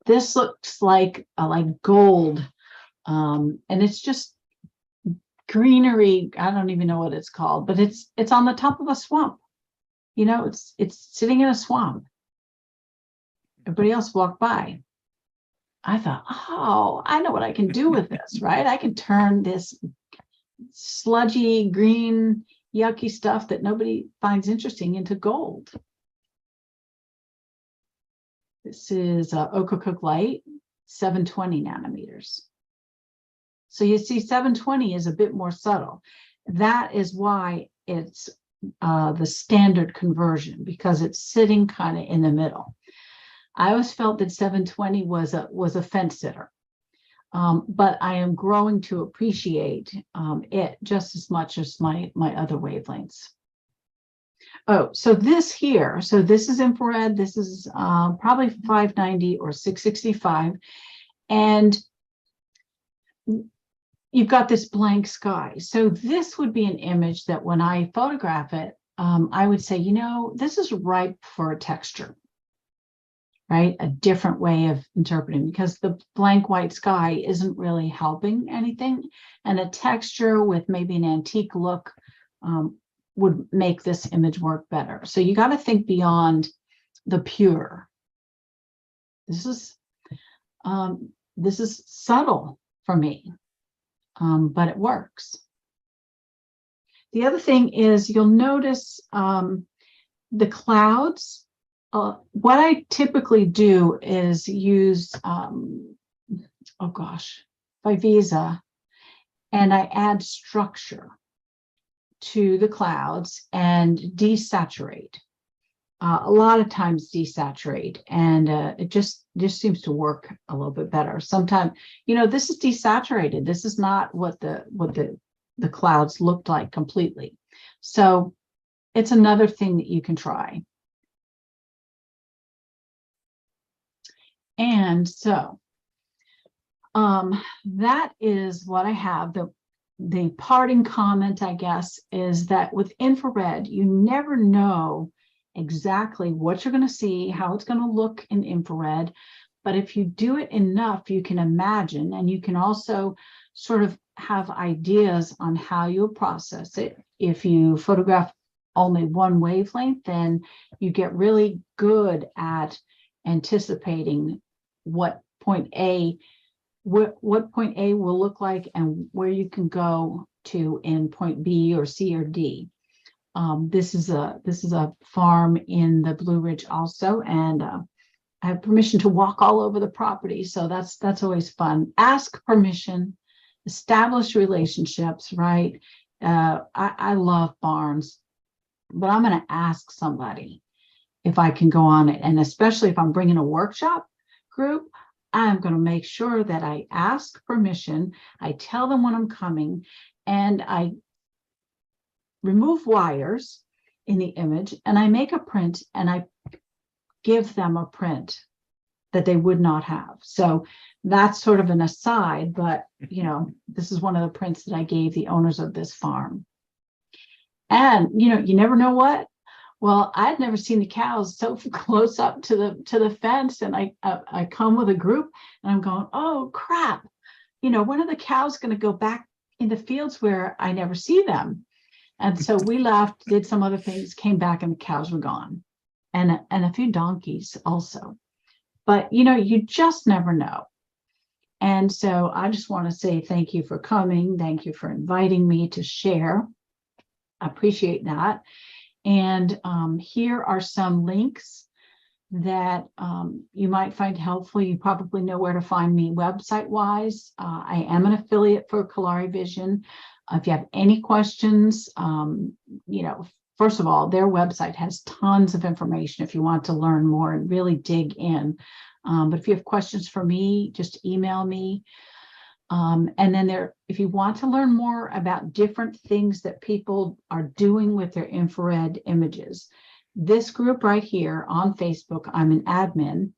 This looks like gold, and it's just greenery. I don't even know what it's called, but it's on the top of a swamp. It's sitting in a swamp. Everybody else walked by. I thought, oh, I know what I can do with this, right? I can turn this sludgy, green, yucky stuff that nobody finds interesting into gold. This is Okokook Light, 720 nanometers. So you see 720 is a bit more subtle. That is why it's the standard conversion, because it's sitting kind of in the middle. I always felt that 720 was a fence sitter, but I am growing to appreciate it just as much as my other wavelengths. Oh, so this here, so this is infrared. This is probably 590 or 665, and you've got this blank sky. So this would be an image that when I photograph it, I would say, this is ripe for a texture, right? A different way of interpreting, because the blank white sky isn't really helping anything. And a texture with maybe an antique look would make this image work better. So you got to think beyond the pure. This is subtle for me. But it works. The other thing is you'll notice the clouds. What I typically do is use, Viveza, and I add structure to the clouds and desaturate. A lot of times desaturate, and it just seems to work a little bit better. Sometimes, this is desaturated. This is not what the clouds looked like completely. So it's another thing that you can try. And so that is what I have. The parting comment, I guess, is that with infrared, you never know exactly what you're going to see, how it's going to look in infrared. But if you do it enough, you can imagine, and you can also sort of have ideas on how you'll process it. If you photograph only one wavelength, then you get really good at anticipating what point A will look like and where you can go to in point B or C or D. This is a farm in the Blue Ridge also, and I have permission to walk all over the property, so that's always fun. Ask permission, establish relationships, right? I love barns, but I'm going to ask somebody if I can go on it, and especially if I'm bringing a workshop group, I'm going to make sure that I ask permission. I tell them when I'm coming, and I remove wires in the image, and I make a print, and I give them a print that they would not have. So that's sort of an aside, but this is one of the prints that I gave the owners of this farm. And you never know what. Well, I'd never seen the cows so close up to the fence, and I come with a group, and I'm going, oh crap, when are the cows going to go back in the fields where I never see them? And so we left, did some other things, came back, and the cows were gone, and a few donkeys also. But you just never know. And so I just want to say thank you for coming. Thank you for inviting me to share. I appreciate that. And here are some links that you might find helpful. You probably know where to find me website-wise. I am an affiliate for Kalari Vision. If you have any questions, first of all, their website has tons of information if you want to learn more and really dig in. But if you have questions for me, just email me. And then if you want to learn more about different things that people are doing with their infrared images, this group right here on Facebook, I'm an admin.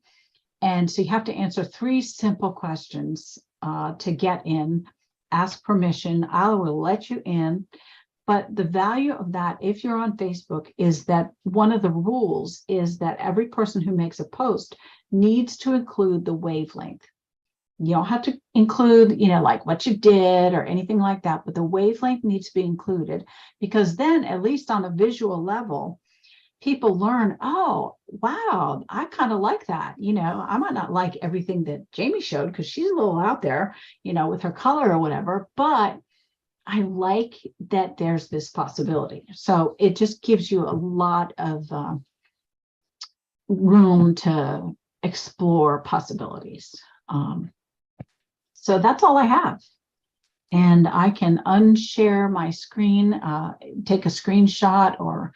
And so you have to answer 3 simple questions to get in. Ask permission. I will let you in. But the value of that, if you're on Facebook, is that one of the rules is that every person who makes a post needs to include the wavelength. You don't have to include, like what you did or anything like that, but the wavelength needs to be included, because then, at least on a visual level, people learn, oh, wow, I kind of like that. I might not like everything that Jamie showed because she's a little out there, with her color or whatever, but I like that there's this possibility. So it just gives you a lot of room to explore possibilities. So that's all I have. And I can unshare my screen, take a screenshot, or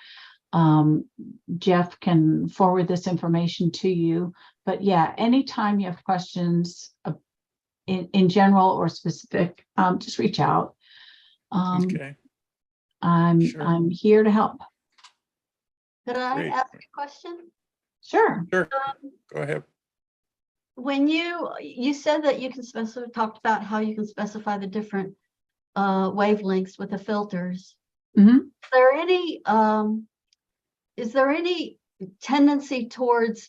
Jeff can forward this information to you. But yeah, anytime you have questions in general or specific, just reach out. Okay. Sure. I'm here to help. Could I Great. ask a question? Sure. Sure. Go ahead. When you said that you can talked about how you can specify the different wavelengths with the filters. Mhm. Is there any tendency towards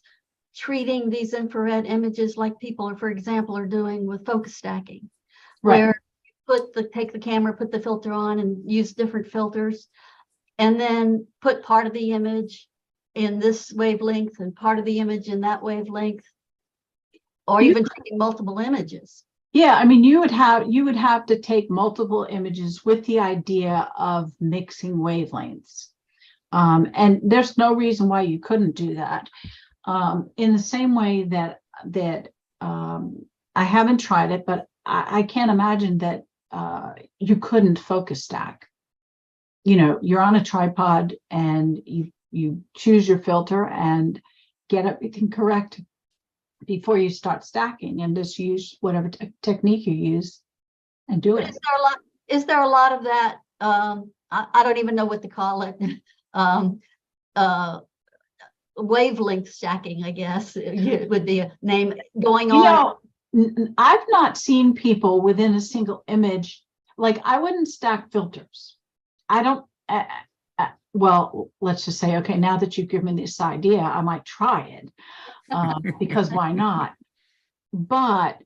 treating these infrared images like people are, for example, are doing with focus stacking, Right. where you take the camera, put the filter on, and use different filters, and then put part of the image in this wavelength and part of the image in that wavelength, or even taking multiple images? Yeah, I mean, you would have to take multiple images with the idea of mixing wavelengths. And there's no reason why you couldn't do that. In the same way that I haven't tried it, but I can't imagine that you couldn't focus stack. You're on a tripod and you choose your filter and get everything correct before you start stacking, and just use whatever technique you use and do it. Is there a lot of that? I don't even know what to call it. Wavelength stacking, I guess would be a name going on. I've not seen people within a single image. Like, I wouldn't stack filters. I don't. Well, let's just say, okay, now that you've given me this idea, I might try it, because why not? But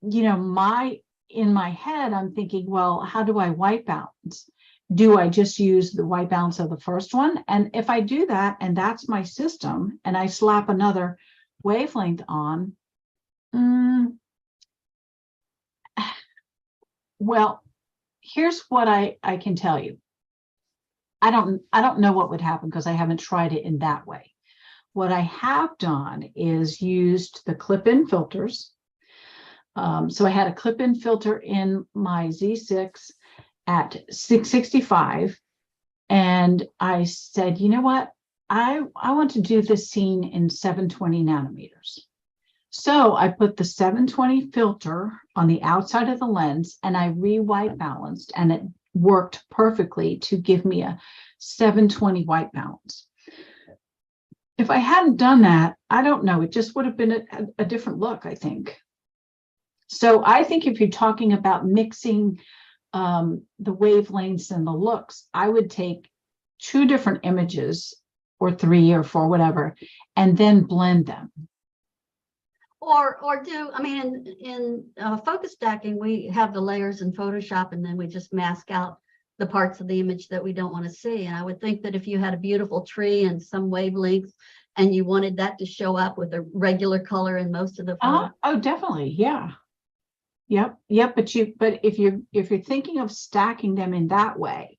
in my head, I'm thinking, well, how do I white balance? Do I just use the white balance of the first one? And if I do that, and that's my system, and I slap another wavelength on, well, here's what I can tell you. I don't know what would happen because I haven't tried it in that way. What I have done is used the clip-in filters. So I had a clip-in filter in my Z6 at 665, and I said, you know what? I want to do this scene in 720 nanometers. So I put the 720 filter on the outside of the lens, and I re-white balanced, and it worked perfectly to give me a 720 white balance. If I hadn't done that, I don't know, it just would have been a different look, I think. So I think if you're talking about mixing the wavelengths and the looks, I would take 2 different images or 3 or 4, whatever, and then blend them. Or do, I mean, in focus stacking, we have the layers in Photoshop and then we just mask out the parts of the image that we don't want to see. And I would think that if you had a beautiful tree and some wavelengths and you wanted that to show up with a regular color in most of the photos. Oh, definitely, yeah. Yep, but if you're thinking of stacking them in that way,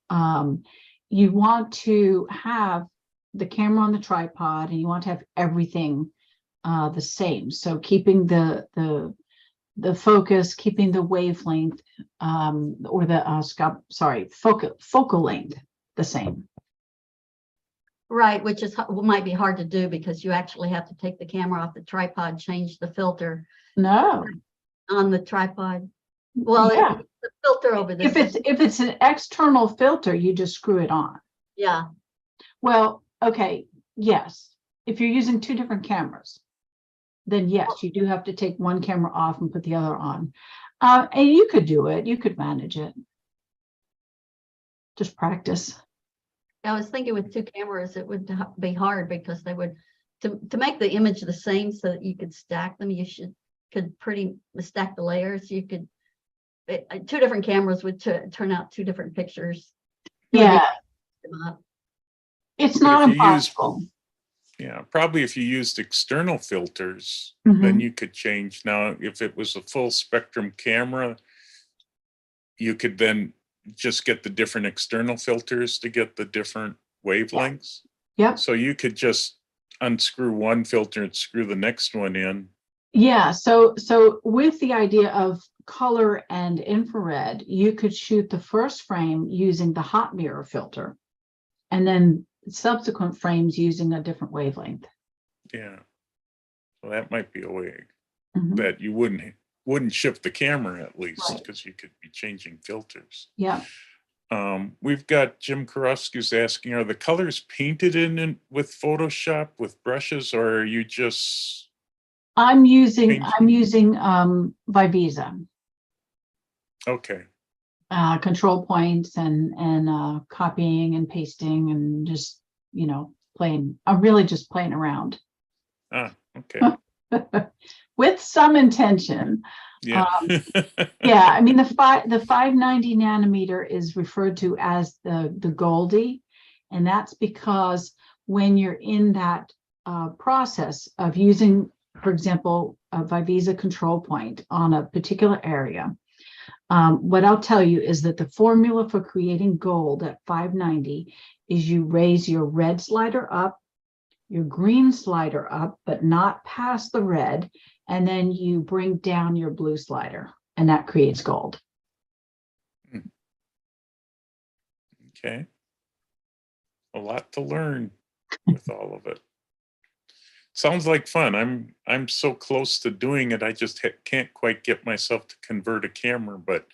you want to have the camera on the tripod and you want to have everything the same. So keeping the focus, keeping the wavelength, or the focal length the same. Right, which is might be hard to do because you actually have to take the camera off the tripod, change the filter No. on the tripod. Well, Yeah. the filter over this. If it's an external filter, you just screw it on. Yeah, Well, okay, yes. If you're using 2 different cameras, then yes, you do have to take one camera off and put the other on. And you could do it. You could manage it. Just practice. I was thinking with 2 cameras, it would be hard because they would, to make the image the same so that you could stack them, you could pretty stack the layers. You could, 2 different cameras would turn out 2 different pictures. Yeah. It's But not if you use- impossible. Yeah, probably if you used external filters, Mhm. then you could change. Now, if it was a full spectrum camera, you could then just get the different external filters to get the different wavelengths. Yep. So you could just unscrew one filter and screw the next one in. Yeah, so with the idea of color and infrared, you could shoot the first frame using the hot mirror filter and then subsequent frames using a different wavelength. Yeah. So that might be a way Mhm. that you wouldn't shift the camera at least, Right. because you could be changing filters. Yeah. We've got Jim Karofsky's asking, are the colors painted in with Photoshop with brushes, or are you just, I'm using Painting. Vivisa, okay, control points and copying and pasting and just, playing. I'm really just playing around okay, with some intention. yeah. Yeah, I mean, the 590 nanometer is referred to as the Goldie, and that's because when you're in that process of using, for example, a Vivisa control point on a particular area, what I'll tell you is that the formula for creating gold at 590 is you raise your red slider up, your green slider up, but not past the red, and then you bring down your blue slider, and that creates gold. Okay. A lot to learn with all of it. Sounds like fun. I'm so close to doing it. I just can't quite get myself to convert a camera, but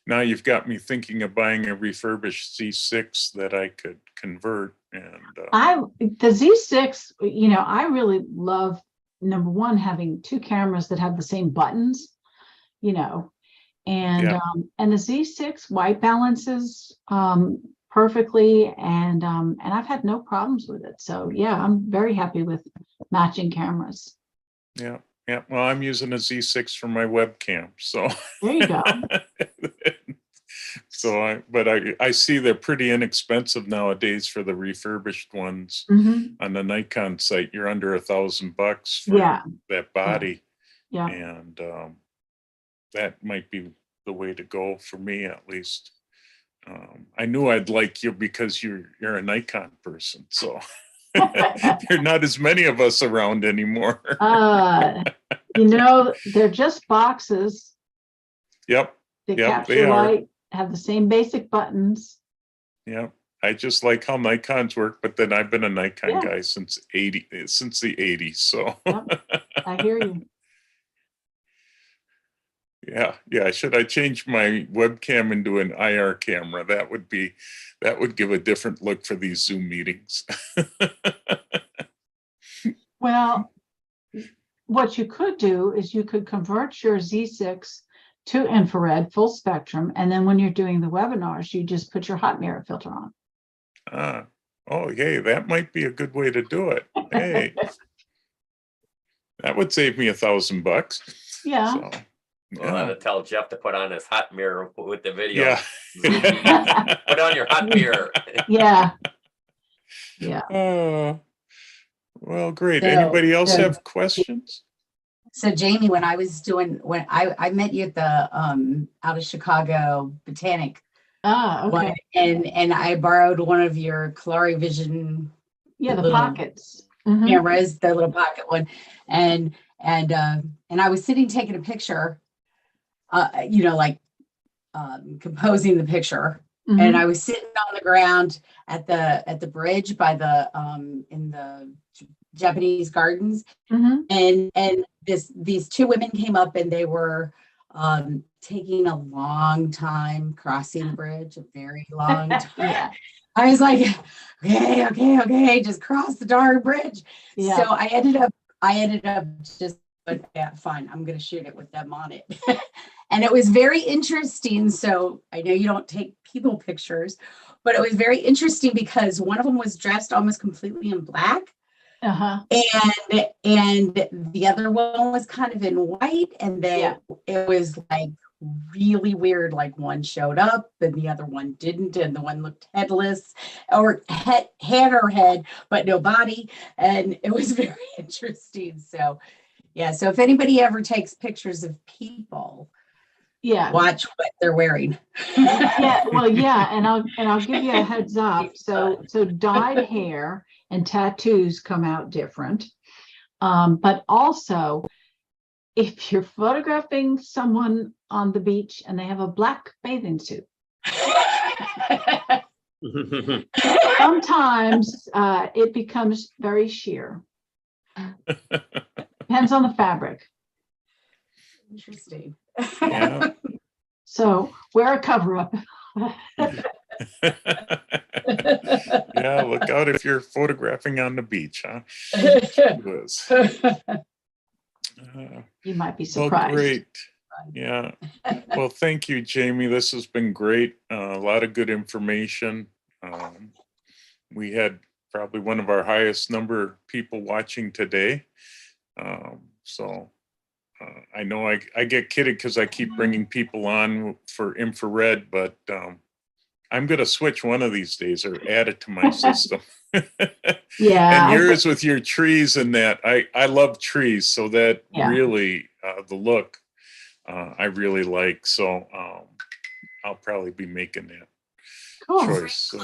now you've got me thinking of buying a refurbished Z6 that I could convert. And The Z6, I really love, number one, having 2 cameras that have the same buttons, and Yeah. and the Z6 white balances perfectly, and I've had no problems with it. So yeah, I'm very happy with matching cameras. yeah, well, I'm using a Z6 for my webcam, so. There you go. So I see they're pretty inexpensive nowadays for the refurbished ones. Mhm. On the Nikon site, you're under $1,000 for Yeah. that body. Yeah. And that might be the way to go for me, at least. I knew I'd like you because you're a Nikon person, so there are not as many of us around anymore. They're just boxes. Yep, They Yep, capture they are. light, have the same basic buttons. yep. I just like how Nikons work, but then I've been a Nikon Yeah. guy since the 80s, so. I hear you. Yeah. Should I change my webcam into an IR camera? That would give a different look for these Zoom meetings. Well, what you could do is you could convert your Z6 to infrared full spectrum. And then when you're doing the webinars, you just put your hot mirror filter on. Oh, hey, that might be a good way to do it. Hey, that would save me $1,000. Yeah. So, We'll have to tell Jeff to put on his hot mirror with the video. yeah. Put on your hot mirror. Yeah. Yeah. Well, great. So- Anybody else so- have questions? So Jamie, when I met you at the out of Chicago Botanic Ah, one, okay. and I borrowed one of your Kalari Vision Yeah, the little pockets. Mhm. cameras, the little pocket one, and I was sitting taking a picture, composing the picture, Mhm. and I was sitting on the ground at the bridge by the in the Japanese gardens, Mhm. and these two women came up and they were taking a long time crossing the bridge, a very long time. Yeah. I was like, okay, just cross the darn bridge. Yeah. So I ended up just, but yeah, fine, I'm gonna shoot it with them on it. And it was very interesting. So I know you don't take people pictures, but it was very interesting because one of them was dressed almost completely in black. Uh-huh. And the other one was kind of in white, and then it was like really weird. Like one showed up and the other one didn't, and the one looked headless or had her head but no body, and it was very interesting. So yeah, so if anybody ever takes pictures of people, Yeah. watch what they're wearing. Yeah, well, yeah, and I'll give you a heads up. So dyed hair and tattoos come out different. But also, if you're photographing someone on the beach and they have a black bathing suit, sometimes it becomes very sheer. Depends on the fabric. Interesting. Yeah. So wear a cover up. Yeah, look out if you're photographing on the beach, huh? Liz. You might be Well, surprised. great. Yeah. Well, thank you, Jamie. This has been great. A lot of good information. We had probably one of our highest number of people watching today. I know I get kidded because I keep bringing people on for infrared, but I'm going to switch one of these days or add it to my system. Yeah. And yours with your trees and that, I love trees. So that really, the look, I really like. So I'll probably be making that choice soon.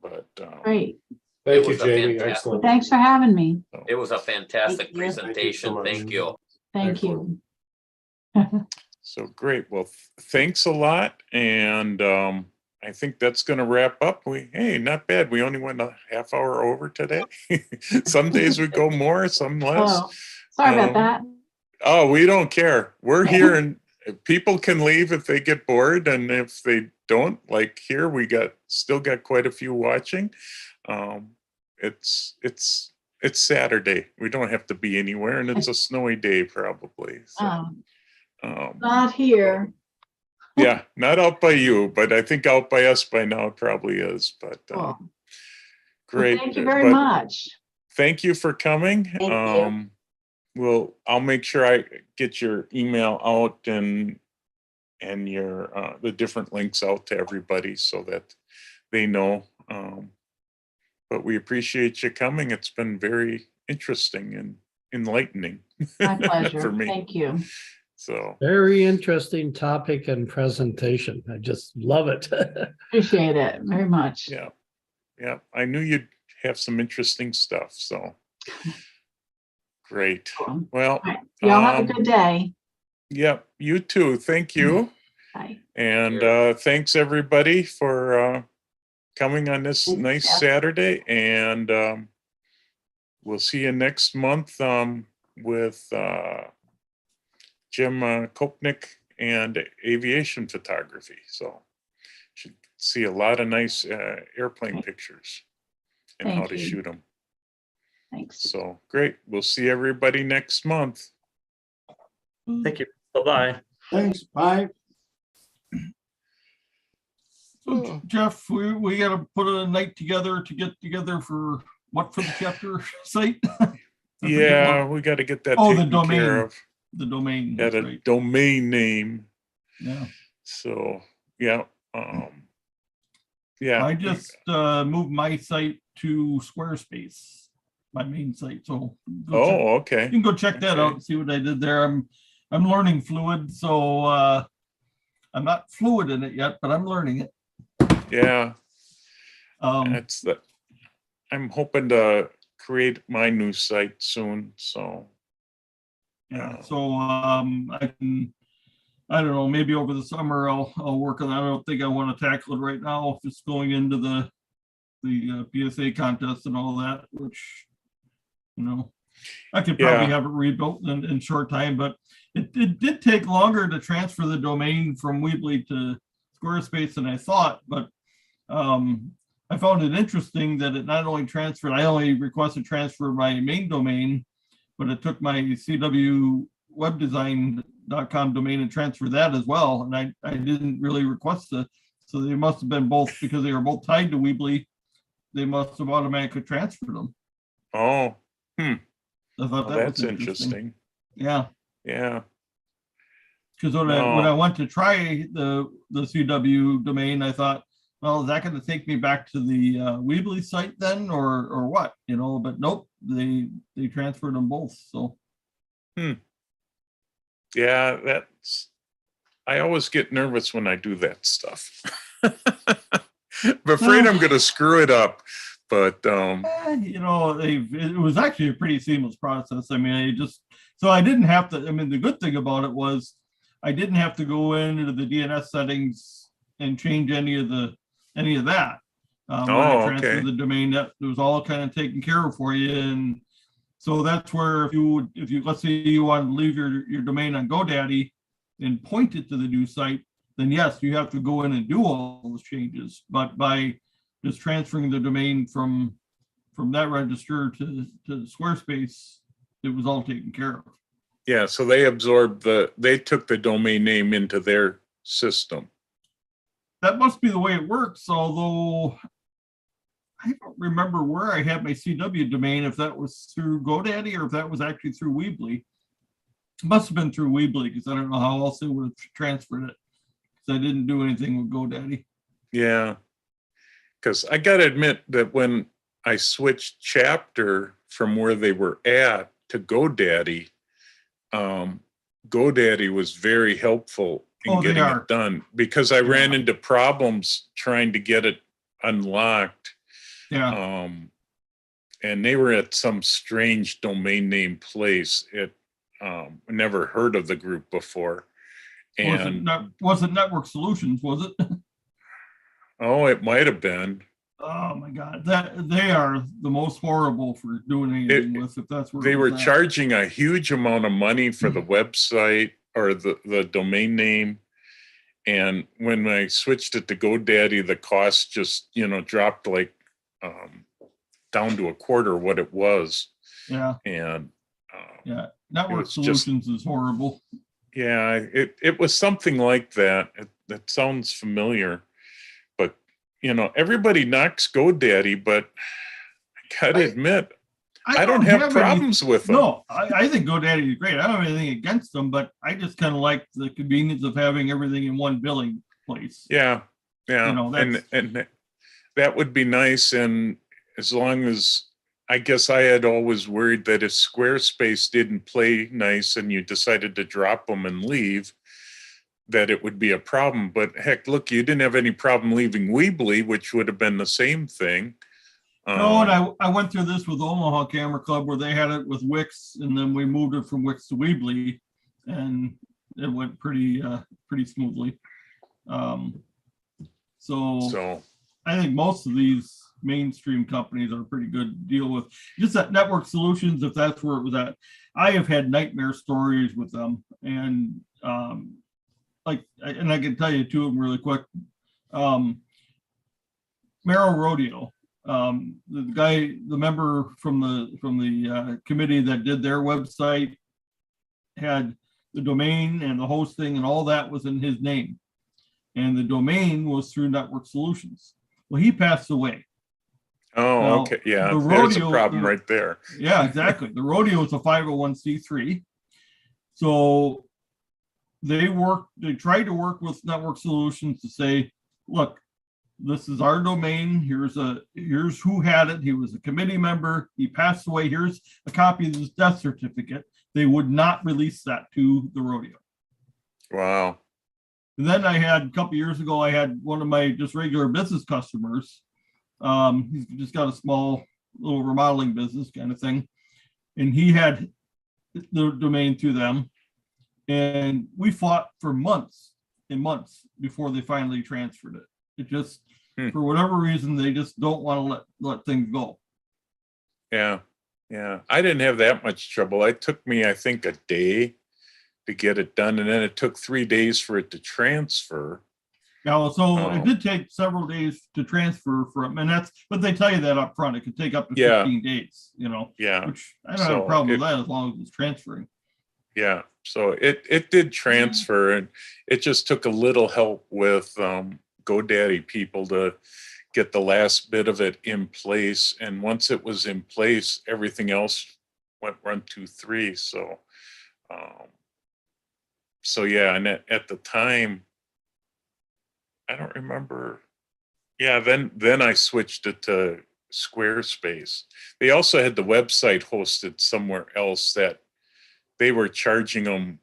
But Great. Thank you, was a Jamie. fantastic- Excellent. Thanks for having me. It was a fantastic Thank you. presentation. Thank you so Thank much. you. Thank you. So great. Well, thanks a lot. And I think that's going to wrap up. Hey, not bad. We only went a half hour over today. Some days we go more, some less. Oh, sorry about that. Oh, we don't care. We're here, and people can leave if they get bored. And if they don't, like here, we still got quite a few watching. It's Saturday. We don't have to be anywhere, and it's a snowy day probably. So. Not here. Yeah, not out by you, but I think out by us by now it probably is. But Cool. great. Well, thank you very much. Thank you for coming. Thank you. I'll make sure I get your email out and your the different links out to everybody so that they know. But we appreciate you coming. It's been very interesting and enlightening. My pleasure. For me. Thank you. So Very interesting topic and presentation. I just love it. Appreciate it very much. yeah, I knew you'd have some interesting stuff. So great. Cool. Well, All right. Y'all have a good day. Yeah, you too. Thank you. Bye. And thanks everybody for coming on this Thanks, nice Jeff. Saturday. And we'll see you next month with Jim Kopnick and aviation photography. So should see a lot of nice airplane pictures and how Thank to you. shoot them. Thanks. So great. We'll see everybody next month. Thank you. Bye-bye. Thanks, bye. So Jeff, we gotta put a night together to get together for the chapter site? Yeah, we got to get that Oh, the taken care domain. of. The domain, Got that's a right. domain name. Yeah. So, yeah. Yeah. I just moved my site to Squarespace, my main site. So you Okay. can go check that Okay. out and see what I did there. I'm learning Fluid, so I'm not fluid in it yet, but I'm learning it. Yeah. Um, I'm hoping to create my new site soon. So, yeah. So I don't know, maybe over the summer I'll work on that. I don't think I want to tackle it right now if it's going into the PSA contest and all that, which, I could probably Yeah. have it rebuilt in short time, but it did take longer to transfer the domain from Weebly to Squarespace than I thought, but I found it interesting that it not only transferred, I only requested transfer my main domain, but it took my cwwebdesign.com domain and transferred that as well. And I didn't really request it. So they must have been both, because they were both tied to Weebly, they must have automatically transferred them. oh, I thought that that's was interesting. interesting. Yeah. Yeah. Because when I went to try the CW domain, I thought, well, is that going to take me back to the Weebly site then, or what? But nope, they transferred them both. So Yeah, I always get nervous when I do that stuff. I'm afraid I'm going to screw it up, but it was actually a pretty seamless process. I mean, so I didn't have to. I mean, the good thing about it was I didn't have to go into the DNS settings and change any of that. When I transferred okay. the domain, that it was all kind of taken care of for you. And so that's where if you let's say you want to leave your domain on GoDaddy and point it to the new site, then yes, you have to go in and do all those changes. But by just transferring the domain from that register to Squarespace, it was all taken care of. Yeah, so they took the domain name into their system. That must be the way it works, although I don't remember where I had my CW domain, if that was through GoDaddy or if that was actually through Weebly. It must have been through Weebly, because I don't know how else they would have transferred it, because I didn't do anything with GoDaddy. Yeah, because I got to admit that when I switched chapter from where they were at to GoDaddy, GoDaddy was very helpful in getting it done, because I ran into problems trying to get it unlocked. Yeah. And they were at some strange domain name place. Never heard of the group before. And wasn't Network Solutions, was it? Oh, it might have been. Oh my God, they are the most horrible for doing anything with, if that's where they were charging a huge amount of money for the website or the domain name. And when I switched it to GoDaddy, the cost just, dropped like down to a quarter what it was. Yeah. And yeah, Network Solutions is horrible. Yeah, it was something like that. That sounds familiar. But, everybody knocks GoDaddy, but I gotta admit, I don't have problems with them. No, I think GoDaddy is great. I don't have anything against them, but I just kind of like the convenience of having everything in one billing place. Yeah, yeah, and that would be nice. And as long as, I guess I had always worried that if Squarespace didn't play nice and you decided to drop them and leave, that it would be a problem. But heck, look, you didn't have any problem leaving Weebly, which would have been the same thing. No, and I went through this with Omaha Camera Club, where they had it with Wix, and then we moved it from Wix to Weebly, and it went pretty smoothly. So I think most of these mainstream companies are pretty good to deal with. Just that Network Solutions, if that's where it was at, I have had nightmare stories with them, and I can tell you two of them really quick. Merrill Rodeo. The guy, the member from the committee that did their website had the domain and the hosting and all that was in his name. And the domain was through Network Solutions. Well, he passed away. Oh, Now, okay. Yeah, the there's a rodeo- problem right there. Yeah, exactly. The rodeo is a 501c3. So they tried to work with Network Solutions to say, look, this is our domain. Here's who had it. He was a committee member. He passed away. Here's a copy of his death certificate. They would not release that to the rodeo. Wow. And then I had a couple years ago, I had one of my just regular business customers. He's just got a small little remodeling business kind of thing. And he had the domain to them. And we fought for months and months before they finally transferred it. It just, for whatever reason, they just don't want to let things go. Yeah. Yeah. I didn't have that much trouble. It took me, I think, a day to get it done. And then it took 3 days for it to transfer. Yeah, so Oh. it did take several days to transfer from, and but they tell you that up front. It could take up to Yeah. 15 days, you know, Yeah. which I don't have a So problem with that as long as it's transferring. Yeah. So it did transfer, and it just took a little help with GoDaddy people to get the last bit of it in place. And once it was in place, everything else went 1, 2, 3. So yeah, and at the time, I don't remember. Yeah, then I switched it to Squarespace. They also had the website hosted somewhere else that they were charging them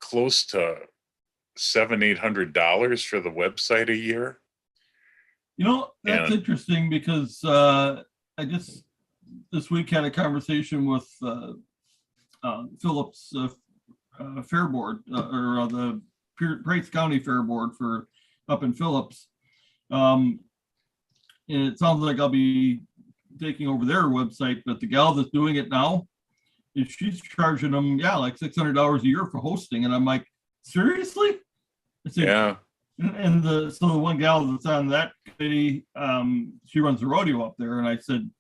close to $700-800 for the website a year. You know, that's Yeah. interesting because I just this week had a conversation with Phillips Fair Board or the Price County Fair Board for up in Phillips. And it sounds like I'll be taking over their website, but the gal that's doing it now, she's charging them, like $600 a year for hosting. And I'm like, seriously? I said, Yeah. and so the one gal that's on that committee, she runs the rodeo up there. And I said,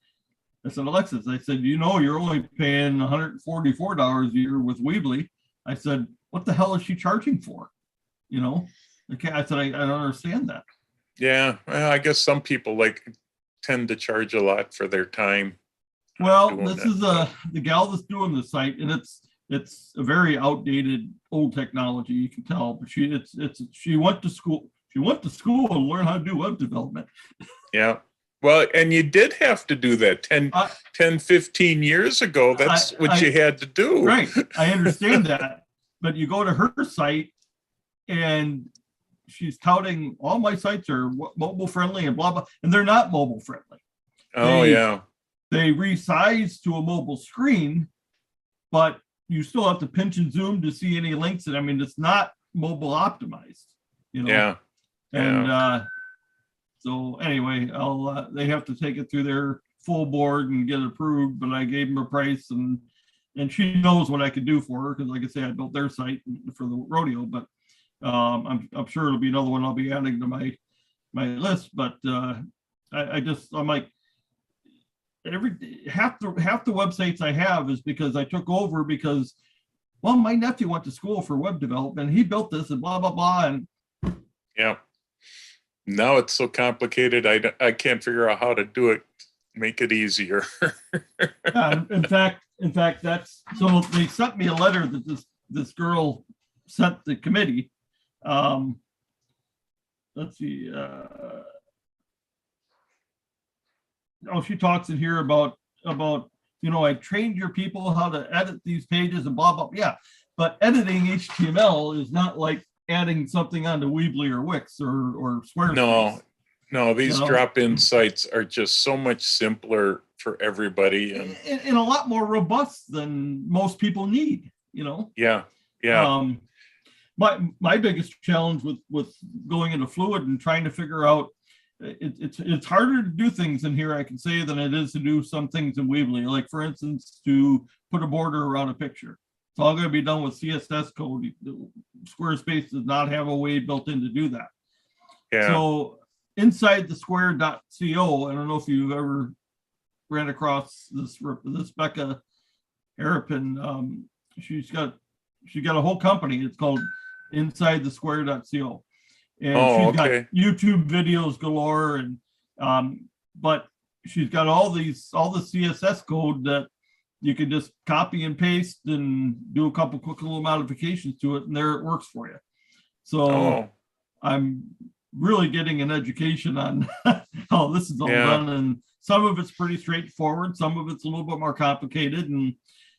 Alexis, I said, you're only paying $144 a year with Weebly. I said, what the hell is she charging for? I said, I don't understand that. Yeah. Well, I guess some people tend to charge a lot for their time. Well, doing this that. is the gal that's doing the site, and it's a very outdated old technology, you can tell, but she went to school. She went to school and learned how to do web development. Yeah. Well, and you did have to do that 10, 15 years ago. That's what you had to do. Right. I understand that. But you go to her site and she's touting all my sites are mobile friendly and blah, blah, and they're not mobile friendly. Oh, yeah. They resize to a mobile screen, but you still have to pinch and zoom to see any links. And I mean, it's not mobile optimized, Yeah. And so anyway, they have to take it through their full board and get it approved, but I gave them a price and she knows what I could do for her. Cause like I say, I built their site for the rodeo, but I'm sure it'll be another one I'll be adding to my list. But I'm like, half the websites I have is because I took over because, well, my nephew went to school for web development. He built this and blah, blah, blah. And yeah. Now it's so complicated. I can't figure out how to do it. Make it easier. in fact, that's so they sent me a letter that this girl sent the committee. Let's see. She talks in here about I trained your people how to edit these pages and blah blah. Yeah, but editing HTML is not like adding something onto Weebly or Wix or Squarespace. No, these drop-in sites are just so much simpler for everybody and a lot more robust than most people need. Yeah. My biggest challenge with going into Fluid and trying to figure out it's harder to do things in here, I can say, than it is to do some things in Weebly. Like for instance, to put a border around a picture. It's all going to be done with CSS code. Squarespace does not have a way built in to do that. Yeah. So InsideTheSquare.co. I don't know if you've ever ran across this Becca Harrapin. She's got a whole company. It's called InsideTheSquare.co. And Oh, she's got okay. YouTube videos galore, and but she's got all the CSS code that you can just copy and paste and do a couple quick little modifications to it, and there it works for you. So Oh, I'm really getting an education on how this is all Yeah. done, and some of it's pretty straightforward, some of it's a little bit more complicated, and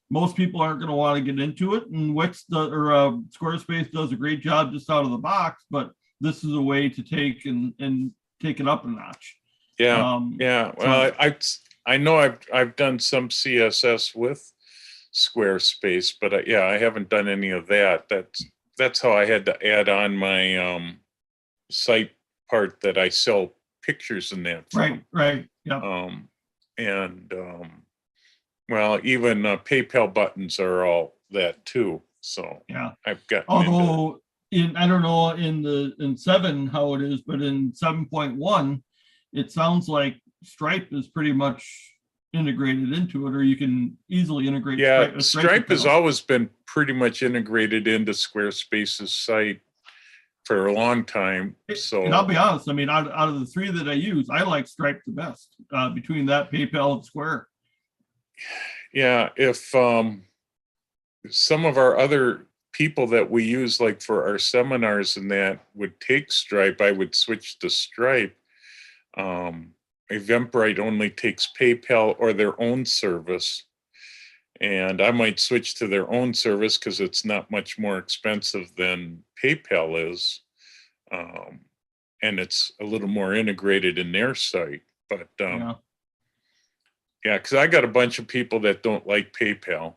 most people aren't going to want to get into it. And Squarespace does a great job just out of the box, but this is a way to take it up a notch. yeah, yeah. Well, I know I've done some CSS with Squarespace, but I haven't done any of that. That's how I had to add on my site part that I sell pictures in that from. Right. Yeah. Well, even PayPal buttons are all that too. So Yeah. I've gotten into Although I don't know in 7 how it is, but in 7.1, it sounds like Stripe is pretty much integrated into it, or you can easily integrate. Yeah, Stripe Stripe has account. always been pretty much integrated into Squarespace's site for a long time. So And I'll be honest, I mean, out of the 3 that I use, I like Stripe the best, between that, PayPal, and Square. yeah, if some of our other people that we use, like for our seminars and that, would take Stripe, I would switch to Stripe. Eventbrite only takes PayPal or their own service. And I might switch to their own service because it's not much more expensive than PayPal is. And it's a little more integrated in their site. But Yeah. yeah, because I got a bunch of people that don't like PayPal.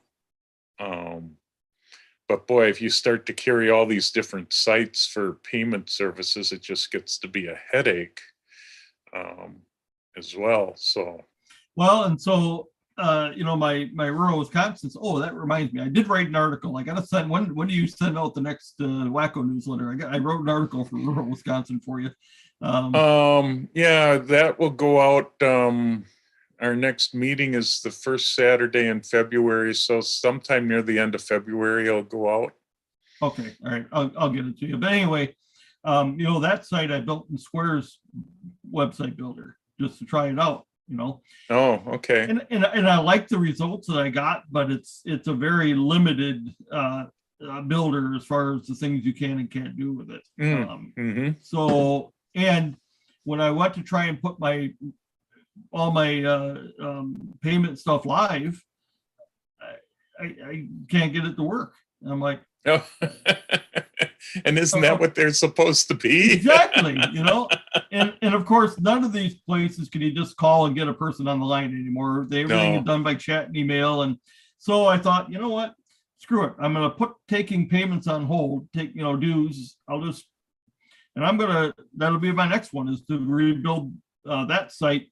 But boy, if you start to carry all these different sites for payment services, it just gets to be a headache as well. So, Well, and so my rural Wisconsin. Oh, that reminds me, I did write an article. I gotta send. When do you send out the next Wacko newsletter? I wrote an article for rural Wisconsin for you. yeah, that will go out. Our next meeting is the first Saturday in February, so sometime near the end of February, it'll go out. Okay, all right, I'll get it to you. But anyway, that site I built in Square's website builder just to try it out. Oh, okay. And I like the results that I got, but it's a very limited builder as far as the things you can and can't do with it. So, and when I went to try and put all my payment stuff live, I can't get it to work. I'm like, Oh. And isn't that what they're supposed to be? exactly, and of course, none of these places can you just call and get a person on the line anymore. Everything is done by chat and email. And so I thought, you know what, screw it. I'm going to put taking payments on hold, take, dues. That'll be my next one, is to rebuild that site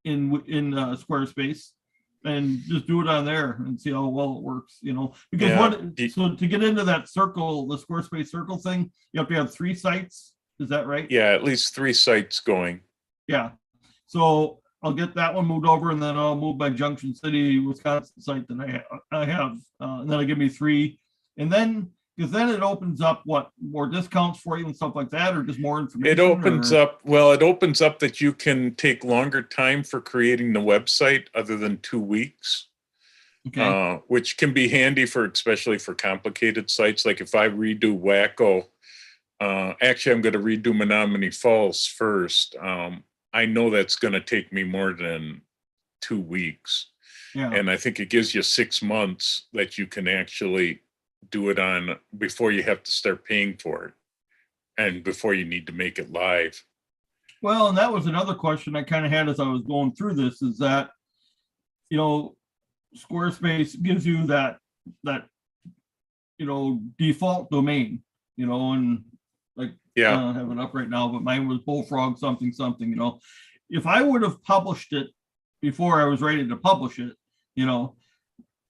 in Squarespace and just do it on there and see how well it works, because so to get into that circle, the Squarespace circle thing, you have to have 3 sites. Is that right? Yeah, at least 3 sites going. Yeah. So I'll get that one moved over, and then I'll move my Junction City, Wisconsin site that I have, and that'll give me 3. And then, because then it opens up more discounts for you and stuff like that, or just more information? It opens up that you can take longer time for creating the website other than 2 weeks. Okay. Which can be handy especially for complicated sites. Like if I redo Wacko, actually I'm going to redo Menominee Falls first. I know that's going to take me more than 2 weeks. Yeah. And I think it gives you 6 months that you can actually do it on before you have to start paying for it and before you need to make it live. Well, and that was another question I kind of had as I was going through this, is that, Squarespace gives you that default domain, and like, Yeah. I don't have it up right now, but mine was bullfrog something. If I would have published it before I was ready to publish it,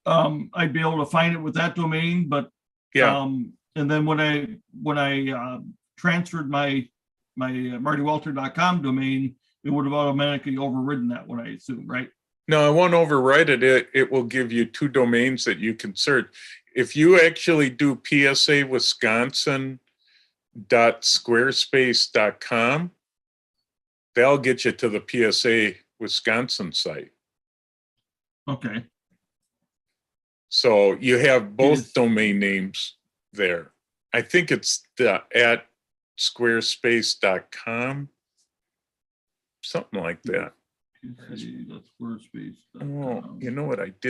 I'd be able to find it with that domain. But yeah, and then when I transferred my martywalter.com domain, it would have automatically overridden that one, I assume, right? No, I won't overwrite it. It will give you two domains that you can search. If you actually do psawisconsin.squarespace.com, that'll get you to the PSA Wisconsin site. Okay. So you have both Yes. domain names there. I think it's at squarespace.com, something like that. That's Squarespace. Oh, you know what I did